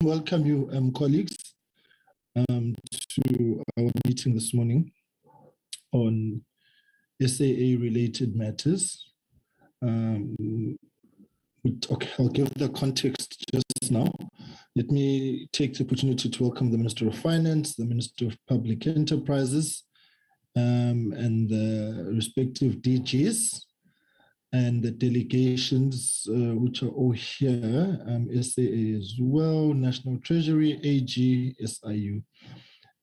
welcome you, colleagues, to our meeting this morning on SAA-related matters. Okay, I'll give the context just now. Let me take the opportunity to welcome the Minister of Finance, the Minister of Public Enterprises, and the respective DGs, and the delegations, which are all here, SAA as well, National Treasury, AG, SIU,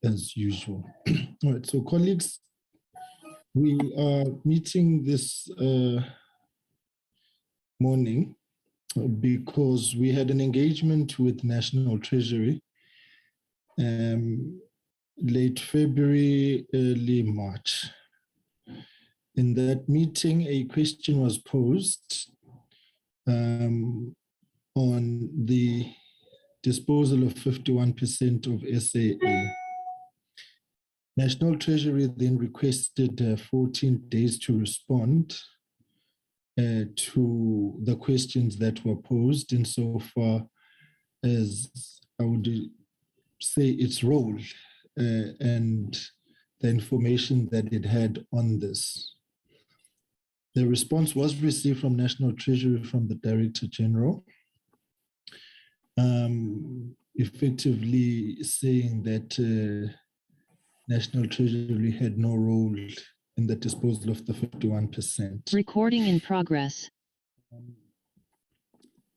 as usual. All right, so colleagues, we are meeting this morning because we had an engagement with National Treasury late February, early March. In that meeting, a question was posed on the disposal of 51% of SAA. National Treasury then requested 14 days to respond to the questions that were posed, insofar as I would say its role and the information that it had on this. The response was received from National Treasury from the Director General, effectively saying that National Treasury had no role in the disposal of the 51%. Recording in progress.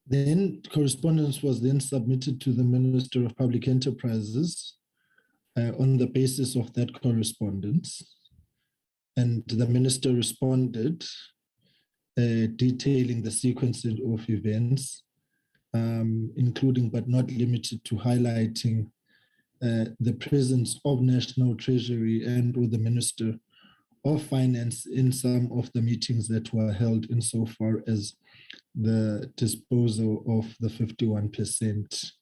Then correspondence was then submitted to the Minister of Public Enterprises on the basis of that correspondence. And the minister responded, detailing the sequence of events, including but not limited to highlighting the presence of National Treasury and or the Minister of Finance in some of the meetings that were held insofar as the disposal of the 51%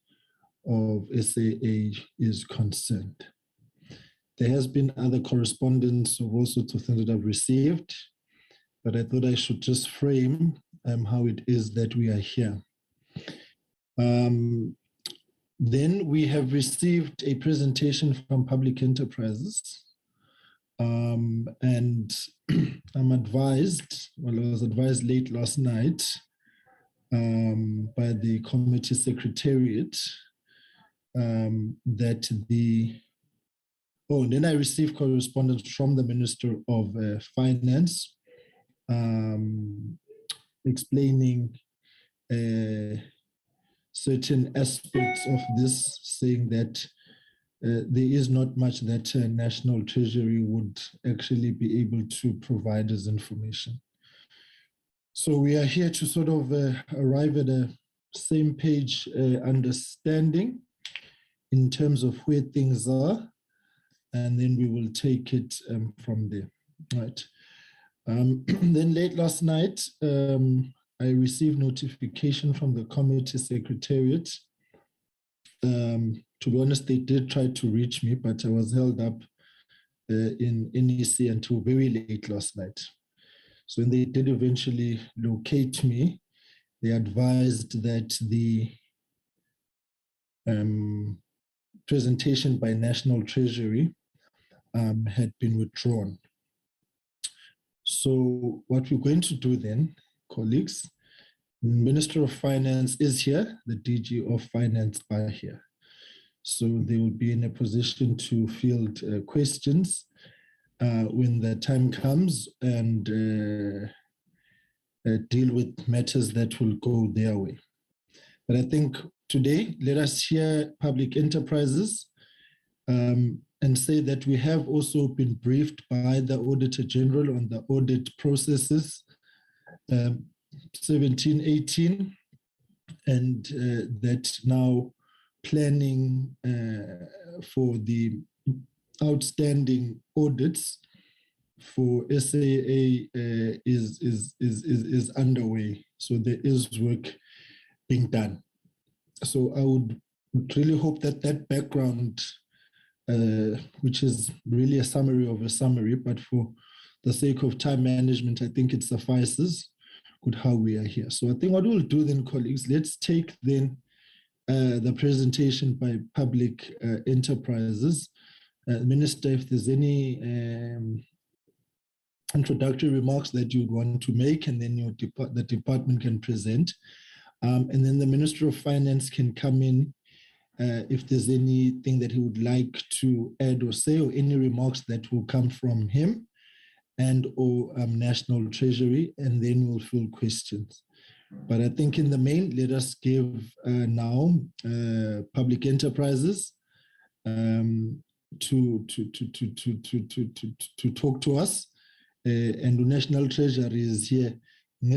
of SAA is concerned. There has been other correspondence of all sorts of things that I've received, but I thought I should just frame how it is that we are here. Then we have received a presentation from Public Enterprises, and I'm advised, well, I was advised late last night by the committee secretariat that and then I received correspondence from the Minister of Finance explaining certain aspects of this, saying that there is not much that National Treasury would actually be able to provide as information. So we are here to sort of arrive at a same page understanding in terms of where things are, and then we will take it from there. Right. Then late last night, I received notification from the committee secretariat. To be honest, they did try to reach me, but I was held up in NEC until very late last night. So when they did eventually locate me, they advised that the presentation by National Treasury had been withdrawn. So what we're going to do then, colleagues, the Minister of Finance is here, the DG of Finance are here. So they will be in a position to field questions when the time comes and deal with matters that will go their way. But I think today, let us hear Public Enterprises and say that we have also been briefed by the Auditor General on the audit processes 17, 18, and that now planning for the outstanding audits for SAA is underway. So there is work being done. So I would really hope that that background, which is really a summary of a summary, but for the sake of time management, I think it suffices with how we are here. So I think what we'll do then, colleagues, let's take then the presentation by Public Enterprises. Minister, if there's any introductory remarks that you'd want to make, and then the department can present. And then the Minister of Finance can come in if there's anything that he would like to add or say, or any remarks that will come from him and or National Treasury, and then we'll fill questions. But I think in the main, let us give now Public Enterprises to talk to us, and the National Treasury is here. All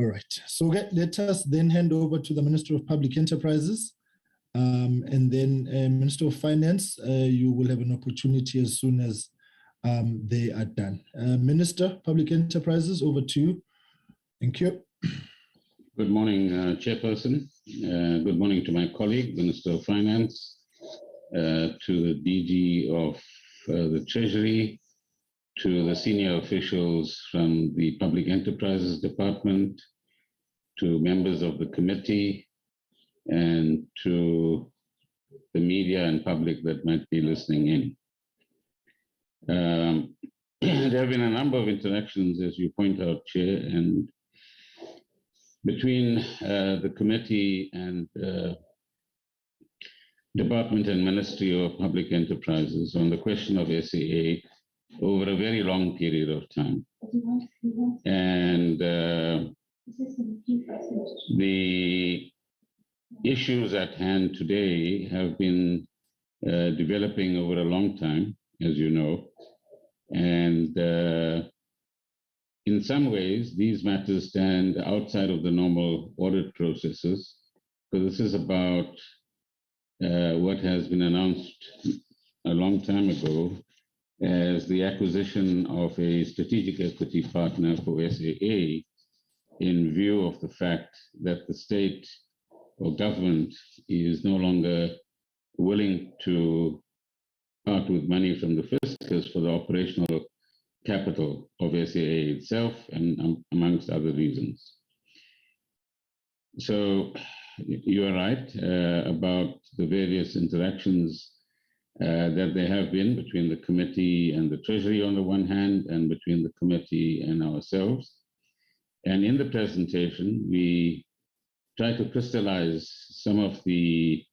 right, so let us then hand over to the Minister of Public Enterprises, and then Minister of Finance. You will have an opportunity as soon as they are done. Minister, Public Enterprises, over to you. Thank you. Good morning, Chairperson. Good morning to my colleague, Minister of Finance, to the DG of the Treasury, to the senior officials from the Public Enterprises Department, to members of the committee, and to the media and public that might be listening in. There have been a number of interactions, as you point out, Chair, and between the committee and Department and Ministry of Public Enterprises on the question of SAA over a very long period of time. And the issues at hand today have been developing over a long time, as you know, and in some ways, these matters stand outside of the normal audit processes, because this is about what has been announced a long time ago as the acquisition of a strategic equity partner for SAA, in view of the fact that the state or government is no longer willing to part with money from the fiscus for the operational capital of SAA itself, and amongst other reasons. So you are right about the various interactions that there have been between the committee and the Treasury on the one hand, and between the committee and ourselves. And in the presentation, we try to crystallize some of the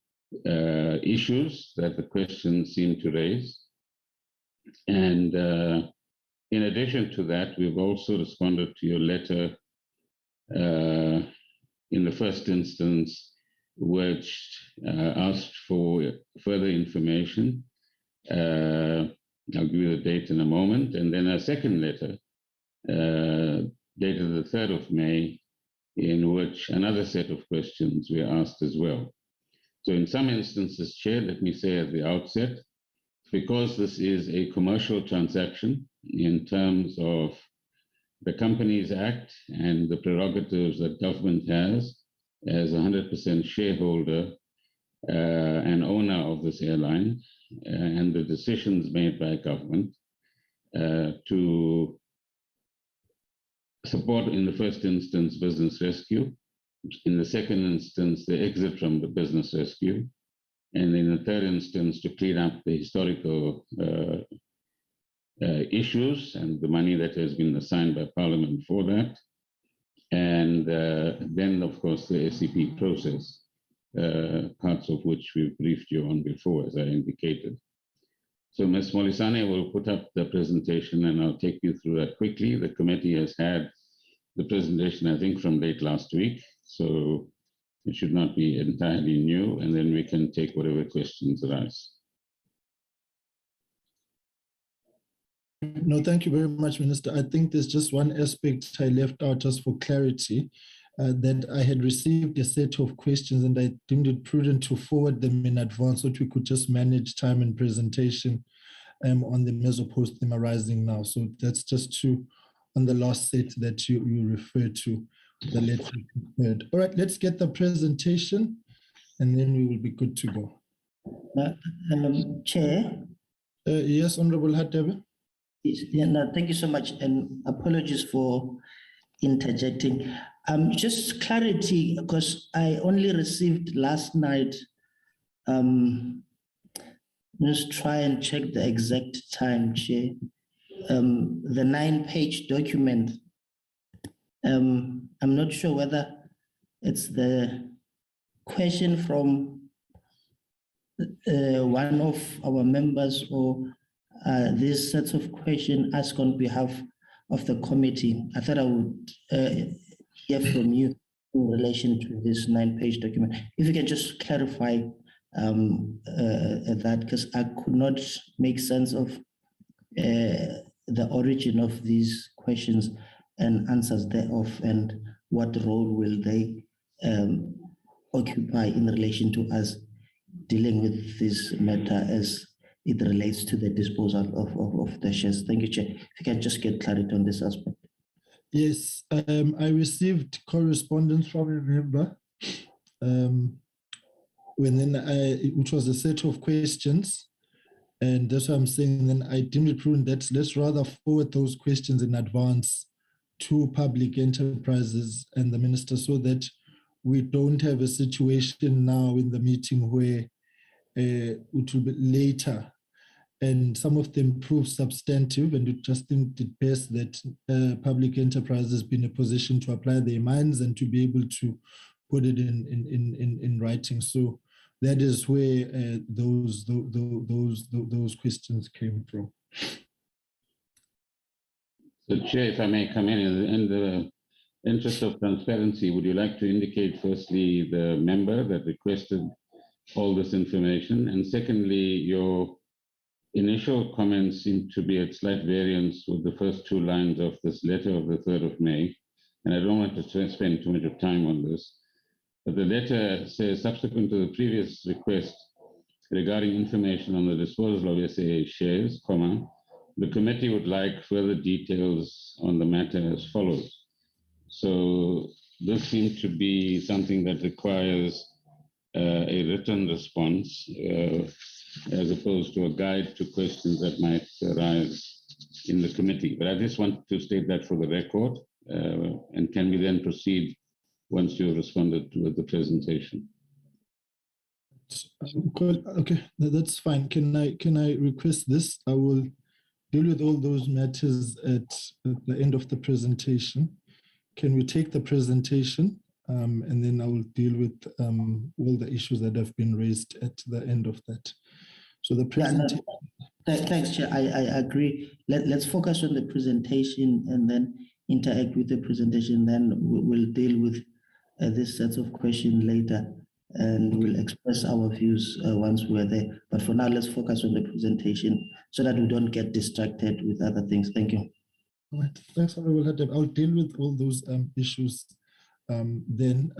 issues that the questions seem to raise. And in addition to that, we've also responded to your letter in the first instance, which asked for further information. I'll give you the date in a moment. And then a second letter dated the 3rd of May, in which another set of questions were asked as well. So in some instances, Chair, let me say at the outset, because this is a commercial transaction in terms of the Companies Act and the prerogatives that government has as 100% shareholder and owner of this airline, and the decisions made by government to support, in the first instance, business rescue, in the second instance, the exit from the business rescue, and in the third instance, to clean up the historical issues and the money that has been assigned by Parliament for that. And then, of course, the SCP process, parts of which we've briefed you on before, as I indicated. So Ms. Molisane will put up the presentation, and I'll take you through that quickly. The committee has had the presentation, I think, from late last week, so it should not be entirely new, and then we can take whatever questions arise. No, thank you very much, Minister. I think there's just one aspect I left out just for clarity, that I had received a set of questions and I deemed it prudent to forward them in advance so that we could just manage time and presentation on them as opposed to them arising now. So that's just to, on the last set that you referred to, the letter prepared. All right, let's get the presentation and then we will be good to go. Chair? Yes, Honorable Hadebe. Yeah, no, thank you so much, and apologies for interjecting. Just clarity, because I only received last night. Just try and check the exact time, Chair. The 9-page document. I'm not sure whether it's the question from one of our members or this set of questions asked on behalf of the committee. I thought I would hear from you in relation to this 9-page document. If you can just clarify that, because I could not make sense of the origin of these questions and answers thereof, and what role will they occupy in relation to us dealing with this matter as it relates to the disposal of the shares. Thank you, Chair. If you can just get clarity on this aspect. Yes, I received correspondence from a member, which was a set of questions, and that's what I'm saying. Then I deemed it prudent that let's rather forward those questions in advance to public enterprises and the minister, so that we don't have a situation now in the meeting where it will be later and some of them prove substantive, and we just think it best that public enterprises be in a position to apply their minds and to be able to put it in writing. So that is where those questions came from. So, Chair, if I may come in the interest of transparency, would you like to indicate firstly the member that requested all this information, and secondly, your initial comments seem to be at slight variance with the first two lines of this letter of the 3rd of May, and I don't want to spend too much of time on this, but the letter says, subsequent to the previous request regarding information on the disposal of SAA shares, the committee would like further details on the matter as follows. So this seems to be something that requires a written response as opposed to a guide to questions that might arise in the committee. But I just want to state that for the record, and can we then proceed once you've responded to the presentation? Okay, that's fine. Can I request this? I will deal with all those matters at the end of the presentation. Can we take the presentation and then I will deal with all the issues that have been raised at the end of that. So the presentation. Yeah, no, thanks, Chair. I agree. Let's focus on the presentation and then interact with the presentation. Then we'll deal with this set of questions later, and we'll express our views once we're there. But for now, let's focus on the presentation so that we don't get distracted with other things. Thank you. All right. Thanks, Honorable Hadeb. I'll deal with all those issues then.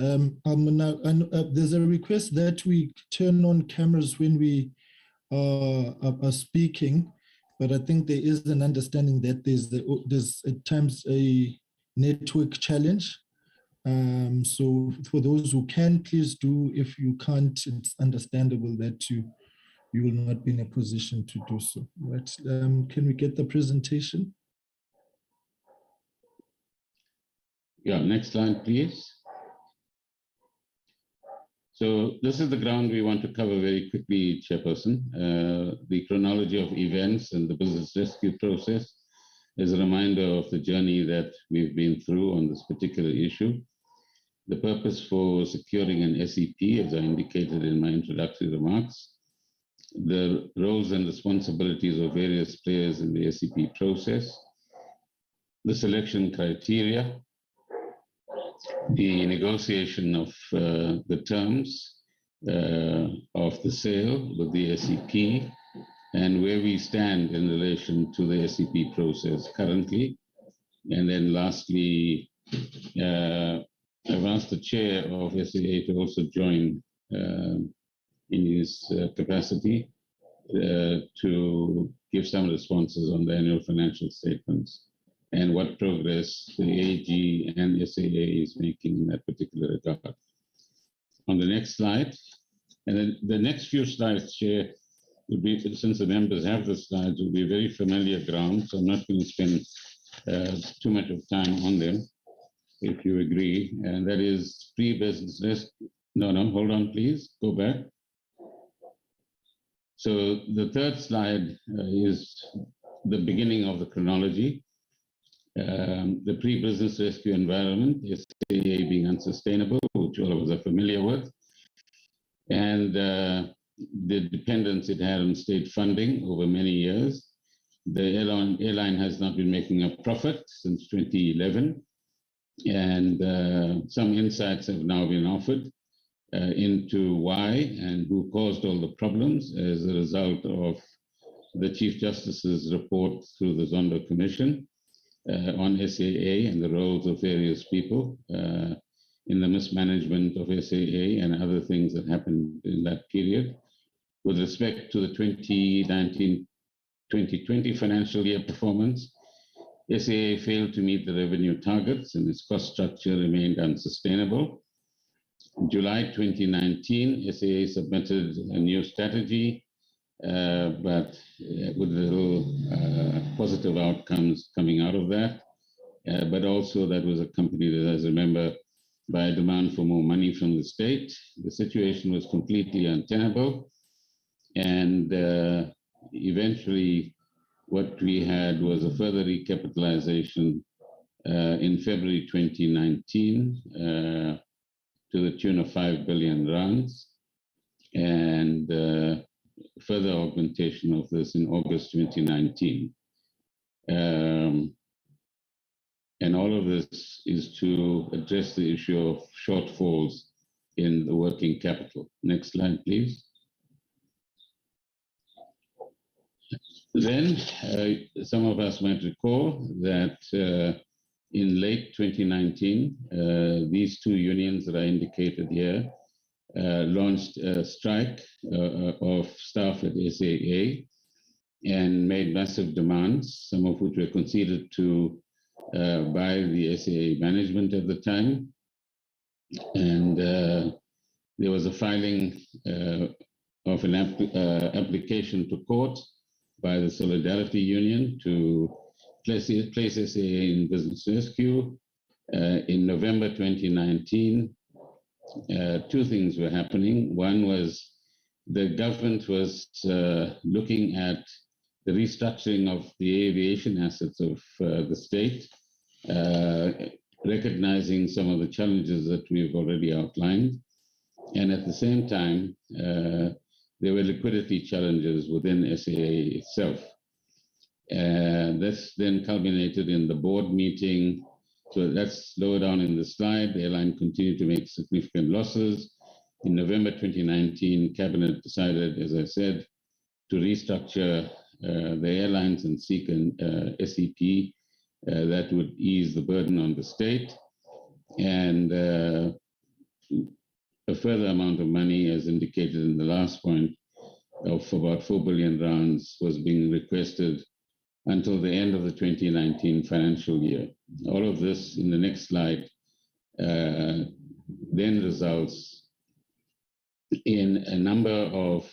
There's a request that we turn on cameras when we are speaking, but I think there is an understanding that there's at times a network challenge. So for those who can, please do. If you can't, it's understandable that you will not be in a position to do so. Right? Can we get the presentation? Yeah, next slide, please. So this is the ground we want to cover very quickly, Chairperson. The chronology of events and the business rescue process is a reminder of the journey that we've been through on this particular issue. The purpose for securing an SCP, as I indicated in my introductory remarks, the roles and responsibilities of various players in the SCP process, the selection criteria, the negotiation of the terms of the sale with the SCP, and where we stand in relation to the SCP process currently. And then lastly, I've asked the chair of SAA to also join in his capacity to give some responses on the annual financial statements and what progress the AG and SAA is making in that particular regard. On the next slide, and then the next few slides, Chair, would be, since the members have the slides, would be very familiar ground, so I'm not going to spend too much of time on them, if you agree. And that is pre-business risk. No, hold on, please. Go back. So the third slide is the beginning of the chronology. The pre-business rescue environment, SAA being unsustainable, which all of us are familiar with, and the dependence it had on state funding over many years. The airline has not been making a profit since 2011, and some insights have now been offered into why and who caused all the problems as a result of the Chief Justice's report through the Zondo Commission on SAA and the roles of various people in the mismanagement of SAA and other things that happened in that period. With respect to the 2019-2020 financial year performance, SAA failed to meet the revenue targets and its cost structure remained unsustainable. In July 2019, SAA submitted a new strategy, but with little positive outcomes coming out of that. But also that was accompanied, as I remember, by a demand for more money from the state. The situation was completely untenable. And eventually what we had was a further recapitalization in February 2019 to the tune of 5 billion rands, and further augmentation of this in August 2019. And all of this is to address the issue of shortfalls in the working capital. Next slide, please. Then some of us might recall that in late 2019, these two unions that are indicated here launched a strike of staff at SAA and made massive demands, some of which were conceded to by the SAA management at the time. And there was a filing of an application to court by the Solidarity Union to place SAA in business rescue. In November 2019, two things were happening. One was the government was looking at the restructuring of the aviation assets of the state, recognizing some of the challenges that we've already outlined. And at the same time, there were liquidity challenges within SAA itself. This then culminated in the board meeting. So that's lower down in the slide. The airline continued to make significant losses. In November 2019, Cabinet decided, as I said, to restructure the airlines and seek an SCP that would ease the burden on the state. And a further amount of money, as indicated in the last point, of about 4 billion rands was being requested until the end of the 2019 financial year. All of this in the next slide then results in a number of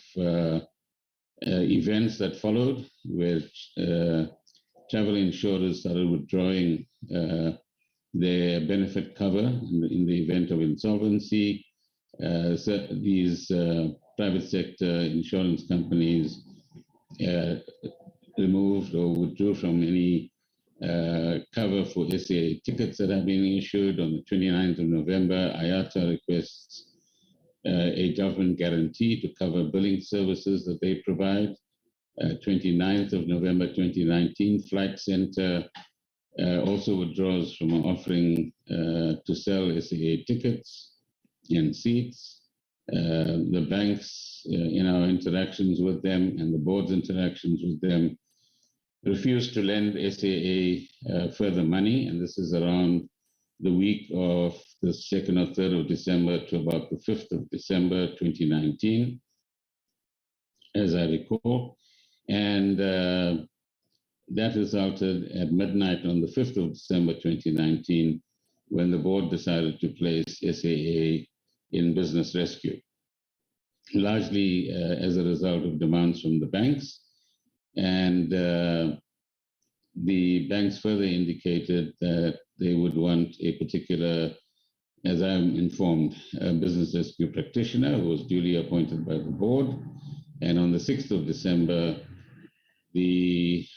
events that followed, where travel insurers started withdrawing their benefit cover in the event of insolvency. So these private sector insurance companies removed or withdrew from any cover for SAA tickets that have been issued. On the 29th of November, IATA requests a government guarantee to cover billing services that they provide. 29th of November 2019, Flight Center also withdraws from offering to sell SAA tickets and seats. The banks, in our interactions with them and the board's interactions with them, refused to lend SAA further money, and this is around the week of the 2nd or 3rd of December to about the 5th of December 2019, as I recall. And that resulted at midnight on the 5th of December 2019, when the board decided to place SAA in business rescue. largely as a result of demands from the banks. And the banks further indicated that they would want a particular, as I'm informed, a business rescue practitioner who was duly appointed by the board. And on the 6th of December, the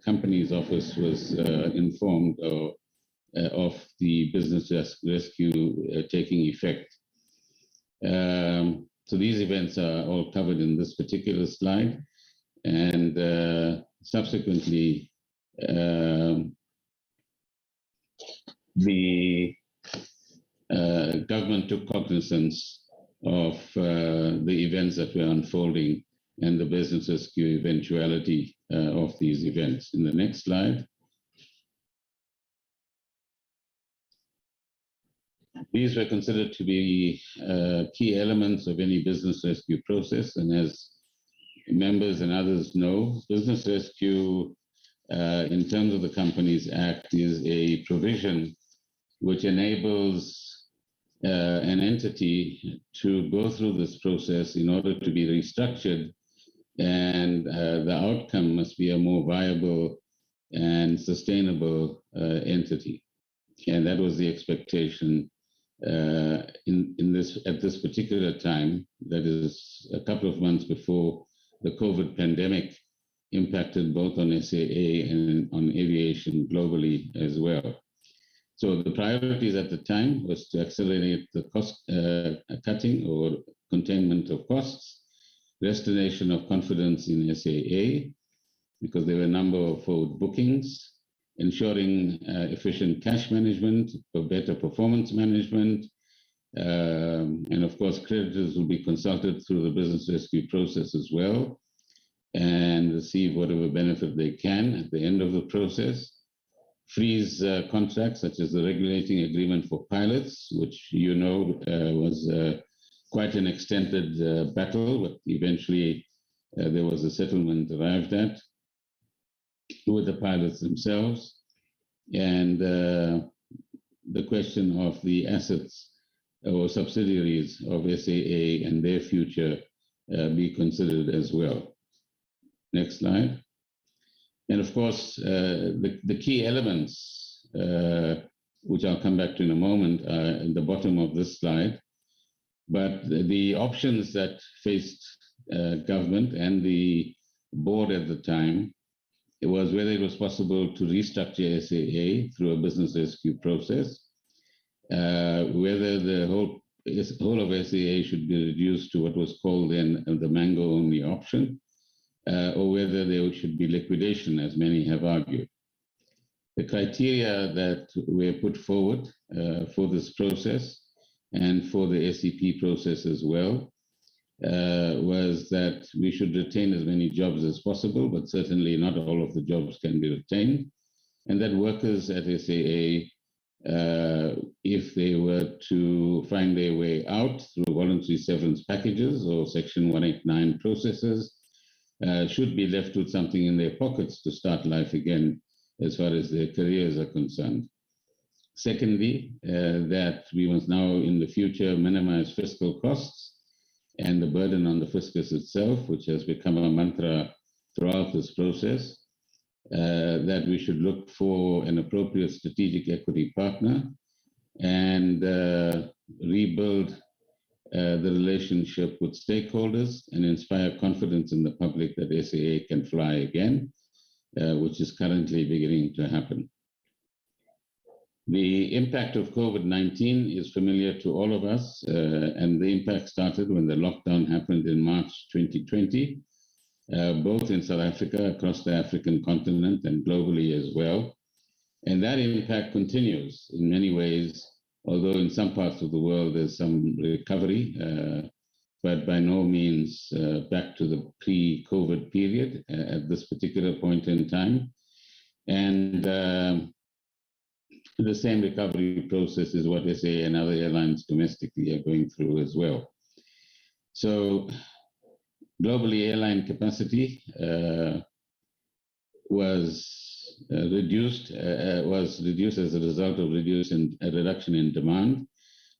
company's office was informed of the business rescue taking effect. So these events are all covered in this particular slide. And subsequently, the government took cognizance of the events that were unfolding and the business rescue eventuality of these events. In the next slide. These were considered to be key elements of any business rescue process. And as members and others know, business rescue in terms of the Companies Act is a provision which enables an entity to go through this process in order to be restructured, and the outcome must be a more viable and sustainable entity. And that was the expectation at this particular time, that is a couple of months before the COVID pandemic impacted both on SAA and on aviation globally as well. So the priorities at the time was to accelerate the cost cutting or containment of costs, restoration of confidence in SAA, because there were a number of forward bookings, ensuring efficient cash management, for better performance management, and of course creditors will be consulted through the business rescue process as well and receive whatever benefit they can at the end of the process. Freeze contracts such as the regulating agreement for pilots, which you know was quite an extended battle, but eventually there was a settlement arrived at with the pilots themselves. And the question of the assets or subsidiaries of SAA and their future be considered as well. Next slide. And of course, the key elements, which I'll come back to in a moment, are at the bottom of this slide. But the options that faced government and the board at the time, it was whether it was possible to restructure SAA through a business rescue process, whether the whole of SAA should be reduced to what was called then the mango-only option, or whether there should be liquidation, as many have argued. The criteria that were put forward for this process and for the SCP process as well was that we should retain as many jobs as possible, but certainly not all of the jobs can be retained, and that workers at SAA, if they were to find their way out through voluntary severance packages or Section 189 processes, should be left with something in their pockets to start life again as far as their careers are concerned. Secondly, that we must now in the future minimize fiscal costs and the burden on the fiscus itself, which has become a mantra throughout this process, that we should look for an appropriate strategic equity partner and rebuild the relationship with stakeholders and inspire confidence in the public that SAA can fly again, which is currently beginning to happen. The impact of COVID-19 is familiar to all of us, and the impact started when the lockdown happened in March 2020, both in South Africa, across the African continent, and globally as well. And that impact continues in many ways, although in some parts of the world there's some recovery, but by no means back to the pre-COVID period at this particular point in time. And the same recovery process is what SAA and other airlines domestically are going through as well. So globally, airline capacity was reduced as a result of a reduction in demand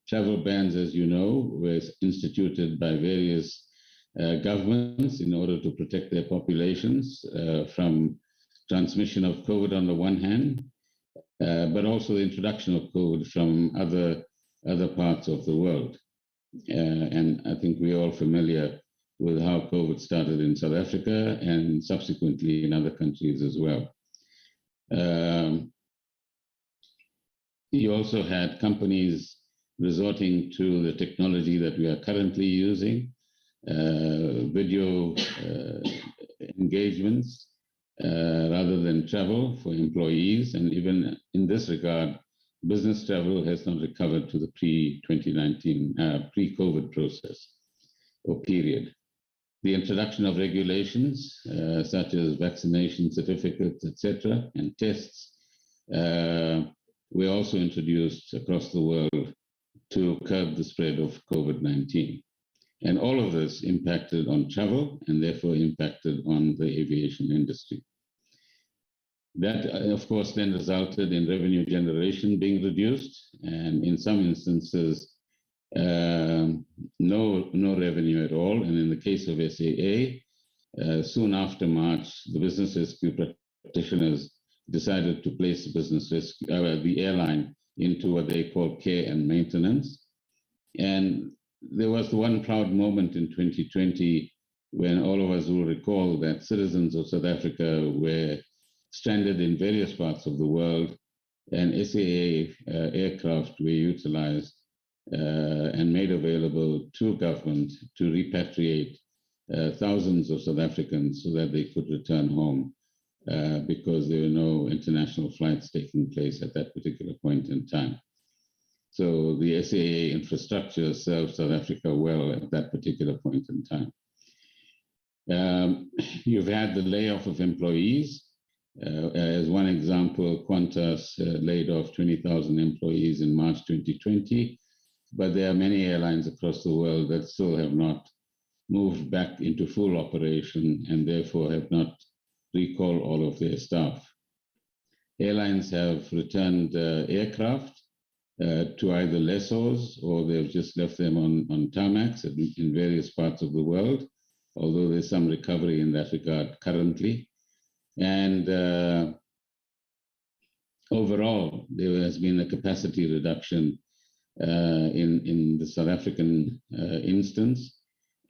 Travel bans, as you know, were instituted by various governments in order to protect their populations from transmission of COVID on the one hand, but also the introduction of COVID from other parts of the world. And I think we're all familiar with how COVID started in South Africa and subsequently in other countries as well. You also had companies resorting to the technology that we are currently using, video engagements rather than travel for employees. And even in this regard, business travel has not recovered to the pre-2019, pre-COVID process or period. The introduction of regulations such as vaccination certificates, etc., and tests were also introduced across the world to curb the spread of COVID-19. And all of this impacted on travel and therefore impacted on the aviation industry. That, of course, then resulted in revenue generation being reduced, and in some instances, no revenue at all. And in the case of SAA, soon after March, the business rescue practitioners decided to place the airline into what they call care and maintenance. And there was the one proud moment in 2020 when all of us will recall that citizens of South Africa were stranded in various parts of the world, and SAA aircraft were utilized and made available to government to repatriate thousands of South Africans so that they could return home because there were no international flights taking place at that particular point in time. So the SAA infrastructure served South Africa well at that particular point in time. You've had the layoff of employees. As one example, Qantas laid off 20,000 employees in March 2020, but there are many airlines across the world that still have not moved back into full operation and therefore have not recalled all of their staff. Airlines have returned aircraft to either lessors or they've just left them on tarmacs in various parts of the world, although there's some recovery in that regard currently. And overall, there has been a capacity reduction in the South African instance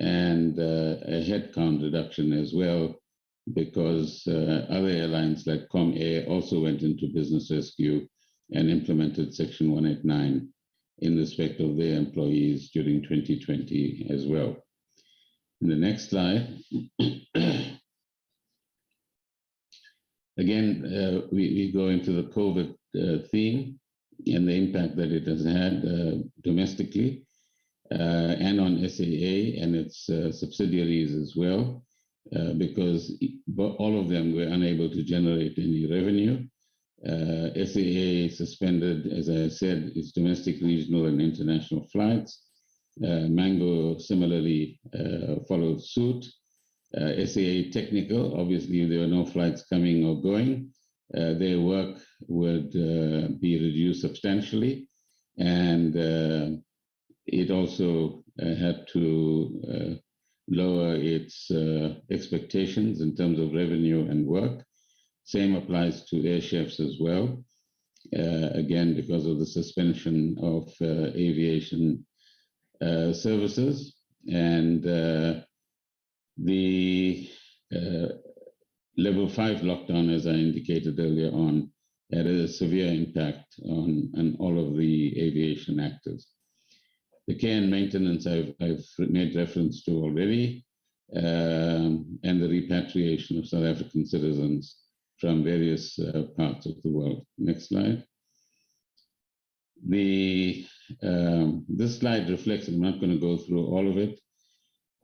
and a headcount reduction as well, because other airlines like Comair also went into business rescue and implemented Section 189 in respect of their employees during 2020 as well. In the next slide, again, we go into the COVID theme and the impact that it has had domestically and on SAA and its subsidiaries as well, because all of them were unable to generate any revenue. SAA suspended, as I said, its domestic, regional, and international flights. Mango similarly followed suit. SAA Technical, obviously there were no flights coming or going. Their work would be reduced substantially, and it also had to lower its expectations in terms of revenue and work. Same applies to air chefs as well, again, because of the suspension of aviation services. And the level 5 lockdown, as I indicated earlier on, had a severe impact on all of the aviation actors. The care and maintenance I've made reference to already, and the repatriation of South African citizens from various parts of the world. Next slide. This slide reflects, I'm not going to go through all of it,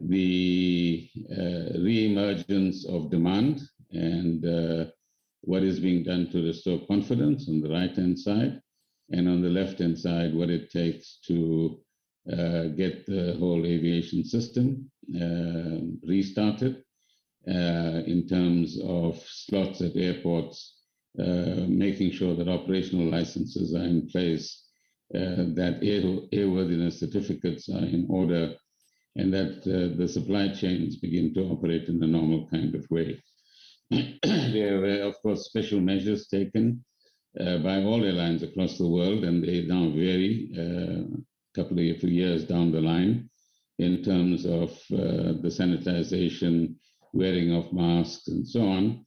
the re-emergence of demand and what is being done to restore confidence on the right-hand side, and on the left-hand side, what it takes to get the whole aviation system restarted in terms of slots at airports, making sure that operational licenses are in place that airworthiness certificates are in order and that the supply chains begin to operate in the normal kind of way. There were, of course, special measures taken by all airlines across the world, and they now vary a couple of years down the line in terms of the sanitization, wearing of masks, and so on.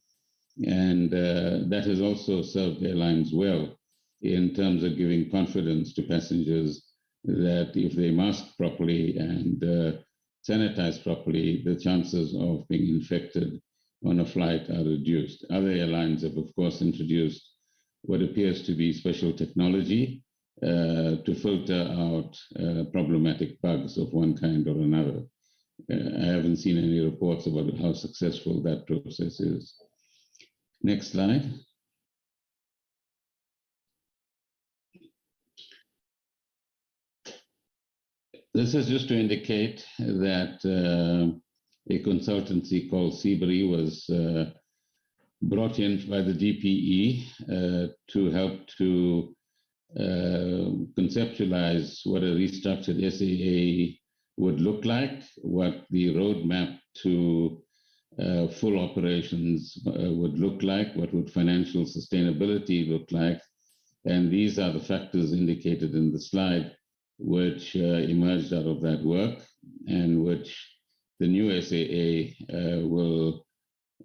And that has also served airlines well in terms of giving confidence to passengers that if they mask properly and sanitize properly, the chances of being infected on a flight are reduced. Other airlines have, of course, introduced what appears to be special technology to filter out problematic bugs of one kind or another. I haven't seen any reports about how successful that process is. Next slide. This is just to indicate that a consultancy called Seabury was brought in by the DPE to help to conceptualize what a restructured SAA would look like, what the roadmap to full operations would look like, what would financial sustainability look like. And these are the factors indicated in the slide which emerged out of that work and which the new SAA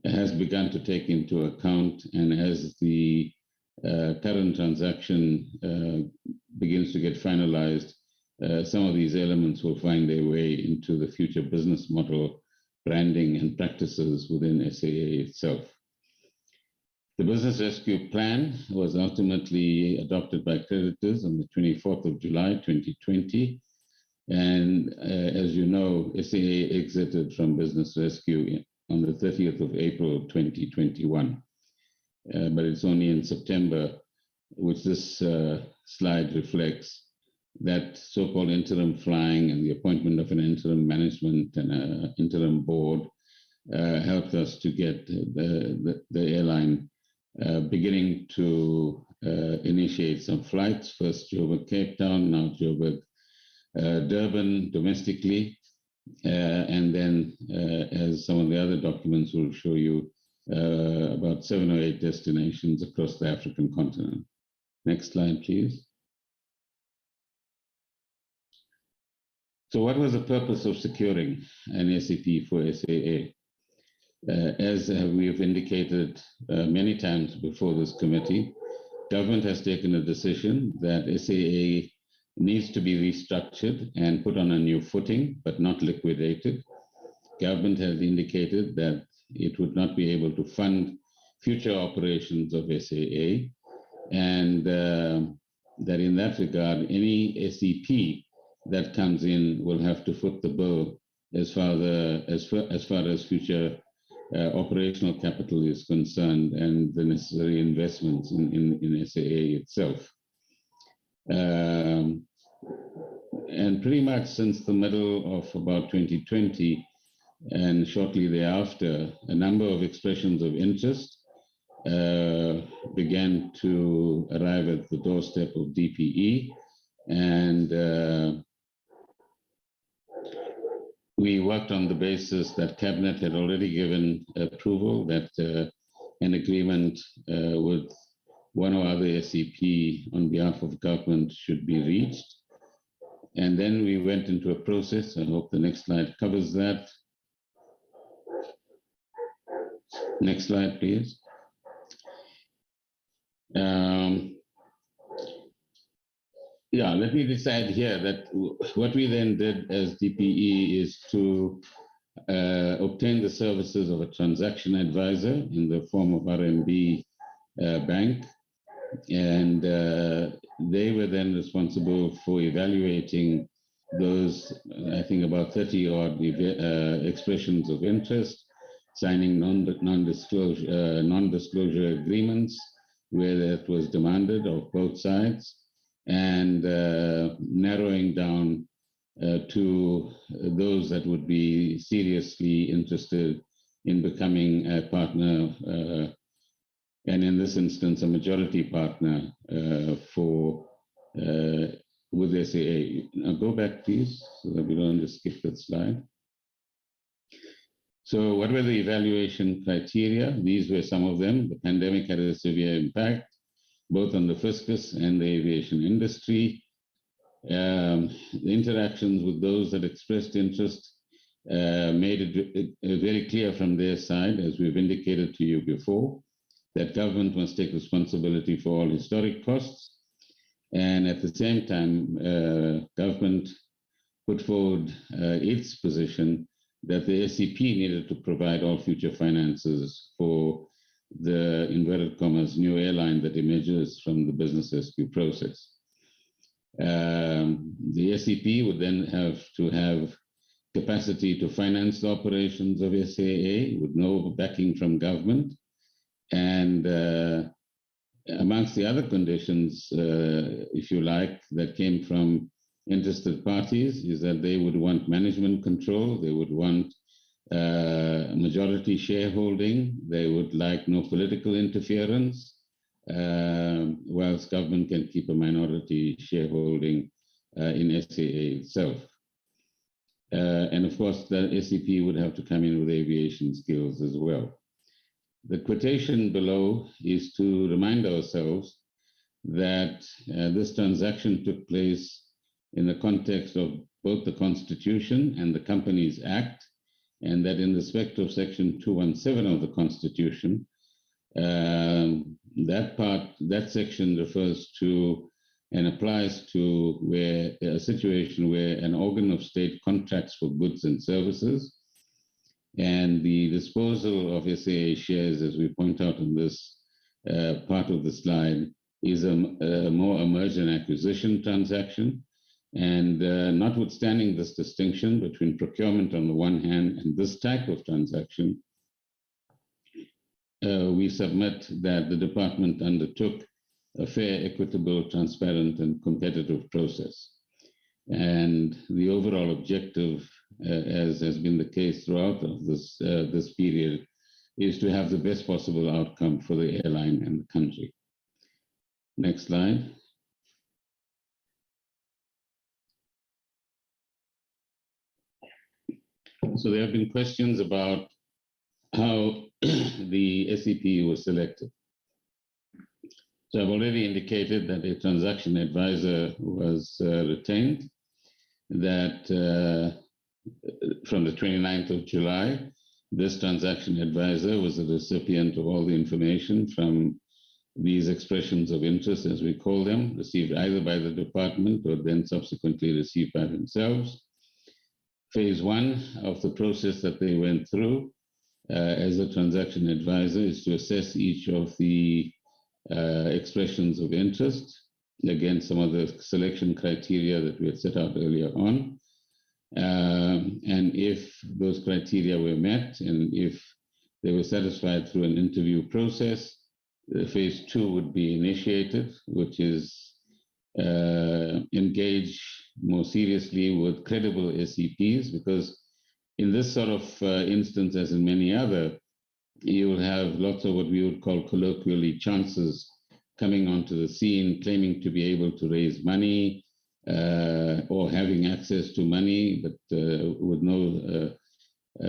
has begun to take into account. And as the current transaction begins to get finalized, some of these elements will find their way into the future business model, branding, and practices within SAA itself. The business rescue plan was ultimately adopted by creditors on the 24th of July, 2020. And as you know, SAA exited from business rescue on the 30th of April, 2021. But it's only in September, which this slide reflects, that so-called interim flying and the appointment of an interim management and an interim board helped us to get the airline beginning to initiate some flights, first Joburg, Cape Town, now Joburg, Durban domestically, and then as some of the other documents will show you, about 7 or 8 destinations across the African continent. Next slide, please. So what was the purpose of securing an SCP for SAA? As we have indicated many times before this committee, government has taken a decision that SAA needs to be restructured and put on a new footing, but not liquidated. Government has indicated that it would not be able to fund future operations of SAA, and that in that regard, any SCP that comes in will have to foot the bill as far as future operational capital is concerned and the necessary investments in SAA itself. And pretty much since the middle of about 2020 and shortly thereafter, a number of expressions of interest began to arrive at the doorstep of DPE, and we worked on the basis that Cabinet had already given approval that an agreement with one or other SCP on behalf of government should be reached. And then we went into a process. I hope the next slide covers that. Next slide, please. Yeah, let me decide here that what we then did as DPE is to obtain the services of a transaction advisor in the form of RMB Bank. And they were then responsible for evaluating those, I think, about 30 odd expressions of interest, signing non-disclosure agreements where that was demanded of both sides, and narrowing down to those that would be seriously interested in becoming a partner, and in this instance, a majority partner for with SAA. Now go back, please, so that we don't just skip that slide. So what were the evaluation criteria? These were some of them. The pandemic had a severe impact, both on the fiscus and the aviation industry. The interactions with those that expressed interest made it very clear from their side, as we've indicated to you before, that government must take responsibility for all historic costs. And at the same time, government put forward its position that the SCP needed to provide all future finances for the, inverted commas, new airline that emerges from the business rescue process. The SCP would then have to have capacity to finance the operations of SAA with no backing from government. And amongst the other conditions, if you like, that came from interested parties is that they would want management control, they would want majority shareholding, they would like no political interference, whilst government can keep a minority shareholding in SAA itself. And of course, the SCP would have to come in with aviation skills as well. The quotation below is to remind ourselves that this transaction took place in the context of both the Constitution and the Companies Act, and that in respect of Section 217 of the Constitution, that section refers to and applies to where a situation where an organ of state contracts for goods and services, and the disposal of SAA shares, as we point out in this part of the slide, is a more a merger and acquisition transaction. And notwithstanding this distinction between procurement on the one hand and this type of transaction, we submit that the department undertook a fair, equitable, transparent, and competitive process. And the overall objective, as has been the case throughout of this period, is to have the best possible outcome for the airline and the country. Next slide. So there have been questions about how the SCP was selected. So I've already indicated that a transaction advisor was retained, that from the 29th of July, this transaction advisor was the recipient of all the information from these expressions of interest, as we call them, received either by the department or then subsequently received by themselves. Phase one of the process that they went through as a transaction advisor is to assess each of the expressions of interest against some of the selection criteria that we had set out earlier on. And if those criteria were met and if they were satisfied through an interview process, phase two would be initiated, which is engage more seriously with credible SCPs, because in this sort of instance, as in many other, you will have lots of what we would call colloquially chances coming onto the scene, claiming to be able to raise money or having access to money, but with no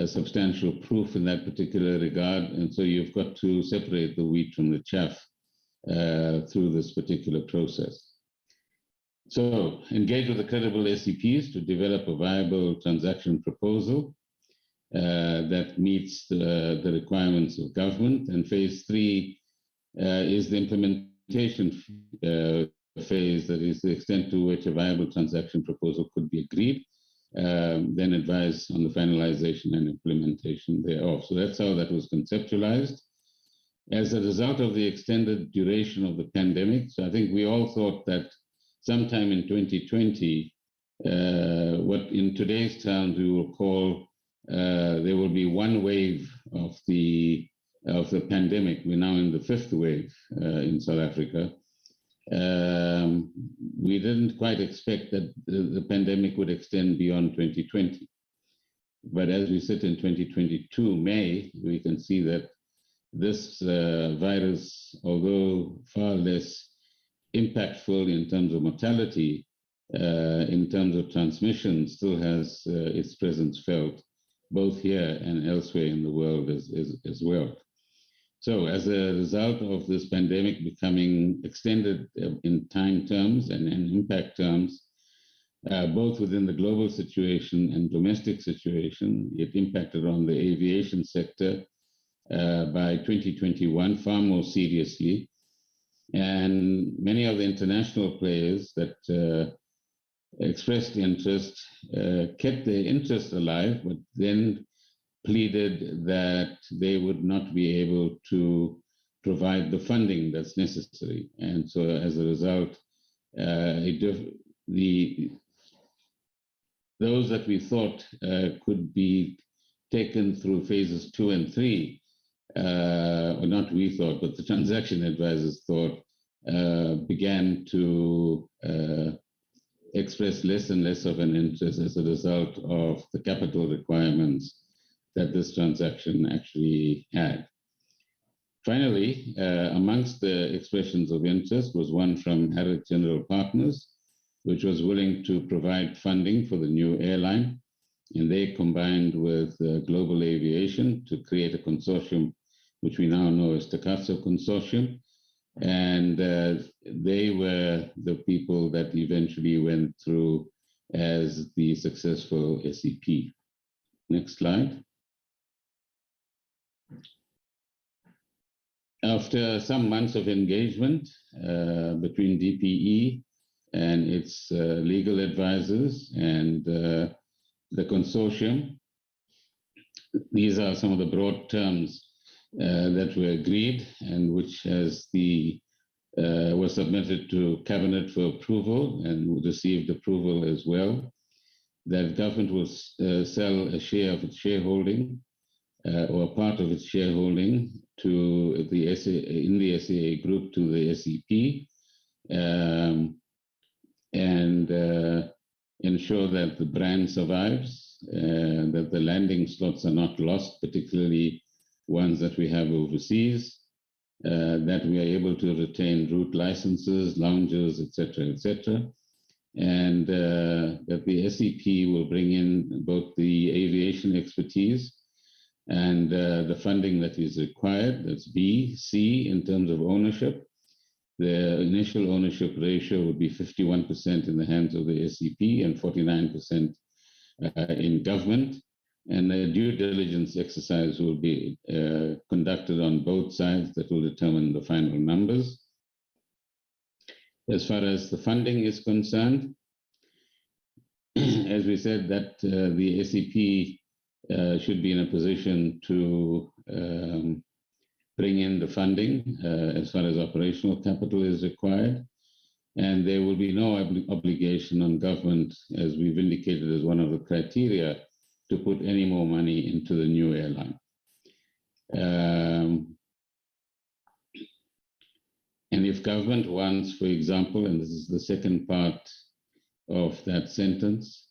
substantial proof in that particular regard. And so you've got to separate the wheat from the chaff through this particular process. So engage with the credible SCPs to develop a viable transaction proposal that meets the requirements of government. And phase three is the implementation phase, that is the extent to which a viable transaction proposal could be agreed, then advise on the finalization and implementation thereof. So that's how that was conceptualized. As a result of the extended duration of the pandemic, so I think we all thought that sometime in 2020, what in today's terms we will call there will be one wave of the pandemic. We're now in the fifth wave in South Africa. We didn't quite expect that the pandemic would extend beyond 2020. But as we sit in 2022 May, we can see that this virus, although far less impactful in terms of mortality, in terms of transmission still has its presence felt, both here and elsewhere in the world as well. So as a result of this pandemic becoming extended in time terms and impact terms, both within the global situation and domestic situation, it impacted on the aviation sector by 2021 far more seriously. And many of the international players that expressed interest kept their interest alive, but then pleaded that they would not be able to provide the funding that's necessary. And so as a result, those that we thought could be taken through phases 2 and 3, or not we thought, but the transaction advisors thought, began to express less and less of an interest as a result of the capital requirements that this transaction actually had. Finally, amongst the expressions of interest was one from Harrod General Partners, which was willing to provide funding for the new airline. And they combined with Global Aviation to create a consortium, which we now know as Takatso Consortium. And they were the people that eventually went through as the successful SCP. Next slide. After some months of engagement between DPE and its legal advisors and the consortium, these are some of the broad terms that were agreed and which was submitted to Cabinet for approval and received approval as well. That government will sell a share of its shareholding or a part of its shareholding to the in the SAA group to the SCP, and ensure that the brand survives, that the landing slots are not lost, particularly ones that we have overseas, that we are able to retain route licenses, lounges, etc., and that the SCP will bring in both the aviation expertise and the funding that is required. That's B. C, in terms of ownership, the initial ownership ratio would be 51% in the hands of the SCP and 49% in government. And a due diligence exercise will be conducted on both sides that will determine the final numbers. As far as the funding is concerned, as we said, that the SCP should be in a position to bring in the funding as far as operational capital is required. And there will be no obligation on government, as we've indicated as one of the criteria, to put any more money into the new airline. And if government wants, for example, and this is the second part of that sentence,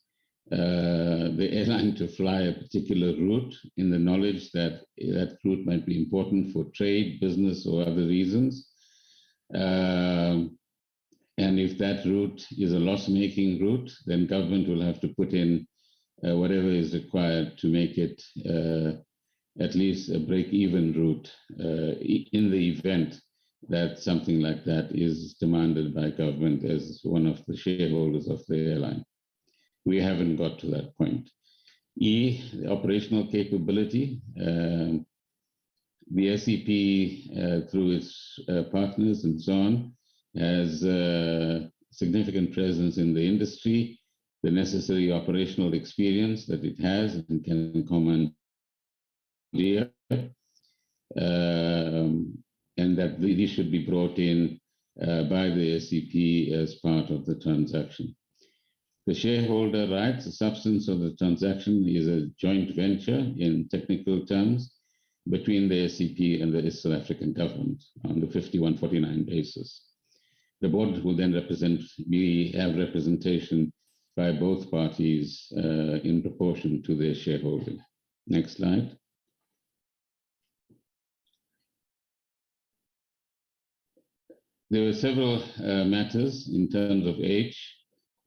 the airline to fly a particular route in the knowledge that that route might be important for trade, business, or other reasons. And if that route is a loss-making route, then government will have to put in whatever is required to make it at least a break-even route in the event that something like that is demanded by government as one of the shareholders of the airline. We haven't got to that point. E, the operational capability. The SCP, through its partners and so on, has significant presence in the industry, the necessary operational experience that it has and can command, and that these should be brought in by the SCP as part of the transaction. The shareholder rights, the substance of the transaction is a joint venture in technical terms between the SCP and the South African government on the 51-49 basis. The board will then have representation by both parties in proportion to their shareholding. Next slide. There were several matters in terms of age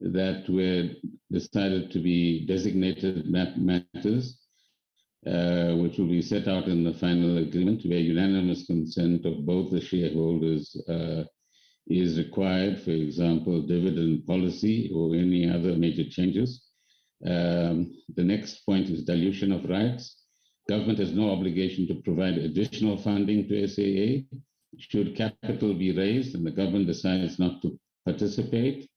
that were decided to be designated matters, which will be set out in the final agreement, where unanimous consent of both the shareholders is required, for example, dividend policy or any other major changes. The next point is dilution of rights. Government has no obligation to provide additional funding to SAA. Should capital be raised and the government decides not to participate,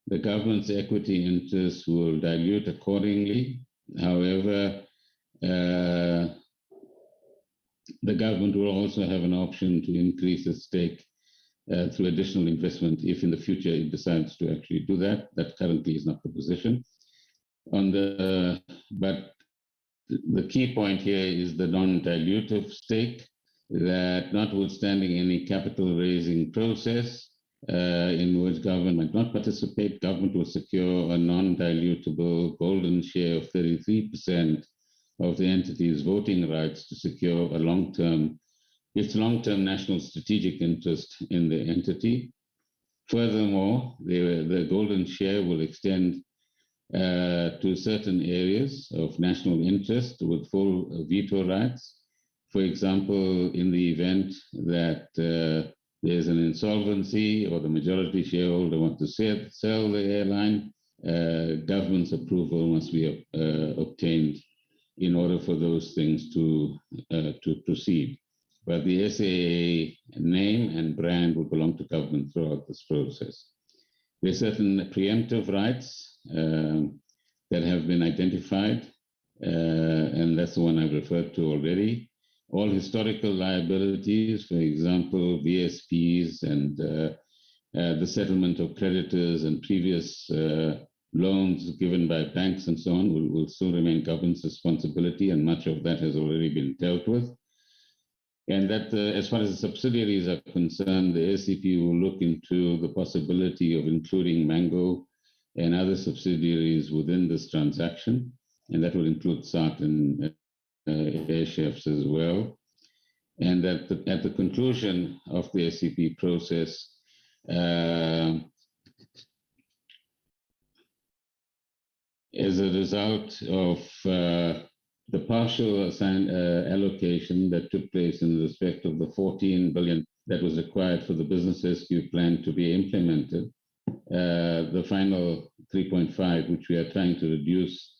the government's equity interests will dilute accordingly. However, the government will also have an option to increase its stake through additional investment if in the future it decides to actually do that. That currently is not the position. But the key point here is the non-dilutive stake, that notwithstanding any capital raising process in which government might not participate, government will secure a non-dilutable golden share of 33% of the entity's voting rights to secure its long-term national strategic interest in the entity. Furthermore, the golden share will extend to certain areas of national interest with full veto rights. For example, in the event that there's an insolvency or the majority shareholder wants to sell the airline, government's approval must be obtained in order for those things to proceed. But the SAA name and brand will belong to government throughout this process. There are certain preemptive rights that have been identified, and that's the one I've referred to already. All historical liabilities, for example, VSPs and the settlement of creditors and previous loans given by banks and so on will still remain government's responsibility, and much of that has already been dealt with. And that as far as the subsidiaries are concerned, the SCP will look into the possibility of including Mango and other subsidiaries within this transaction, and that will include SART and Airchefs as well. And that at the conclusion of the SCP process, as a result of the partial allocation that took place in respect of the 14 billion that was required for the business rescue plan to be implemented, the final 3.5, which we are trying to reduce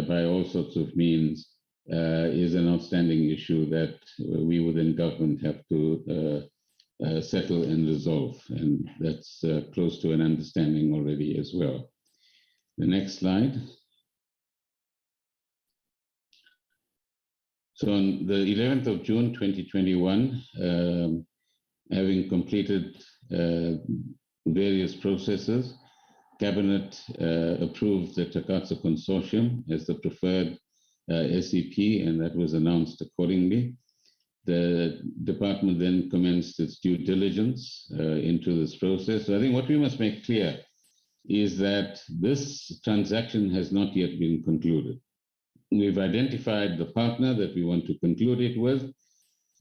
by all sorts of means, is an outstanding issue that we within government have to settle and resolve. And that's close to an understanding already as well. The next slide. So on the 11th of June, 2021, having completed various processes, Cabinet approved the Takatsa Consortium as the preferred SCP, and that was announced accordingly. The department then commenced its due diligence into this process. So I think what we must make clear is that this transaction has not yet been concluded. We've identified the partner that we want to conclude it with,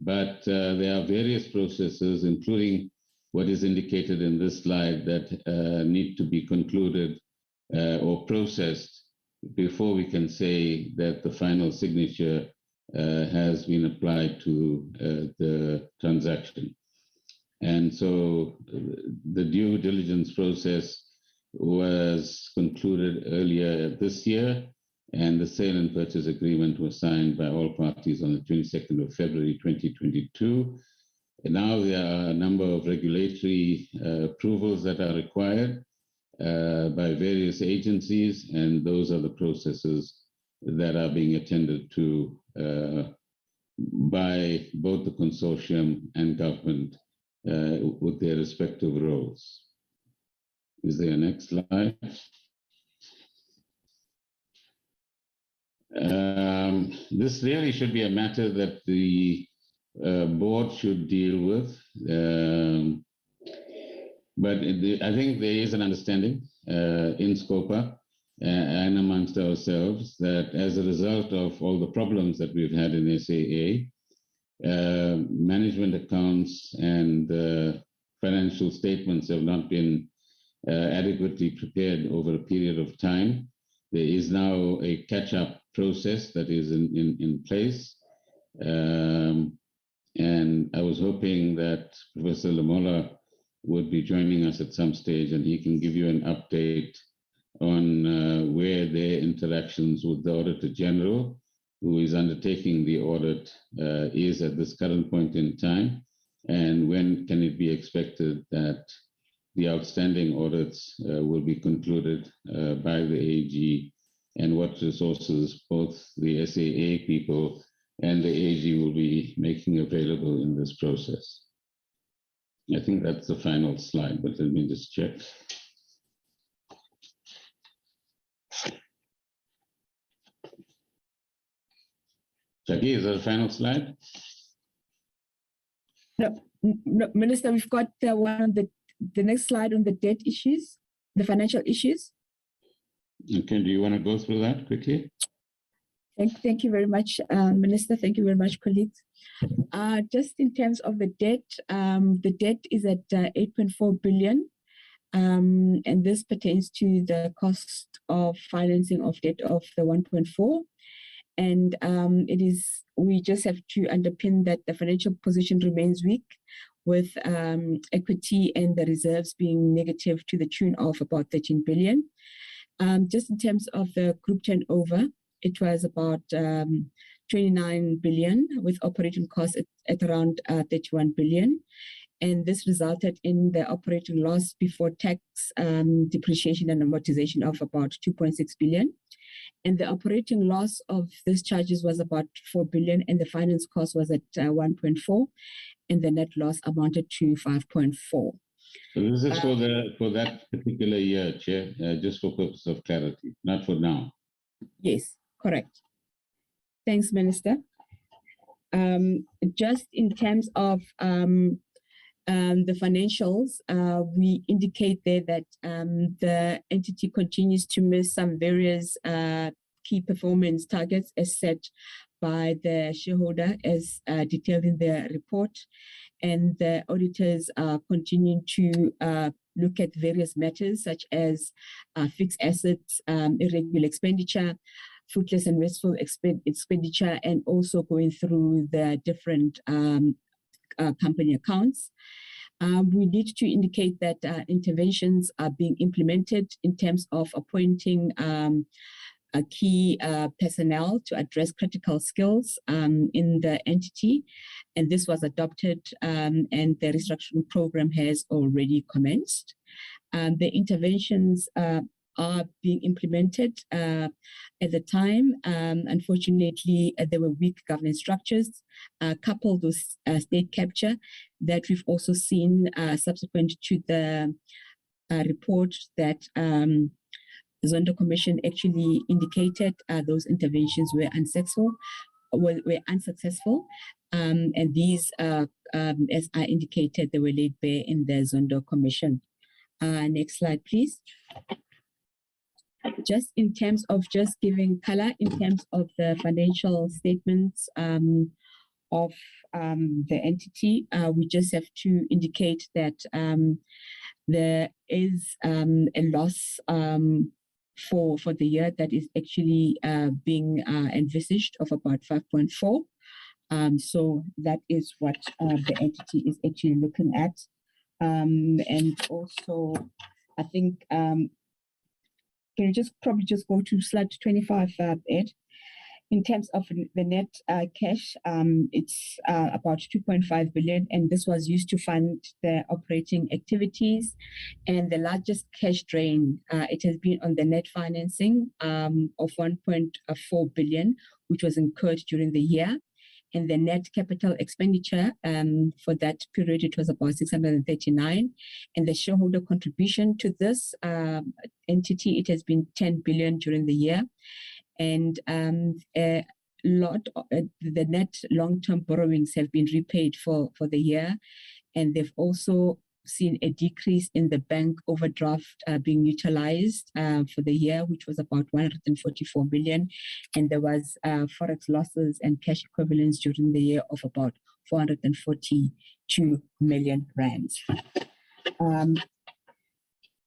but there are various processes, including what is indicated in this slide, that need to be concluded or processed before we can say that the final signature has been applied to the transaction. And so the due diligence process was concluded earlier this year, and the sale and purchase agreement was signed by all parties on the 22nd of February 2022. And now there are a number of regulatory approvals that are required by various agencies, and those are the processes that are being attended to by both the consortium and government with their respective roles. Is there a next slide? This really should be a matter that the board should deal with, but I think there is an understanding in SCOPA and amongst ourselves that as a result of all the problems that we've had in SAA, management accounts and financial statements have not been adequately prepared over a period of time. There is now a catch-up process that is in place. And I was hoping that Professor Lamola would be joining us at some stage and he can give you an update on where their interactions with the Auditor General, who is undertaking the audit, is at this current point in time, and when can it be expected that the outstanding audits will be concluded by the AG, and what resources both the SAA people and the AG will be making available in this process. I think that's the final slide, but let me just check. Jackie, is that the final slide? No, Minister, we've got one on the next slide on the debt issues, the financial issues. Okay, do you want to go through that quickly? Thank you very much, Minister. Thank you very much, colleagues. Just in terms of the debt is at 8.4 billion. And this pertains to the cost of financing of debt of the 1.4. And we just have to underpin that the financial position remains weak, with equity and the reserves being negative to the tune of about 13 billion. Just in terms of the group turnover, it was about 29 billion, with operating costs at around 31 billion. And this resulted in the operating loss before tax, depreciation and amortization of about 2.6 billion. And the operating loss of these charges was about 4 billion, and the finance cost was at 1.4, and the net loss amounted to 5.4. So this is for that particular year, Chair, just for purpose of clarity, not for now. Yes, correct. Thanks, Minister. Just in terms of the financials, we indicate there that the entity continues to miss some various key performance targets as set by the shareholder, as detailed in the report. And the auditors are continuing to look at various matters such as fixed assets, irregular expenditure, fruitless and wasteful expenditure, and also going through the different company accounts. We need to indicate that interventions are being implemented in terms of appointing key personnel to address critical skills in the entity, and this was adopted, and the restructuring program has already commenced. The interventions are being implemented at the time. Unfortunately, there were weak governance structures coupled with state capture that we've also seen subsequent to the report that Zondo Commission actually indicated those interventions were unsuccessful. And these, as I indicated, they were laid bare in the Zondo Commission. Next slide, please. Just in terms of just giving color in terms of the financial statements of the entity, we just have to indicate that there is a loss for the year that is actually being envisaged of about 5.4. So that is what the entity is actually looking at. And also, I think, can you just probably just go to slide 25, Ed? In terms of the net cash, it's about 2.5 billion, and this was used to fund the operating activities. And the largest cash drain, it has been on the net financing of 1.4 billion, which was incurred during the year. And the net capital expenditure for that period, it was about 639. And the shareholder contribution to this entity, it has been 10 billion during the year. And the net long-term borrowings have been repaid for the year. And they've also seen a decrease in the bank overdraft being utilized for the year, which was about 144 million. And there was forex losses and cash equivalents during the year of about 442 million rands.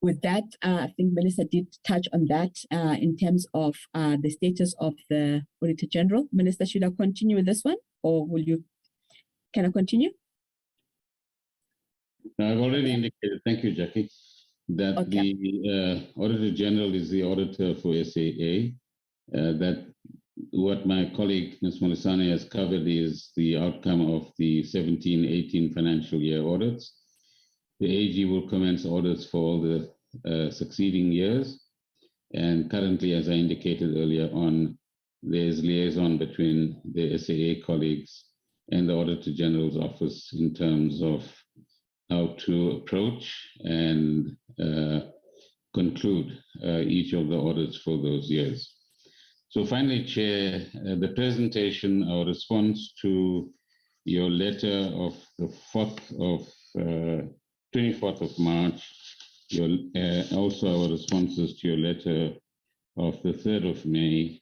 With that, I think Minister did touch on that in terms of the status of the Auditor General. Minister, should I continue with this one, or can I continue? I've already indicated, thank you, Jackie, that Okay. the Auditor General is the auditor for SAA. That what my colleague, Ms. Molisane, has covered is the outcome of the 17-18 financial year audits. The AG will commence audits for all the succeeding years. And currently, as I indicated earlier on, there's liaison between the SAA colleagues and the Auditor General's office in terms of how to approach and conclude each of the audits for those years. So finally, Chair, the presentation, our response to your letter of the 24th of March, also our responses to your letter of the 3rd of May,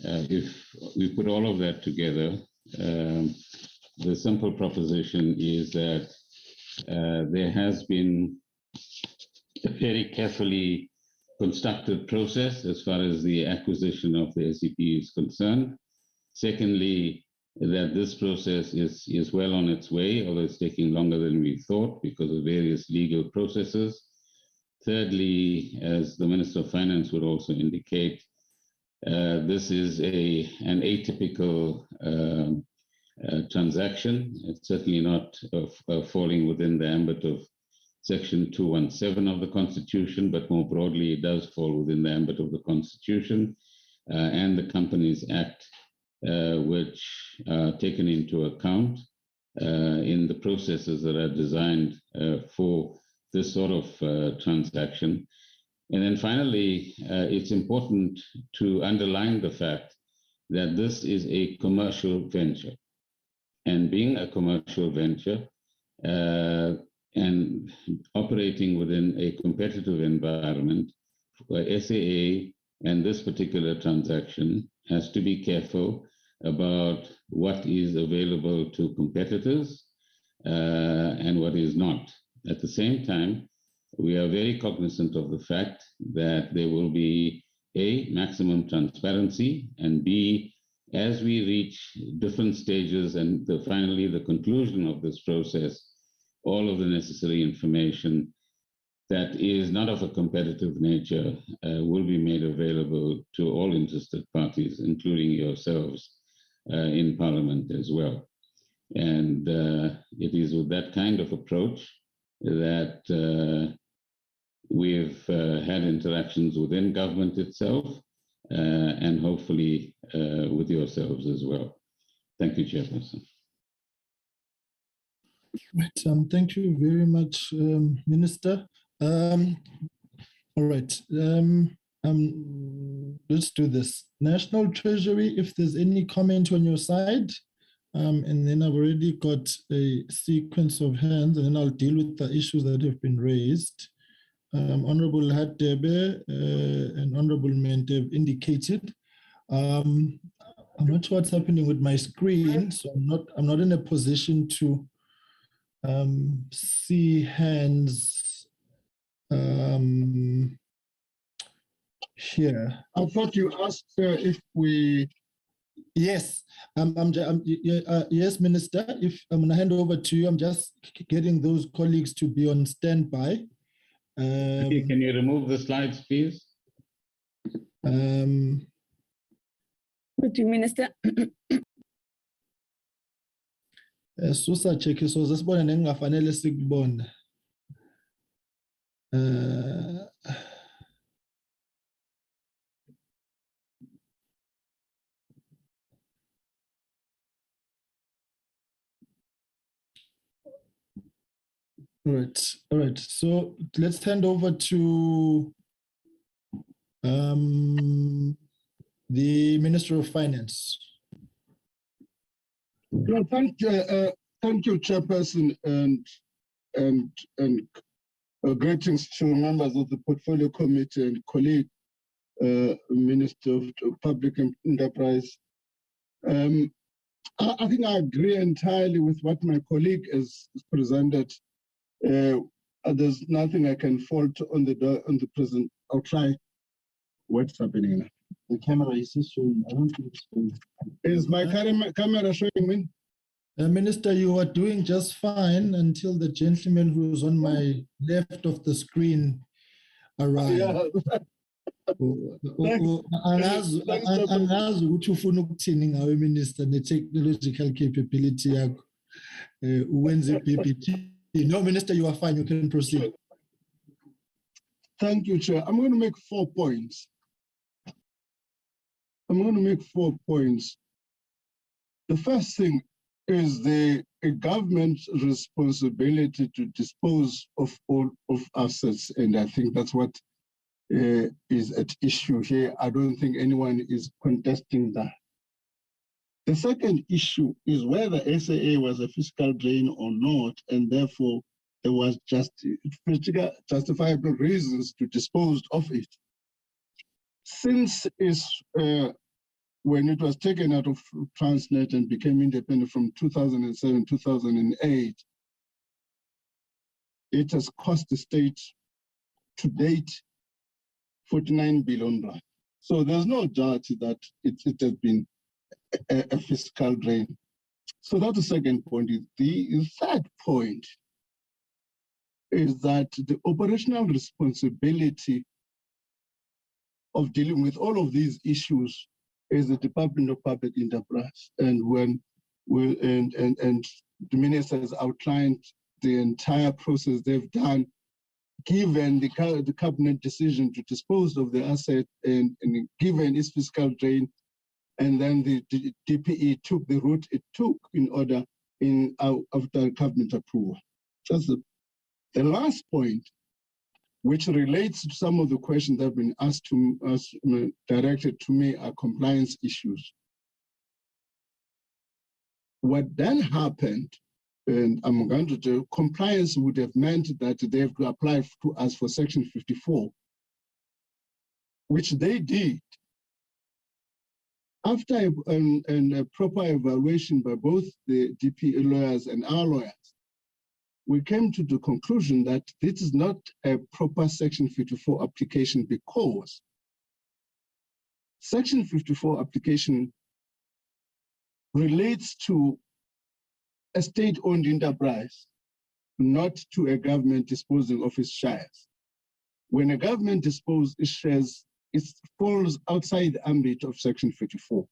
if we put all of that together, the simple proposition is that there has been a very carefully constructed process as far as the acquisition of the SCP is concerned. Secondly, that this process is well on its way, although it's taking longer than we thought because of various legal processes. Thirdly, as the Minister of Finance would also indicate, this is an atypical transaction. It's certainly not falling within the ambit of Section 217 of the Constitution, but more broadly, it does fall within the ambit of the Constitution and the Companies Act, which are taken into account in the processes that are designed for this sort of transaction. And then finally, it's important to underline the fact that this is a commercial venture. And being a commercial venture and operating within a competitive environment, SAA and this particular transaction has to be careful about what is available to competitors and what is not. At the same time, we are very cognizant of the fact that there will be A, maximum transparency, and B, as we reach different stages and finally the conclusion of this process, all of the necessary information that is not of a competitive nature will be made available to all interested parties, including yourselves in Parliament as well. And it is with that kind of approach that we've had interactions within government itself and hopefully with yourselves as well. Thank you, Chairperson. Right. Thank you very much, Minister. All right. Let's do this. National Treasury, if there's any comment on your side, and then I've already got a sequence of hands, and then I'll deal with the issues that have been raised. Honorable Hadebe and Honorable Mente have indicated. I'm not sure what's happening with my screen, so I'm not in a position to see hands here. I thought you asked if we. Yes, yes, Minister. If I'm going to hand over to you, I'm just getting those colleagues to be on standby. Okay, can you remove the slides, please? Would you, Minister? Susa check so zasibona nengafanele sikubona. All right. So let's hand over to the Minister of Finance. Well, thank you, Chairperson, and greetings to members of the Portfolio Committee and colleague, Minister of Public Enterprise. I think I agree entirely with what my colleague has presented. there's nothing I can fault on the present. I'll try. What's happening now? The camera is showing. I don't think it's showing. Is my camera showing me? Minister, you are doing just fine until the gentleman who is on my left of the screen arrived. Yeah. Angazi ukuthi ufuna ukuthini ngawe minister ne-technological capability yakho uwenze i-PPT. No, Minister, you are fine. You can proceed. Thank you, Chair. I'm going to make 4 points. The first thing is the government's responsibility to dispose of all of assets, and I think that's what is at issue here. I don't think anyone is contesting that. The second issue is whether SAA was a fiscal drain or not, and therefore there was justifiable reasons to dispose of it. Since when it was taken out of Transnet and became independent from 2007, 2008, it has cost the state to date 49 billion rand. So there's no doubt that it has been a fiscal drain. So that's the second point. The third point is that the operational responsibility of dealing with all of these issues is the Department of Public Enterprise. And the minister has outlined the entire process they've done, given the cabinet decision to dispose of the asset and given its fiscal drain, and then the DPE took the route it took in order after cabinet approval. That's the last point, which relates to some of the questions that have been asked to us, directed to me, are compliance issues. What then happened, and I'm going to do, compliance would have meant that they have to apply to us for Section 54, which they did. After a proper evaluation by both the DPE lawyers and our lawyers, we came to the conclusion that this is not a proper Section 54 application, because Section 54 application relates to a state-owned enterprise, not to a government disposing of its shares. When a government disposes its shares, it falls outside the ambit of Section 54.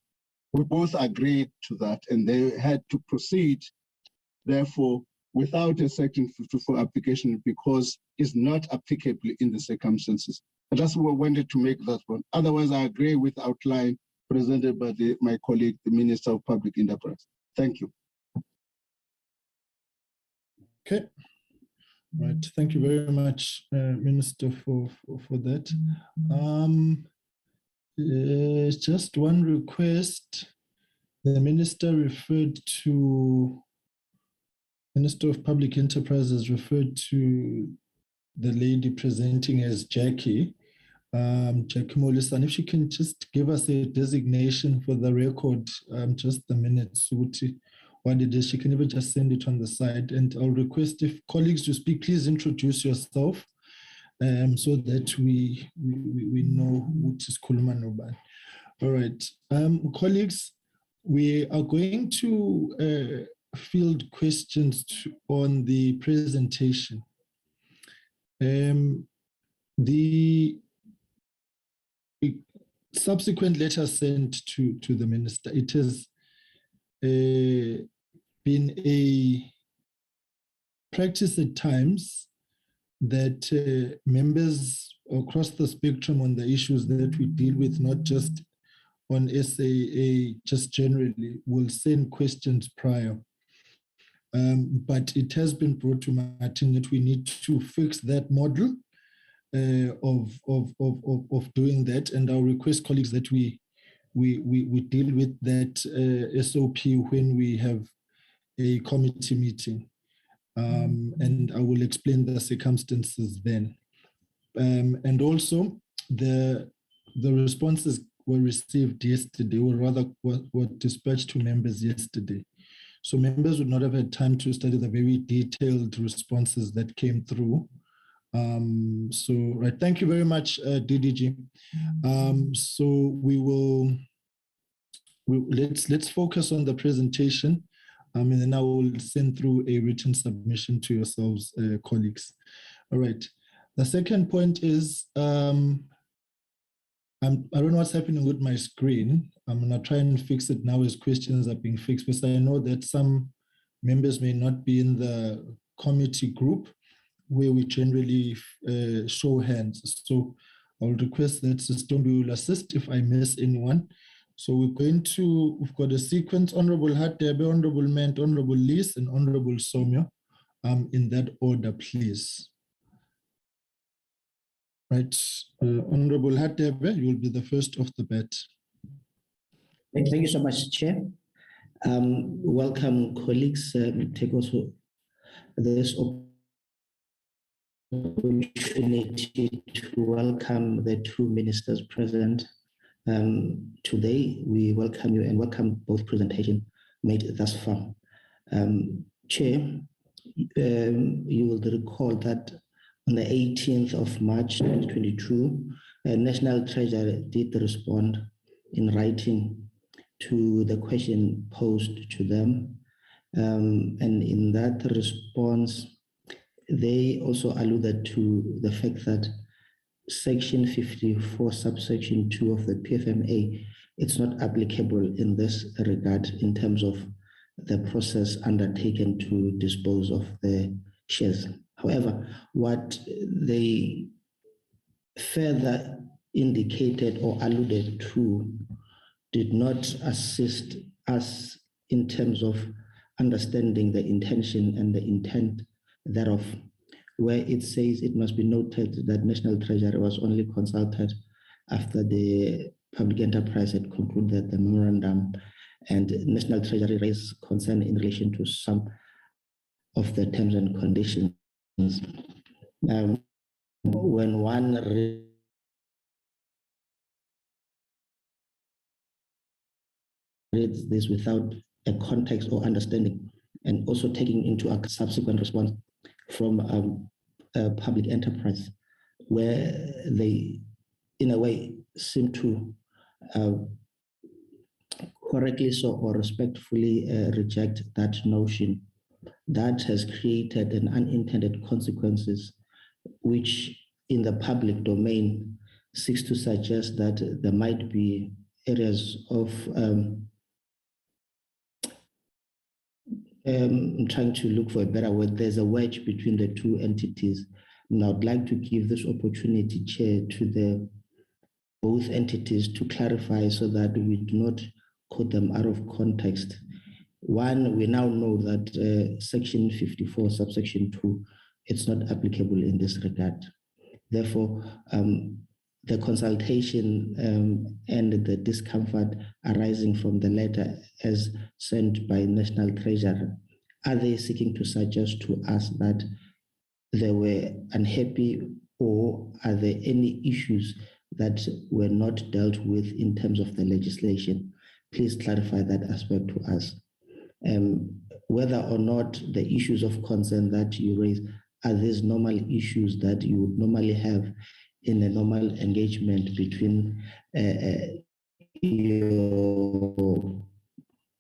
We both agreed to that, and they had to proceed, therefore, without a Section 54 application, because it's not applicable in the circumstances. And that's what I wanted to make that one. Otherwise, I agree with the outline presented by my colleague, the Minister of Public Enterprise. Thank you. Okay. Right. Thank you very much, Minister, for that. Just one request. The Minister of Public Enterprises referred to the lady presenting as Jackie. Jackie Molisan, if she can just give us a designation for the record, just the minutes. What it is, she can even just send it on the side. And I'll request if colleagues to speak, please introduce yourself so that we know who is Kulman Oban. All right, colleagues, we are going to field questions on the presentation. The subsequent letter sent to the minister, it has been a practice at times that members across the spectrum on the issues that we deal with, not just on SAA, just generally, will send questions prior. But it has been brought to my attention that we need to fix that model of doing that, and I'll request colleagues that we deal with that SOP when we have a committee meeting, and I will explain the circumstances then. And also, the responses were received yesterday, or rather were dispatched to members yesterday. So members would not have had time to study the very detailed responses that came through. Right, thank you very much, DDG. So let's focus on the presentation, and then I will send through a written submission to yourselves, colleagues. All right. The second point is, I don't know what's happening with my screen. I'm gonna try and fix it now as questions are being fixed, because I know that some members may not be in the committee group where we generally show hands. So I'll request that Sistombi will assist if I miss anyone. So we've got a sequence: Honorable Hadebe, Honorable Ment, Honorable Lis, and Honorable Somyo, in that order, please. Right, Honorable Hadebe, you will be the first off the bat. Thank you so much, Chair. Welcome, colleagues. Take also this opportunity to welcome the two ministers present. Today, we welcome you and welcome both presentations made thus far. Chair, you will recall that on the 18th of March 2022, National Treasury did respond in writing to the question posed to them. And in that response, they also alluded to the fact that Section 54, subsection 2 of the PFMA, it's not applicable in this regard in terms of the process undertaken to dispose of the shares. However, what they further indicated or alluded to did not assist us in terms of understanding the intention and the intent thereof, where it says it must be noted that National Treasury was only consulted after the public enterprise had concluded the memorandum, and National Treasury raised concern in relation to some of the terms and conditions. When one reads this without a context or understanding, and also taking into a subsequent response from a public enterprise, where they, in a way, seem to correctly so or respectfully reject that notion, that has created an unintended consequences, which in the public domain seeks to suggest that there might be areas of I'm trying to look for a better word. There's a wedge between the two entities. And I'd like to give this opportunity, Chair, to both entities to clarify so that we do not quote them out of context. One, we now know that Section 54, subsection 2, it's not applicable in this regard. Therefore, the consultation and the discomfort arising from the letter as sent by National Treasury, are they seeking to suggest to us that they were unhappy, or are there any issues that were not dealt with in terms of the legislation? Please clarify that aspect to us. Whether or not the issues of concern that you raise are these normal issues that you would normally have in a normal engagement between your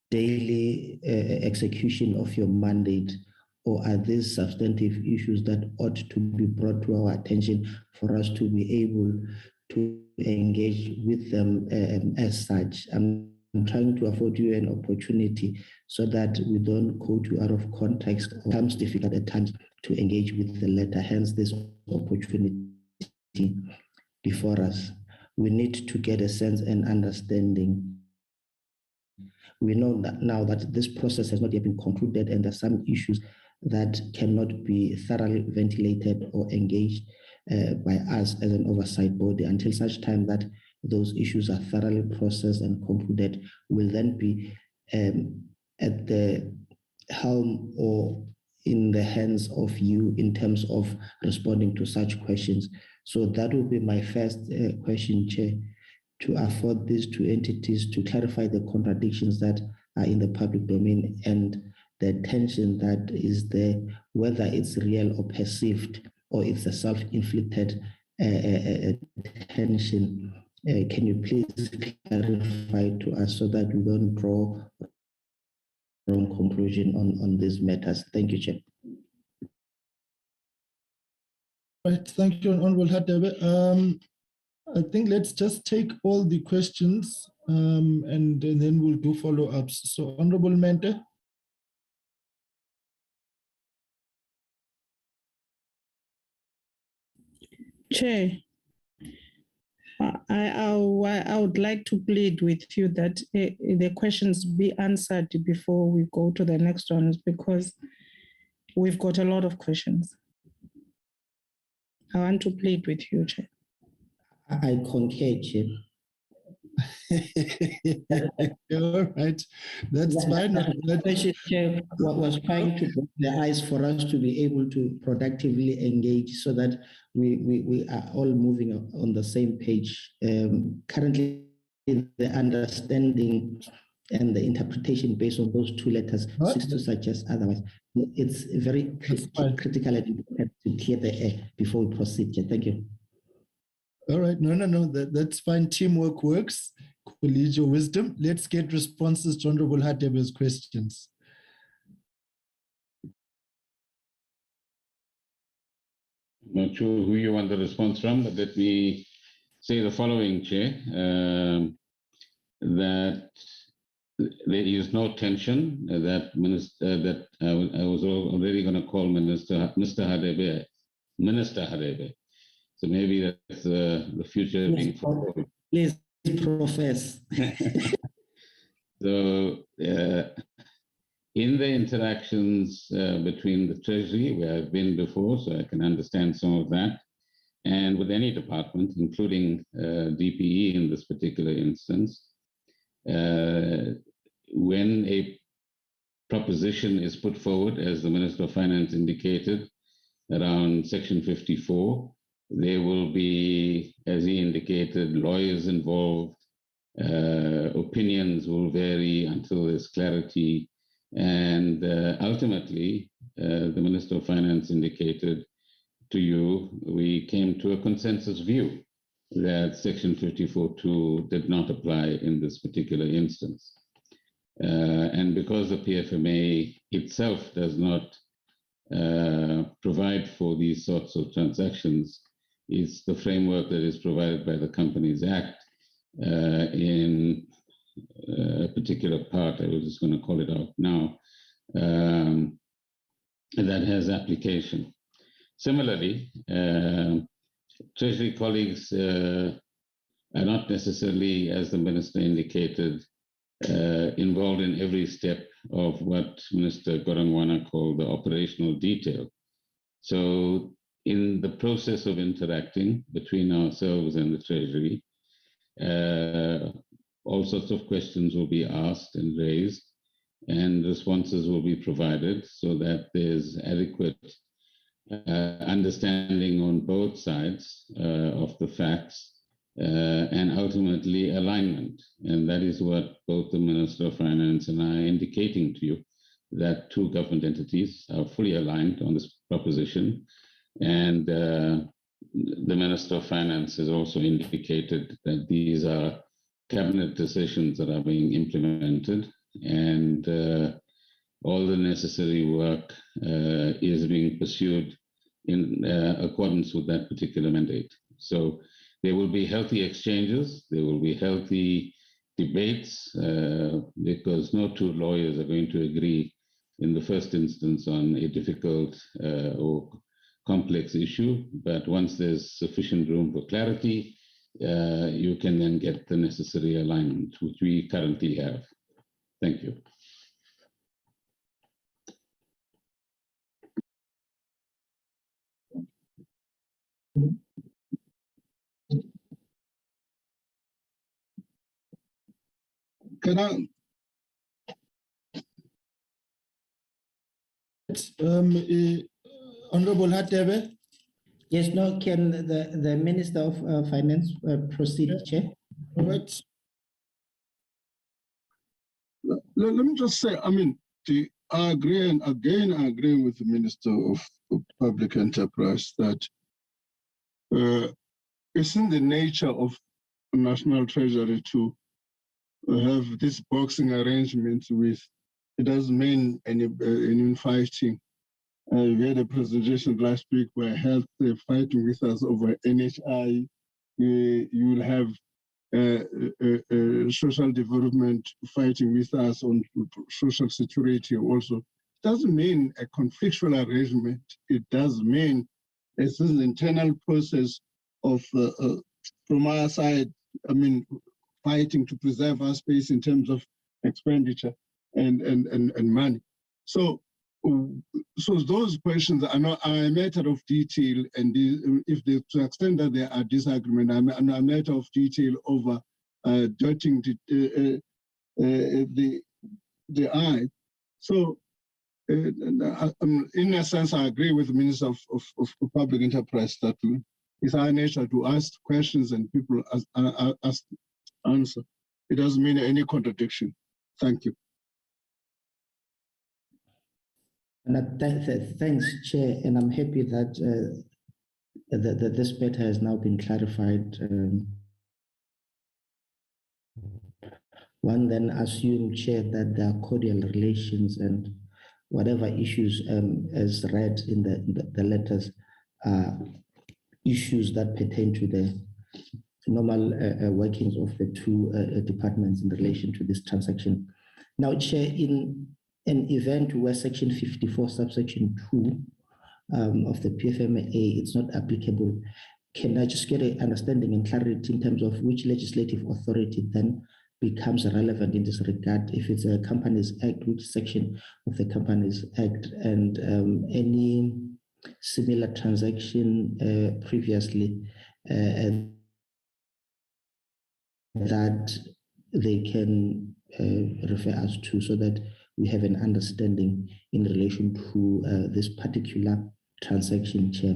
daily execution of your mandate, or are these substantive issues that ought to be brought to our attention for us to be able to engage with them as such? I'm trying to afford you an opportunity so that we don't quote you out of context. It becomes difficult at times to engage with the letter, hence this opportunity before us. We need to get a sense and understanding. We know that now that this process has not yet been concluded, and there are some issues that cannot be thoroughly ventilated or engaged by us as an oversight body until such time that those issues are thoroughly processed and concluded. Will then be at the helm or in the hands of you in terms of responding to such questions. So that will be my first question, Chair, to afford these two entities to clarify the contradictions that are in the public domain and the tension that is there, whether it's real or perceived, or it's a self-inflicted tension. Can you please clarify to us so that we don't draw wrong conclusion on these matters? Thank you, Chair. Right, thank you, Honorable Hadebe. I think let's just take all the questions and then we'll do follow-ups. So, Honorable Mente. Chair, I would like to plead with you that the questions be answered before we go to the next ones, because we've got a lot of questions. I want to plead with you, Chair. I concur, Chair. All right, that's fine. The question, Chair, was trying to break the ice for us to be able to productively engage so that we are all moving on the same page. Currently, the understanding and the interpretation based on those two letters seems to suggest otherwise. It's very critical and important to clear the air before we proceed. Chair. Thank you. All right, no, that's fine. Teamwork works. Collegial wisdom. Let's get responses to Honorable Hadebe's questions. Not sure who you want the response from, but let me say the following, Chair, that there is no tension that I was already going to call Mr. Hadebe, Minister Hadebe. So maybe that's the future being forward. Please profess. So in the interactions between the Treasury, where I've been before, so I can understand some of that, and with any department, including DPE in this particular instance, when a proposition is put forward, as the Minister of Finance indicated, around Section 54, there will be, as he indicated, lawyers involved, opinions will vary until there's clarity, and ultimately, the Minister of Finance indicated to you, we came to a consensus view that Section 54.2 did not apply in this particular instance. And because the PFMA itself does not provide for these sorts of transactions, it's the framework that is provided by the Companies Act in a particular part, I was just going to call it out now, that has application. Similarly, Treasury colleagues are not necessarily, as the Minister indicated, involved in every step of what Minister Gorangwana called the operational detail. So in the process of interacting between ourselves and the Treasury, all sorts of questions will be asked and raised, and responses will be provided so that there's adequate understanding on both sides of the facts and ultimately alignment. And that is what both the Minister of Finance and I are indicating to you, that two government entities are fully aligned on this proposition. And the Minister of Finance has also indicated that these are cabinet decisions that are being implemented, and all the necessary work is being pursued in accordance with that particular mandate. So there will be healthy exchanges, there will be healthy debates, because no two lawyers are going to agree in the first instance on a difficult or complex issue, but once there's sufficient room for clarity, you can then get the necessary alignment, which we currently have. Thank you. Can I? Honorable Hadebe. Yes, no, can the Minister of Finance proceed, Chair? All right. Let me just say, I mean, I agree, and again, I agree with the Minister of public enterprise that it's in the nature of National Treasury to have this boxing arrangement with, it doesn't mean any infighting. We had a presentation last week where health fighting with us over NHI. You will have social development fighting with us on social security also. It doesn't mean a conflictual arrangement. It does mean it's an internal process of, from our side, I mean, fighting to preserve our space in terms of expenditure and money. So those questions are a matter of detail, and if to the extent that there are disagreements, are a matter of detail over dotting the I. So, in a sense, I agree with the Minister of Public Enterprise that it's our nature to ask questions and people ask answer. It doesn't mean any contradiction. Thank you. And thanks, Chair, and I'm happy that this matter has now been clarified. One then assumes, Chair, that there are cordial relations and whatever issues as read in the letters are issues that pertain to the normal workings of the two departments in relation to this transaction. Now, Chair, in an event where Section 54, subsection 2 of the PFMA, it's not applicable, can I just get an understanding and clarity in terms of which legislative authority then becomes relevant in this regard? If it's a Companies Act, which section of the Companies Act, and any similar transaction previously that they can refer us to, so that we have an understanding in relation to this particular transaction, Chair.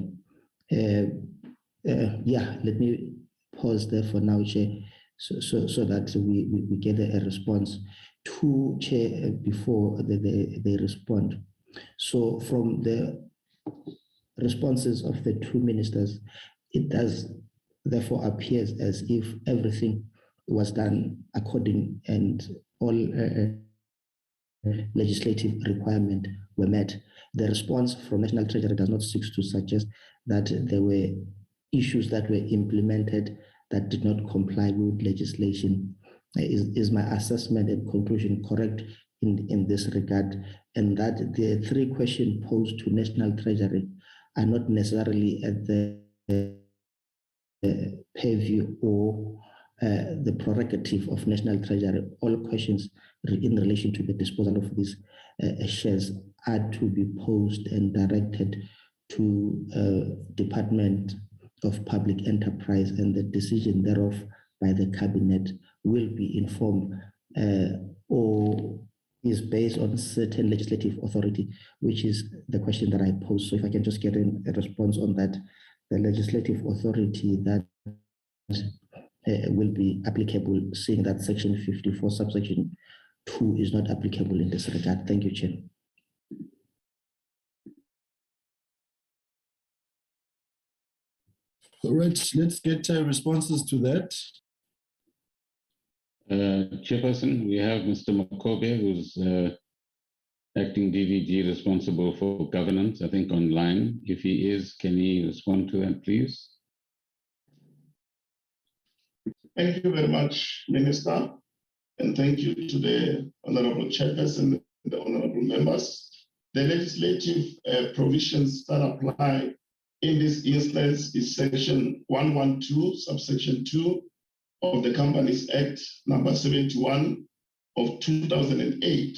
Yeah, let me pause there for now, Chair, so that we get a response to, Chair, before they respond. So from the responses of the two ministers, it does therefore appears as if everything was done according and all legislative requirements were met. The response from National Treasury does not seek to suggest that there were issues that were implemented that did not comply with legislation. Is my assessment and conclusion correct in this regard? And that the three questions posed to National Treasury are not necessarily at the purview or the prerogative of National Treasury. All questions in relation to the disposal of these shares are to be posed and directed to Department of Public Enterprise, and the decision thereof by the Cabinet will be informed or is based on certain legislative authority, which is the question that I posed. So if I can just get a response on that, the legislative authority that will be applicable, seeing that Section 54, subsection 2 is not applicable in this regard. Thank you, Chair. All right, let's get responses to that. Chairperson, we have Mr. Makobe, who's acting DVG responsible for governance, I think online. If he is, can he respond to that, please? Thank you very much, Minister, and thank you to the Honorable Chairperson and the Honorable Members. The legislative provisions that apply in this instance is Section 112, subsection 2 of the Companies Act number 71 of 2008,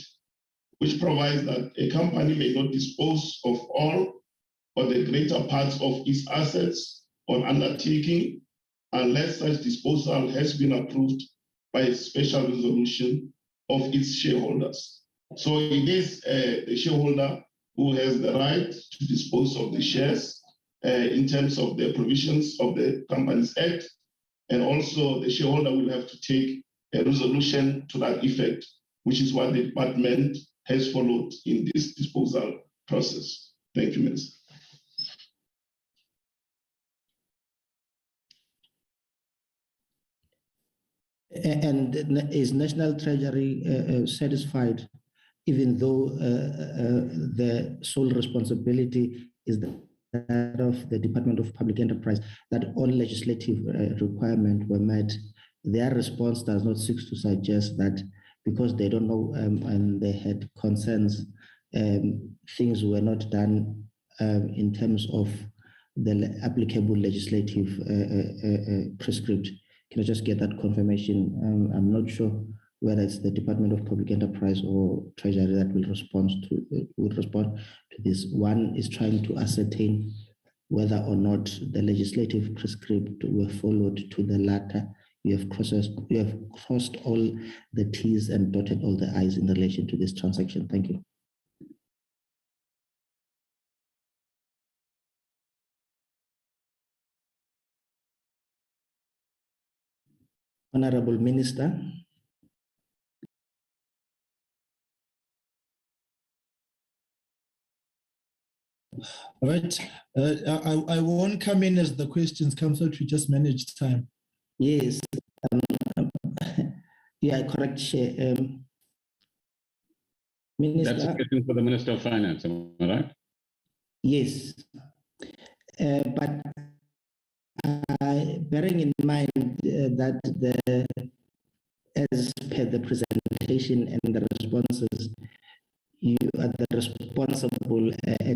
which provides that a company may not dispose of all or the greater parts of its assets on undertaking unless such disposal has been approved by a special resolution of its shareholders. So it is the shareholder who has the right to dispose of the shares in terms of the provisions of the Companies Act, and also the shareholder will have to take a resolution to that effect, which is what the department has followed in this disposal process. Thank you, Minister. And is National Treasury satisfied, even though the sole responsibility is that of the Department of Public Enterprise, that all legislative requirements were met? Their response does not seek to suggest that because they don't know and they had concerns, things were not done in terms of the applicable legislative prescript. Can I just get that confirmation? I'm not sure whether it's the Department of Public Enterprise or Treasury that will respond to this. One is trying to ascertain whether or not the legislative prescript were followed to the latter. You have crossed all the T's and dotted all the I's in relation to this transaction. Thank you. Honorable Minister. All right. I won't come in as the questions come, so to just manage time. Yes. Yeah, correct, Chair. Minister. That's a question for the Minister of Finance, am I right? Yes. But bearing in mind that as per the presentation and the responses, you are the responsible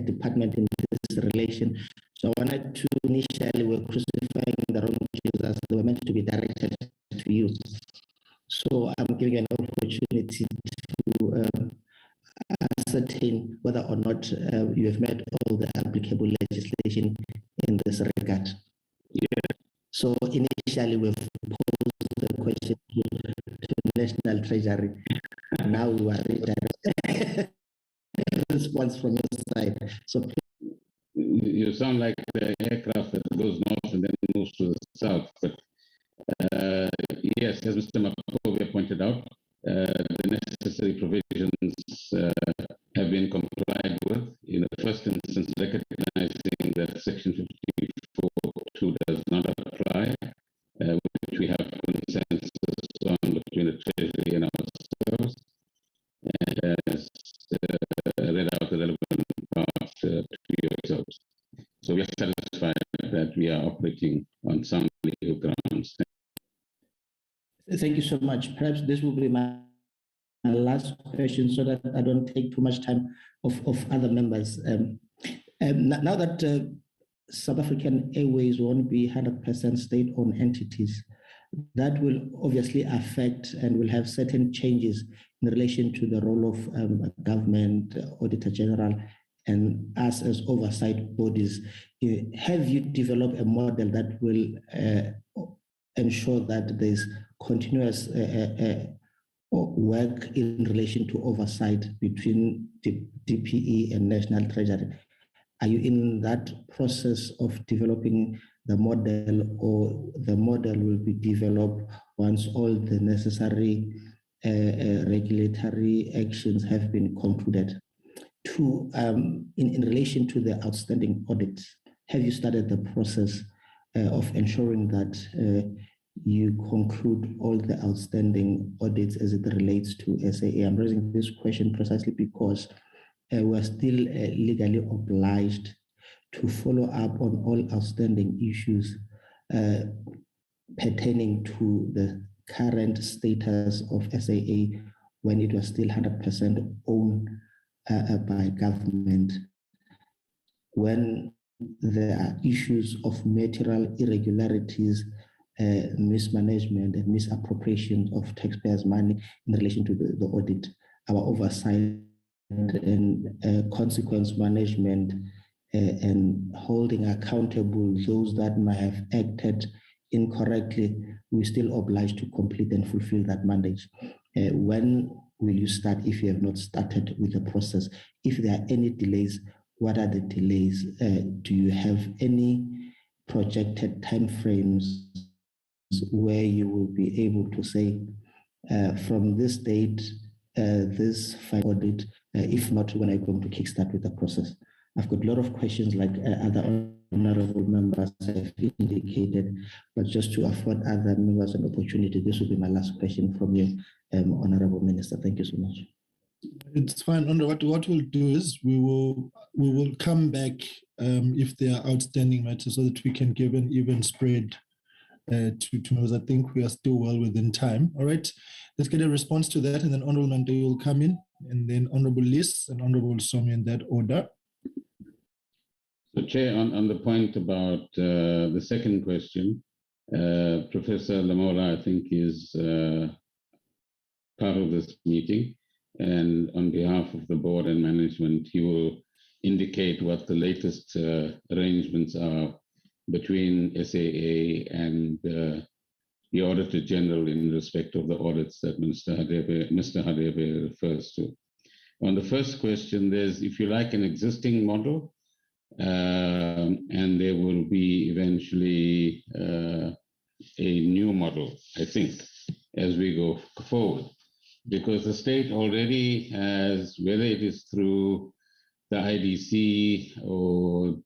department in this relation. So I wanted to initially were crucifying the wrong Jesus. They were meant to be directed to you. So I'm giving an opportunity to ascertain whether or not you have met all the applicable legislation in this regard. Yeah. So initially we've posed the question to National Treasury. Now we are redirected. Response from your side. So you sound like the aircraft that goes north and then moves to the south. But yes, as Mr. Makovia pointed out, the necessary provisions have been complied with. In the first instance, recognizing that Section 54(2) does not apply, which we have consensus on between the Treasury and ourselves, and has read out the relevant part to yourselves. So we are satisfied that we are operating on sound legal grounds. Thank you so much. Perhaps this will be my last question so that I don't take too much time of other members. Now that South African Airways won't be 100% state-owned entities, that will obviously affect and will have certain changes in relation to the role of government, Auditor General, and us as oversight bodies. Have you developed a model that will ensure that there's continuous work in relation to oversight between DPE and National Treasury? Are you in that process of developing the model, or the model will be developed once all the necessary regulatory actions have been concluded? Two, in relation to the outstanding audits, have you started the process of ensuring that you conclude all the outstanding audits as it relates to SAA? I'm raising this question precisely because we're still legally obliged to follow up on all outstanding issues pertaining to the current status of SAA when it was still 100% owned by government. When there are issues of material irregularities, mismanagement and misappropriation of taxpayers' money in relation to the audit, our oversight and consequence management and holding accountable those that might have acted incorrectly, we're still obliged to complete and fulfill that mandate. When will you start, if you have not started with the process? If there are any delays, what are the delays? Do you have any projected timeframes where you will be able to say, from this date, this final audit, if not, when are you going to kickstart with the process? I've got a lot of questions like other honorable members have indicated, but just to afford other members an opportunity, this will be my last question from you, Honorable Minister. Thank you so much. It's fine. What we'll do is we will come back if there are outstanding matters so that we can give an even spread to members. I think we are still well within time. All right, let's get a response to that, and then Honorable Mande will come in, and then Honorable Liz and Honorable Somi in that order. So, Chair, on the point about the second question, Professor Lamola, I think, is part of this meeting, and on behalf of the board and management, he will indicate what the latest arrangements are between SAA and the Auditor General in respect of the audits that Mr. Hadebe refers to. On the first question, there's, if you like, an existing model, and there will be eventually a new model, I think, as we go forward. Because the state already has, whether it is through the IDC or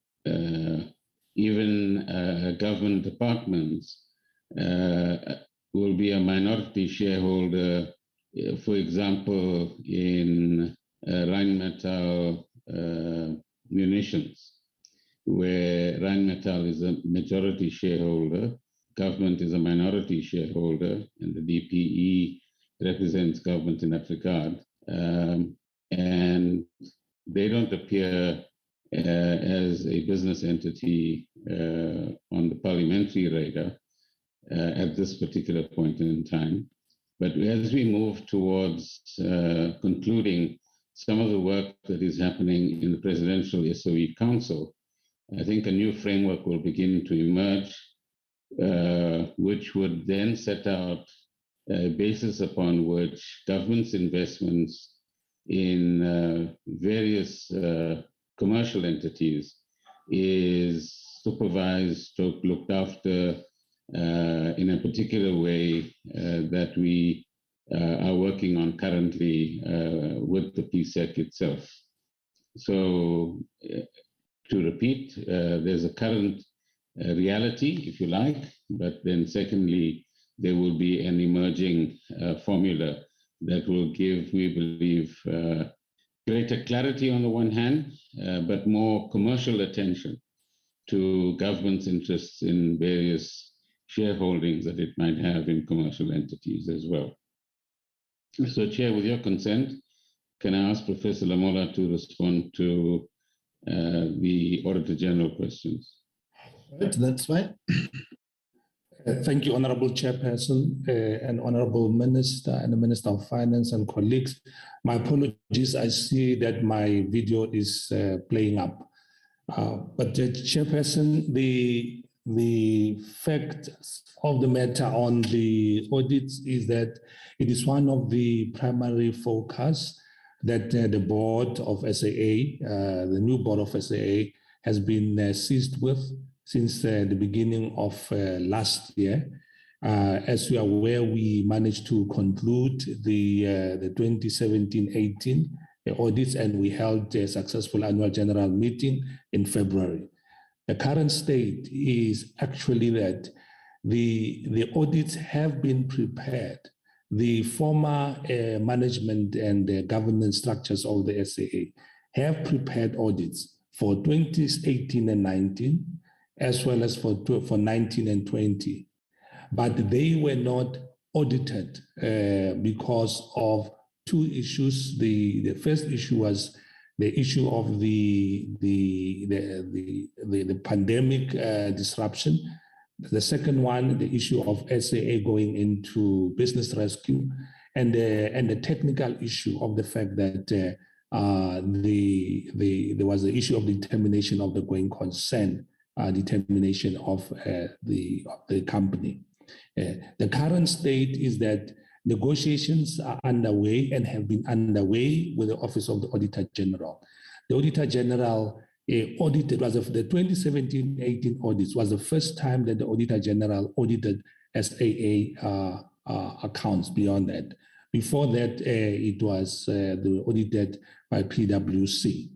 even government departments, will be a minority shareholder, for example, in Rheinmetall Munitions, where Rheinmetall is a majority shareholder, government is a minority shareholder, and the DPE represents government in that regard. And they don't appear as a business entity on the parliamentary radar at this particular point in time. But as we move towards concluding some of the work that is happening in the Presidential SOE Council, I think a new framework will begin to emerge, which would then set out a basis upon which government's investments in various commercial entities is supervised, looked after in a particular way that we are working on currently with the PSEC itself. So to repeat, there's a current reality, if you like, but then secondly, there will be an emerging formula that will give, we believe, greater clarity on the one hand, but more commercial attention to government's interests in various shareholdings that it might have in commercial entities as well. So, Chair, with your consent, can I ask Professor Lamola to respond to the Auditor General questions? Right, that's fine. Thank you, Honorable Chairperson and Honorable Minister and the Minister of Finance and colleagues. My apologies, I see that my video is playing up. But the Chairperson, the fact of the matter on the audits is that it is one of the primary focus that the board of SAA, the new board of SAA, has been seized with since the beginning of last year. As we are aware, we managed to conclude the 2017-18 audits, and we held a successful annual general meeting in February. The current state is actually that the audits have been prepared. The former management and governance structures of the SAA have prepared audits for 2018 and 19, as well as for 19 and 20. But they were not audited because of two issues. The first issue was the issue of the pandemic disruption. The second one, the issue of SAA going into business rescue, and the technical issue of the fact that there was the issue of determination of the going concern, determination of the company. The current state is that negotiations are underway and have been underway with the Office of the Auditor General. The Auditor General audited, the 2017-18 audits was the first time that the Auditor General audited SAA accounts beyond that. Before that, it was audited by PwC.